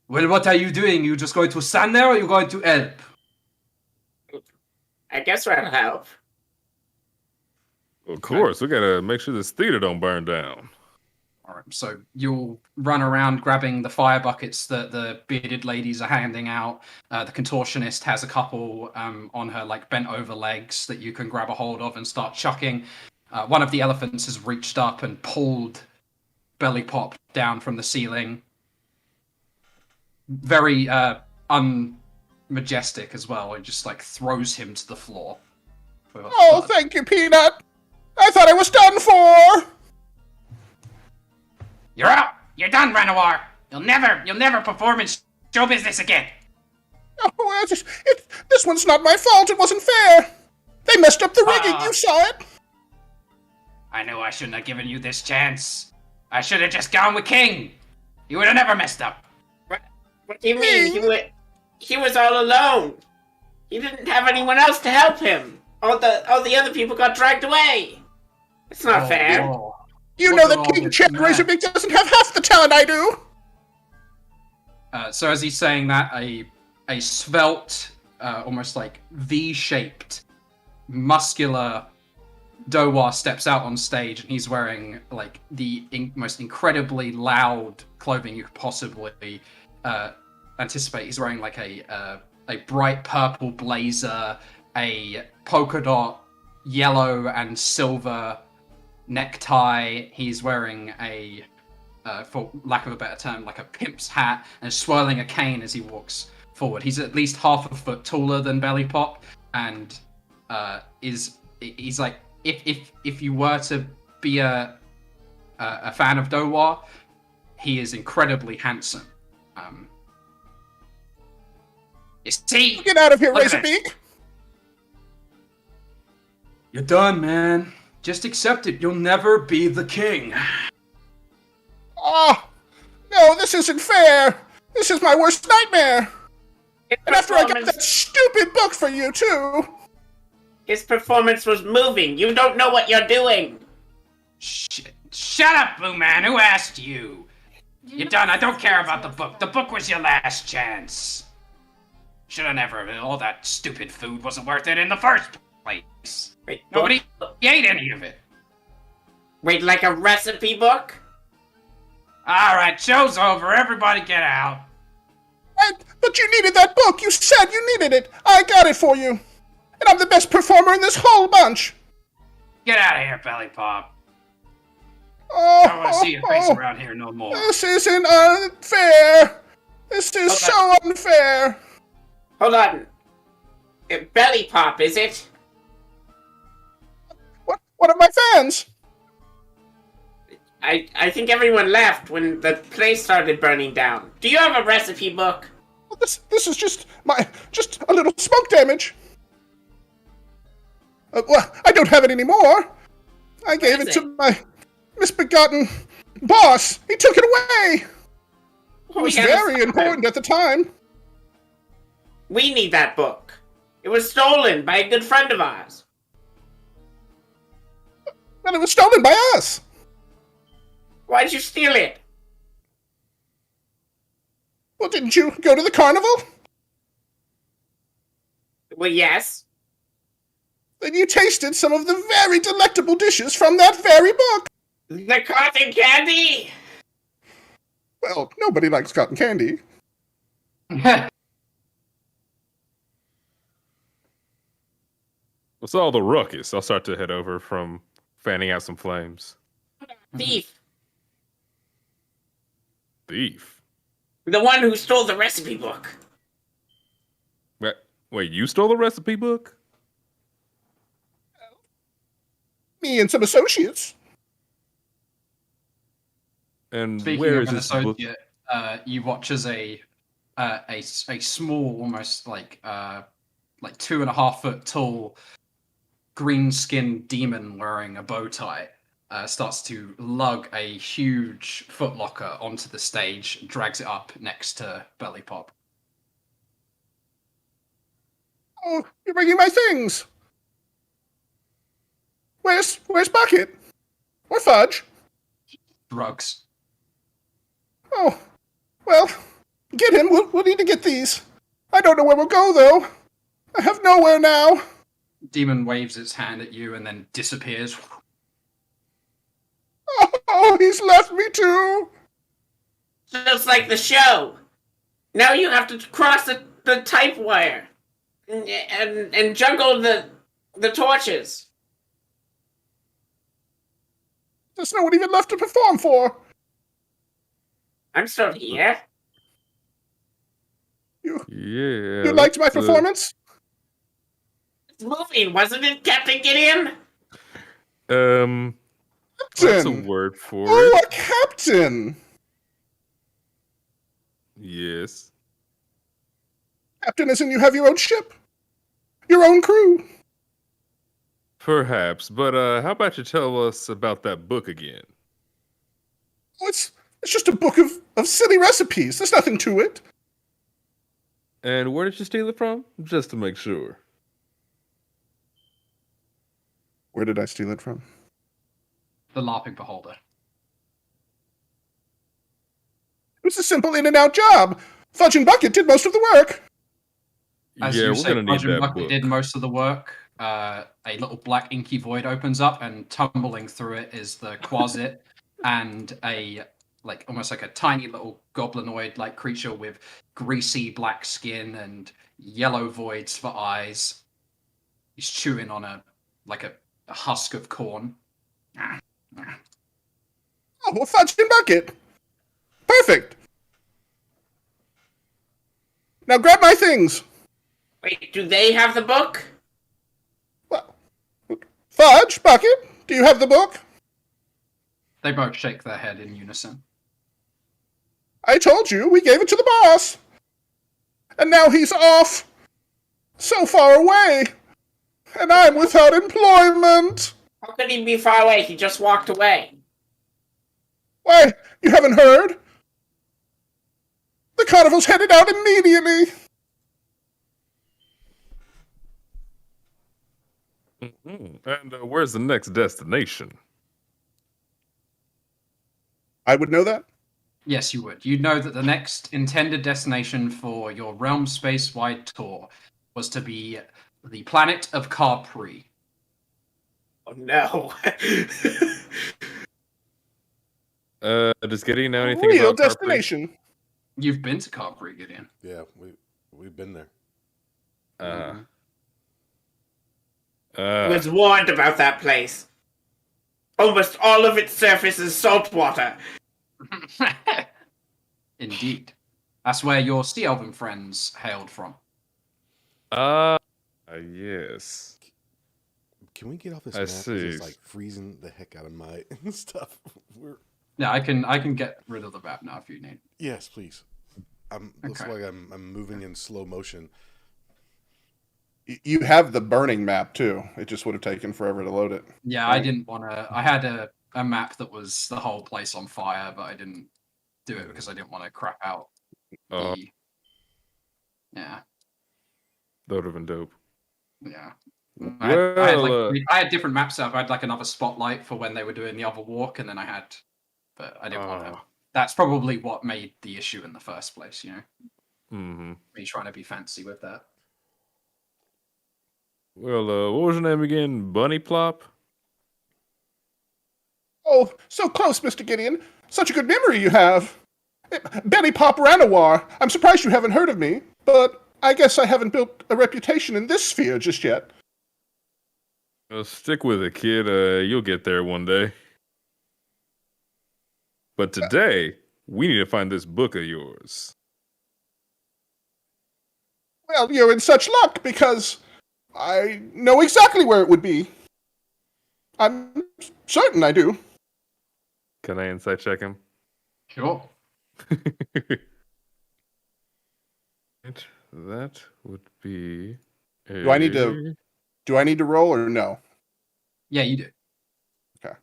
"Well, what are you doing? You just going to stand there, or are you going to help?" I guess we'll help. Of course, we gotta make sure this theater don't burn down. All right, so you'll run around grabbing the fire buckets that the bearded ladies are handing out. The contortionist has a couple on her bent over legs that you can grab a hold of and start chucking. One of the elephants has reached up and pulled Belly Pop down from the ceiling. Very unmajestic as well. It just throws him to the floor. "Oh, thank you, Peanut. I thought I was done for." "You're out. You're done, Renawar. You'll never perform in show business again." "Oh, this one's not my fault. It wasn't fair. They messed up the rigging. You saw it." "I knew I shouldn't have given you this chance. I should have just gone with King. You would have never messed up." What do you mean? He was all alone. He didn't have anyone else to help him. All the other people got dragged away. It's not fair. Oh. You know that King Razorbeak doesn't have half the talent I do. So as he's saying that, a a svelte, almost like V-shaped, muscular Dowar steps out on stage, and he's wearing like the most incredibly loud clothing you could possibly anticipate. He's wearing like a bright purple blazer, a polka dot yellow and silver necktie. He's wearing a, for lack of a better term, like a pimp's hat, and swirling a cane as he walks forward. He's at least half a foot taller than Belly Pop, and he's like, if you were to be a fan of Dowar, he is incredibly handsome. You see? Get out of here, Look at Razorbeak! You're done, man. Just accept it. You'll never be the king. Oh, no, this isn't fair. This is my worst nightmare. And after I got that stupid book for you, too. His performance was moving. You don't know what you're doing. Shut up, Blue Man. Who asked you? You're done. I don't care about the book. The book was your last chance. Should have never. All that stupid food wasn't worth it in the first place. Wait, Nobody ate any of it. Wait, like a recipe book? All right, show's over. Everybody get out. But you needed that book. You said you needed it. I got it for you. And I'm the best performer in this whole bunch. Get out of here, Belly Pop. Oh, I don't want to see your face around here no more. This isn't unfair. This is so unfair. Hold on. Belly Pop, is it? What of my fans? I think everyone left when the place started burning down. Do you have a recipe book? Well, this is just a little smoke damage. Well, I don't have it anymore. I gave it to my misbegotten boss. He took it away. It was very important at the time. We need that book. It was stolen by a good friend of ours. And it was stolen by us. Why'd you steal it? Well, didn't you go to the carnival? Well, yes. Then you tasted some of the very delectable dishes from that very book. The cotton candy? Well, nobody likes cotton candy. What's all the ruckus? I'll start to head over from fanning out some flames. Thief. Thief? The one who stole the recipe book. Wait, you stole the recipe book? Me and some associates. And Speaking where of is an this book? associate, you watch as a small, almost like 2.5 foot tall, green-skinned demon wearing a bow tie starts to lug a huge footlocker onto the stage and drags it up next to Belly Pop. Oh, you're bringing my things. Where's Bucket? Or Fudge? Drugs. Oh, well, get him. We'll need to get these. I don't know where we'll go, though. I have nowhere now. Demon waves its hand at you and then disappears. Oh, he's left me too. Just like the show. Now you have to cross the type wire and juggle the torches. There's no one even left to perform for. I'm still here. You liked my performance? It's moving, wasn't it, Captain Gideon? That's a word for Oh, it. a captain! Yes. Captain as in you have your own ship? Your own crew? Perhaps, but how about you tell us about that book again? Oh, it's just a book of silly recipes. There's nothing to it. And where did you steal it from? Just to make sure. Where did I steal it from? The LARPing Beholder. It was a simple in and out job. Fudge and Bucket did most of the work. As Yeah, you we're say, gonna need Bludgeon that Bucket book. did most of the work. A little black inky void opens up, and tumbling through it is the Quasit and a almost like a tiny little goblinoid-like creature with greasy black skin and yellow voids for eyes. He's chewing on a husk of corn. Oh, well, fudge and bucket. Perfect. Now grab my things. Wait, do they have the book? Well, Fudge, Bucket, do you have the book? They both shake their head in unison. I told you, we gave it to the boss. And now he's off. So far away. And I'm without employment. How could he be far away? He just walked away. Why, you haven't heard? The carnival's headed out immediately. And where's the next destination? I would know that. Yes, you would. You'd know that the next intended destination for your realm space-wide tour was to be the planet of Capri. Oh no. Does Gideon know anything Real about Capri? destination. You've been to Capri, Gideon. Yeah, we've been there. I was warned about that place. Almost all of its surface is salt water. Indeed. That's where your sea elven friends hailed from. Yes. Can we get off this I map? 'Cause see. It's like freezing the heck out of my stuff. Yeah, I can get rid of the map now if you need. Yes, please. Looks Okay. like I'm moving in slow motion. You have the burning map, too. It just would have taken forever to load it. Yeah, I didn't want to. I had a map that was the whole place on fire, but I didn't do it because I didn't want to crap out. Yeah, That would have been dope. yeah. Well, I had different maps up. I had like another spotlight for when they were doing the other walk, and then but I didn't want to. That's probably what made the issue in the first place, you know? Mm-hmm. Me trying to be fancy with that. Well, what was your name again? Bunny Plop? Oh, so close, Mr. Gideon. Such a good memory you have. Belly Pop Ranawar. I'm surprised you haven't heard of me, but I guess I haven't built a reputation in this sphere just yet. Stick with it, kid. You'll get there one day. But today, we need to find this book of yours. Well, you're in such luck because I know exactly where it would be. I'm certain I do. Can I insight check him? Sure. That would be. Do I need to roll or no? Yeah, you do. Okay.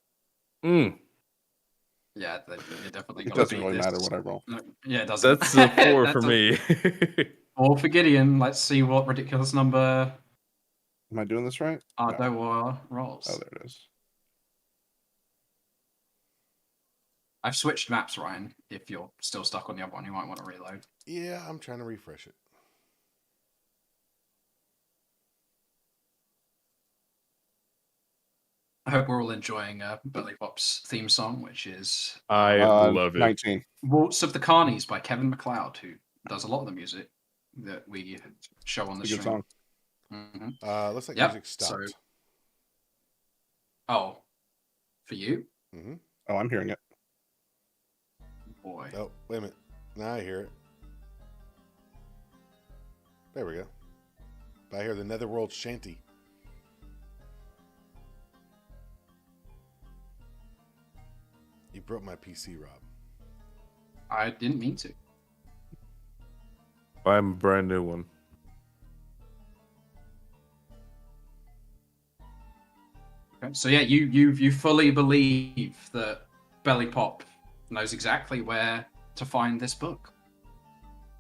Yeah, you're definitely. It doesn't really matter what I roll. No, yeah, it doesn't. That's a 4 That's for me. 4 for Gideon. Let's see what ridiculous number Am I doing this right? Ardoa rolls. Oh, there it is. I've switched maps, Ryan. If you're still stuck on the other one, you might want to reload. Yeah, I'm trying to refresh it. I hope we're all enjoying Billy Pop's theme song, which is I love it. 19. Waltz of the Carnies by Kevin MacLeod, who does a lot of the music that we show on the It's a good stream. song. Looks like Yep, music stopped. Oh, for you? Mm-hmm. Oh, I'm hearing it. Boy. Oh, wait a minute. Now I hear it. There we go. I hear the Netherworld shanty. You broke my PC, Rob. I didn't mean to. Buy him a brand new one. Okay. So yeah, you fully believe that Belly Pop knows exactly where to find this book.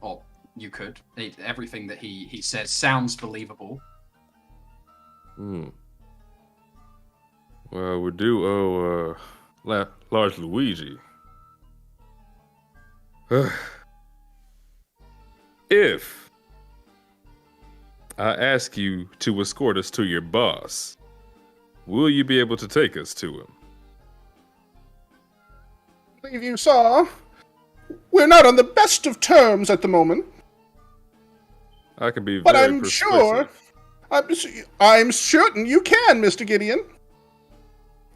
Or you could. Everything that he says sounds believable. Well, we do owe Large Luigi. If I ask you to escort us to your boss. Will you be able to take us to him? I believe you saw. We're not on the best of terms at the moment. I can be But very I'm persuasive. sure. I'm certain you can, Mr. Gideon.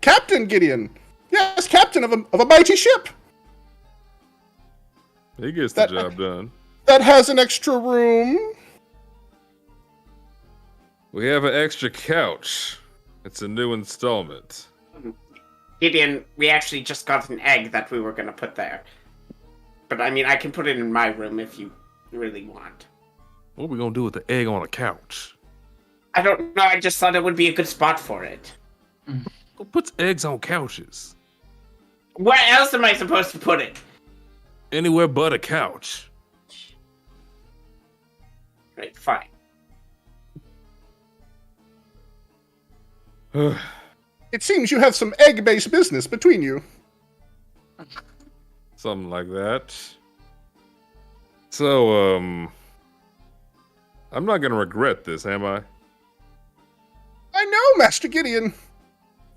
Captain Gideon. Yes, captain of a mighty ship. He gets the job done. That has an extra room. We have an extra couch. It's a new installment. Gideon, we actually just got an egg that we were gonna put there. But I mean, I can put it in my room if you really want. What are we gonna do with the egg on a couch? I don't know, I just thought it would be a good spot for it. Who puts eggs on couches? Where else am I supposed to put it? Anywhere but a couch. Right, fine. It seems you have some egg-based business between you. Something like that. So, I'm not gonna regret this, am I? I know, Master Gideon.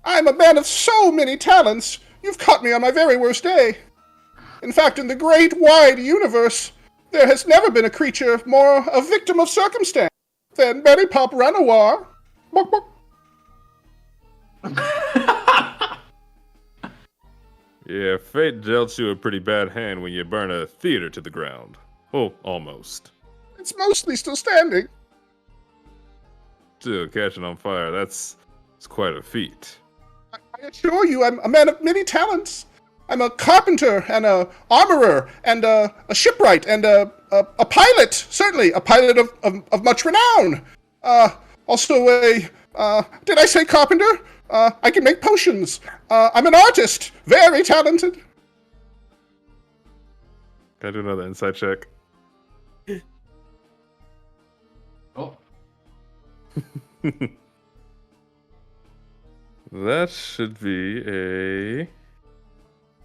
I'm a man of so many talents. You've caught me on my very worst day. In fact, in the great wide universe, there has never been a creature more a victim of circumstance than Mary Pop Renoir. Bok, bok. Yeah, fate dealt you a pretty bad hand when you burn a theater to the ground. Oh, almost. It's mostly still standing. Still catching on fire. It's quite a feat. I assure you, I'm a man of many talents. I'm a carpenter and a armorer and a shipwright and a pilot. Certainly, a pilot of much renown. Also did I say carpenter? I can make potions. I'm an artist. Very talented. Can I do another insight check? Oh. That should be a...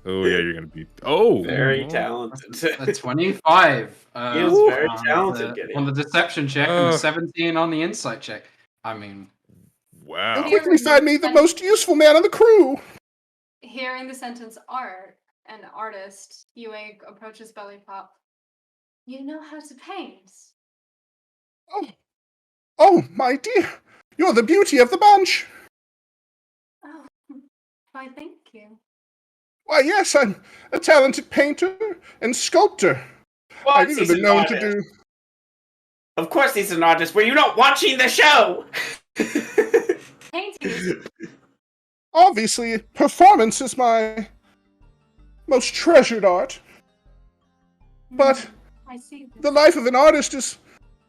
Oh, yeah, you're going to be... Oh! Very talented. A 25. He is very talented, Gideon. On the deception check and a 17 on the insight check. I mean... Wow. And quickly find me the most useful man on the crew. Hearing the sentence art and artist, Yue approaches Belly Pop. You know how to paint? Oh, my dear. You're the beauty of the bunch. Oh, why thank you. Why, yes, I'm a talented painter and sculptor. I've even been known to do... Of course he's an artist. Were you not watching the show? Painting. Obviously, performance is my most treasured art. But I see this. the life of an artist is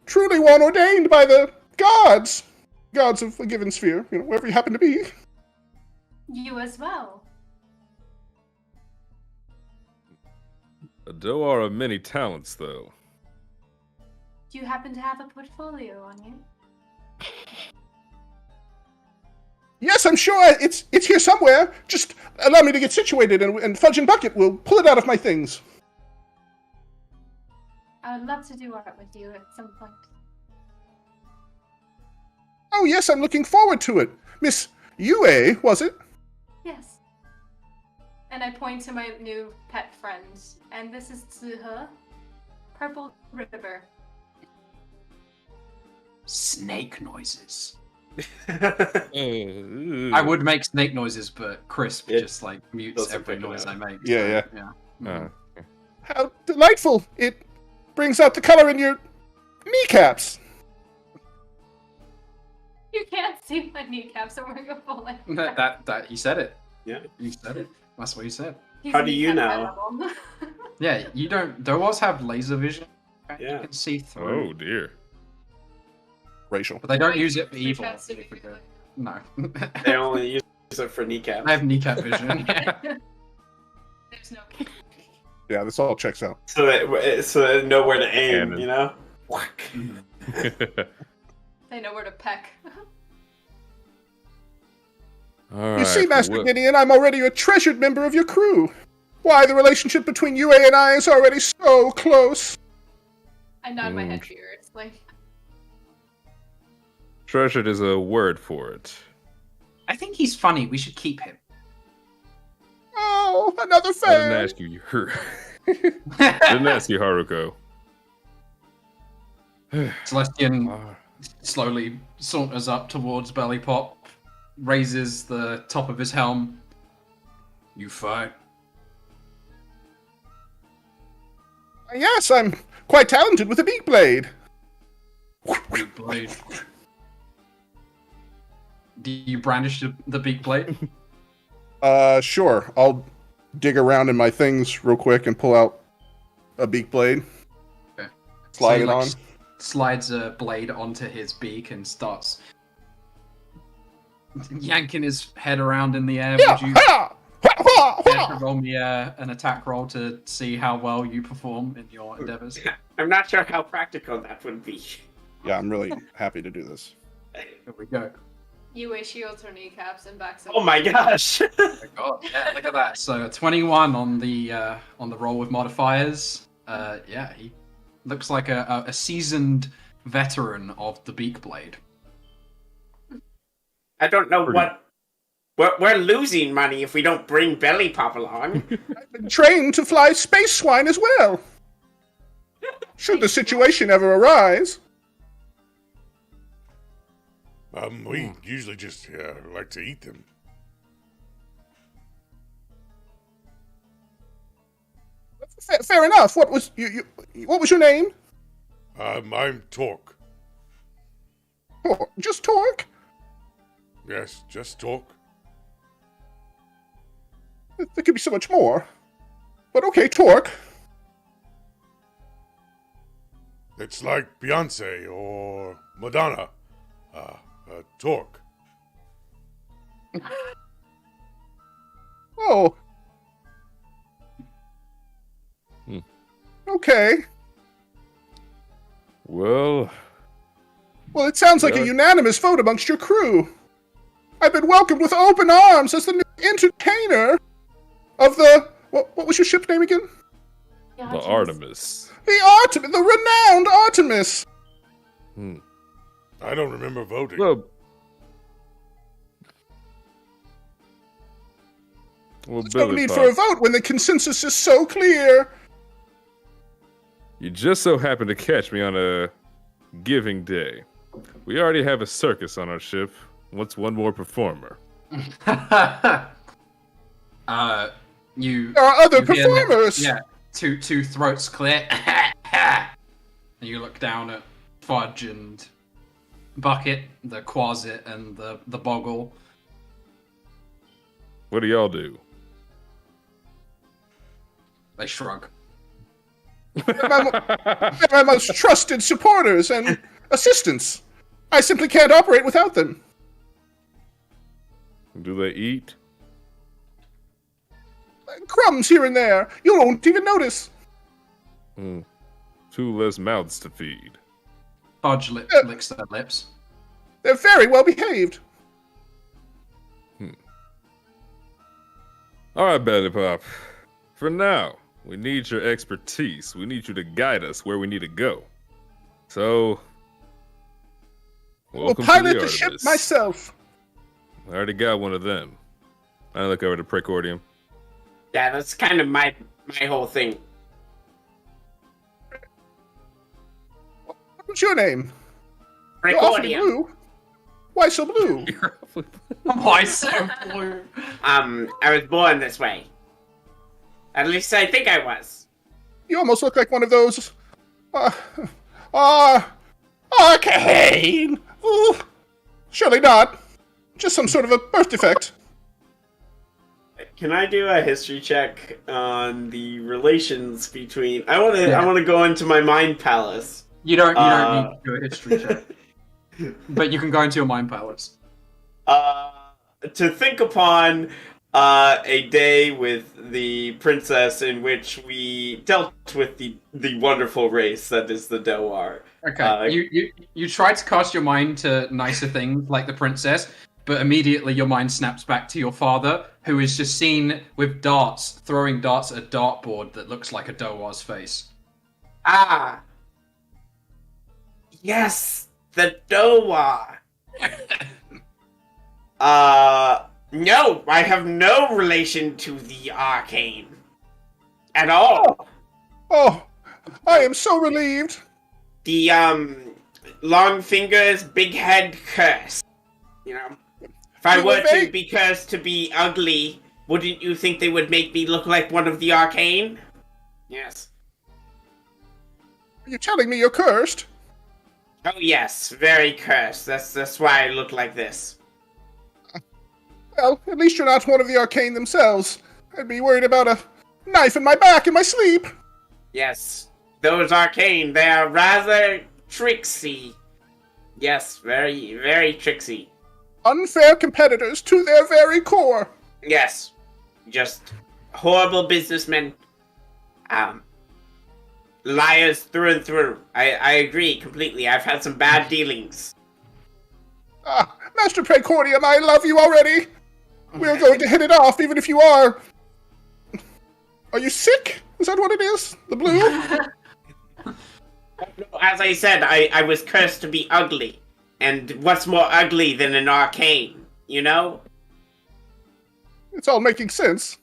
truly one ordained by the gods. Gods of a given sphere, wherever you happen to be. You as well. A doer of many talents, though. Do you happen to have a portfolio on you? Yes, I'm sure it's here somewhere. Just allow me to get situated, and Fudge and Bucket will pull it out of my things. I would love to do art with you at some point. Oh, yes, I'm looking forward to it. Miss Yue, was it? Yes. And I point to my new pet friend. And this is Tsuhe. Purple River. Snake noises. I would make snake noises, but Crisp just like mutes doesn't every pick it noise up. I make. Yeah. Yeah. How delightful. It brings out the color in your kneecaps. You can't see my kneecaps, so we're going to full in. That he said it. Yeah. He said it. That's what he said. He's How do you kneecap know? animal. Yeah, you don't. Doors have laser vision. Yeah. You can see through. Oh, dear. Racial. But they don't use it for evil. Chats to be Because- No. They only use it for kneecap. I have kneecap vision. There's no Yeah, this all checks out. So they know where to aim, Cannon. you know? Whack. They know where to peck. You see, Master Gideon, I'm already a treasured member of your crew. Why, the relationship between Yue and I is already so close. I nod my head furiously. Treasured is a word for it. I think he's funny. We should keep him. Oh, another I fan. didn't ask you. Didn't ask you, Haruko. Celestian slowly saunters up towards Belly Pop, raises the top of his helm. You fight? Yes, I'm quite talented with a beak blade. Beak blade. Do you brandish the beak blade? Sure. I'll dig around in my things real quick and pull out a beak blade. Okay. Slide So it he, on. Slides a blade onto his beak and starts yanking his head around in the air. Yeah, Would you ha! Ha, ha, care to ha! roll me an attack roll to see how well you perform in your endeavors? I'm not sure how practical that would be. Yeah, I'm really happy to do this. Here we go. You weigh shields or kneecaps and backs. Oh my gosh! Oh my God, yeah, look at that. So 21 on the roll with modifiers. Yeah, he looks like a seasoned veteran of the beak blade. I don't know we're losing money if we don't bring Belly Pop along. I've been trained to fly space swine as well. Should the situation ever arise. We usually just like to eat them. Fair enough. What was what was your name? I'm Torke. Just Torque? Yes, just Torke. There could be so much more. But okay, Torque. It's like Beyonce or Madonna. Torque. Oh. Okay. Well, Well, it sounds like a unanimous vote amongst your crew. I've been welcomed with open arms as the new entertainer of the... What was your ship name again? the Artemis. The renowned Artemis. I don't remember voting. Well, There's no Billy need Pop, for a vote when the consensus is so clear. you just so happened to catch me on a giving day. We already have a circus on our ship. What's one more performer? You. There are other you hear performers. Yeah, two throats clear. And you look down at Fudge and Bucket, the Quasit, and the Boggle. What do y'all do? They shrug. They're my most trusted supporters and assistants. I simply can't operate without them. Do they eat? Crumbs here and there. You won't even notice. Two less mouths to feed. Fudge licks their lips. They're very well behaved. All right, Belly Pop. For now, we need your expertise. We need you to guide us where we need to go. So, I'll welcome pilot to the ship Artemis. myself. I already got one of them. I look over to Precordium. Yeah, that's kind of my whole thing. What was your name? You're awfully Precordium. blue. Why so blue? Why so blue? I was born this way. At least I think I was. You almost look like one of those. Arcane. Ooh, surely not. Just some sort of a birth defect. Can I do a history check on the relations between? I want to go into my mind palace. You don't need to do a history check. But you can go into your mind palace. To think upon a day with the princess in which we dealt with the wonderful race that is the Delwar. Okay, you try to cast your mind to nicer things like the princess, but immediately your mind snaps back to your father, who is just seen with darts, throwing darts at a dartboard that looks like a Dowar's face. Ah! Yes! The Dowar! No, I have no relation to the arcane. At all. Oh, I am so relieved. The, long fingers, big head curse. You know? If I You were obey- to be cursed to be ugly, wouldn't you think they would make me look like one of the arcane? Yes. Are you telling me you're cursed? Oh yes, very cursed. That's why I look like this. Well, at least you're not one of the arcane themselves. I'd be worried about a knife in my back in my sleep. Yes, those arcane, they are rather tricksy. Yes, very, very tricksy. Unfair competitors to their very core. Yes, just horrible businessmen. Liars through and through. I agree completely. I've had some bad dealings. Ah, Master Precordium, I love you already. We're going to hit it off, even if you are... Are you sick? Is that what it is? The blue? As I said, I was cursed to be ugly. And what's more ugly than an arcane, you know? It's all making sense.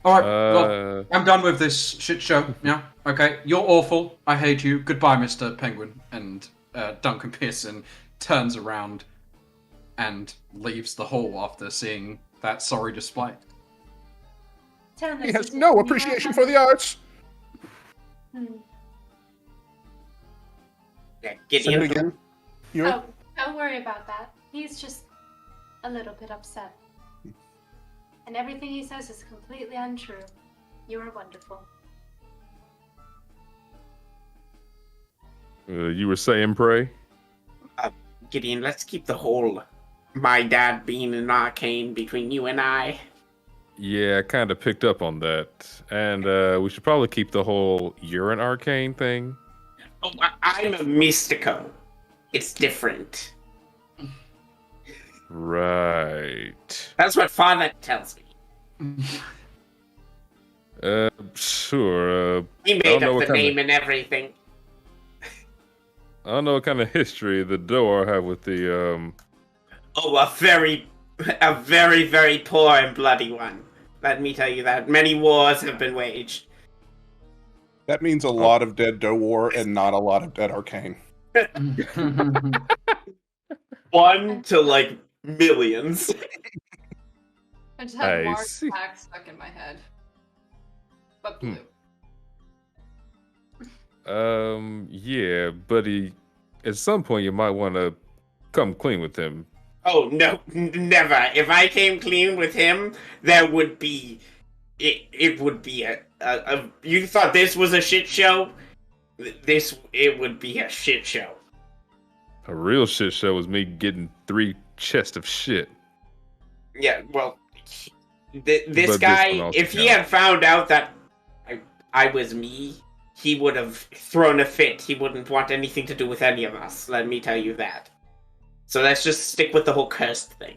All right, well, I'm done with this shit show. Yeah, okay. You're awful. I hate you. Goodbye, Mr. Penguin. And Duncan Pearson turns around and leaves the hall after seeing that sorry display. He has no appreciation for the arts. Yeah, Say Gideon. it again. You're... Oh, don't worry about that. He's just a little bit upset. And everything he says is completely untrue. You are wonderful. You were saying, Prey? Gideon, let's keep the whole my dad being an arcane between you and I. Yeah, I kind of picked up on that. And we should probably keep the whole you're an arcane thing. Oh, I'm a mystico. It's different. Right. That's what father tells me. Sure. He I made don't know up what the kind name and everything. I don't know what kind of history the door have with the Oh, a very, very poor and bloody one. Let me tell you that. Many wars have been waged. That means a lot of dead War and not a lot of dead arcane. 1 to, like, millions. I just have I Mark's see. back stuck in my head. But blue. Yeah, buddy. At some point, you might want to come clean with him. Oh, no, never. If I came clean with him, there would be... It would be a... You thought this was a shit show? It would be a shit show. A real shit show was me getting 3 chests of shit. Yeah, well... This But this guy, one also if he counts. had found out that I was me, he would have thrown a fit. He wouldn't want anything to do with any of us, let me tell you that. So let's just stick with the whole cursed thing.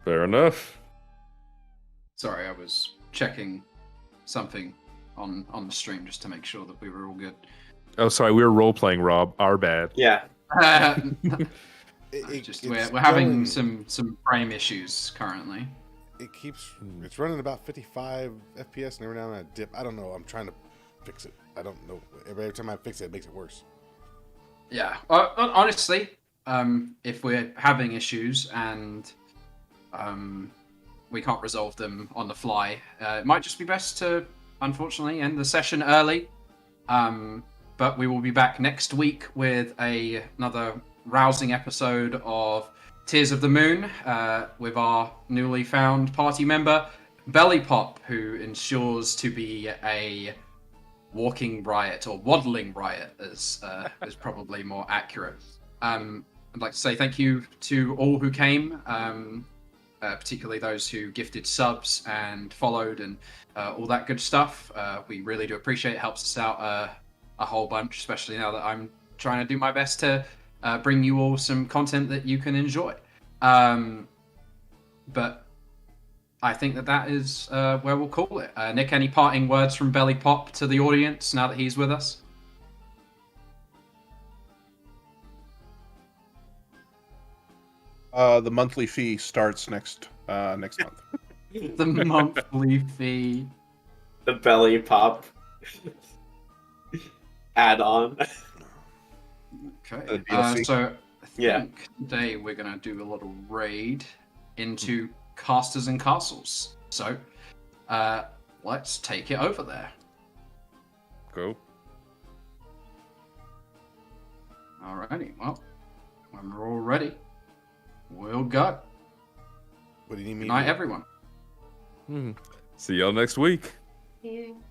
Fair enough. Sorry, I was checking something on the stream just to make sure that we were all good. Oh, sorry, we were role playing, Rob. Our bad. Yeah. We're having some frame issues currently. It keeps. It's running about 55 FPS, and every now and then I dip. I don't know. I'm trying to fix it. I don't know. Every time I fix it, it makes it worse. Yeah, honestly, if we're having issues and we can't resolve them on the fly, it might just be best to, unfortunately, end the session early. But we will be back next week with another rousing episode of Tears of the Moon with our newly found party member, Belly Pop, who ensures to be a walking riot, or waddling riot, is probably more accurate. I'd like to say thank you to all who came, particularly those who gifted subs and followed and all that good stuff. We really do appreciate it. Helps us out a whole bunch, especially now that I'm trying to do my best to bring you all some content that you can enjoy. But I think that is where we'll call it. Nick, any parting words from Belly Pop to the audience now that he's with us? The monthly fee starts next month. The monthly fee. The belly pop add-on. Okay. DLC. So I Yeah. think today we're gonna do a little raid into casters and castles. So let's take it over there. Go. Alrighty. Well, when we're all ready, we'll go. What do you need me Good to night, do? everyone. See y'all next week. You.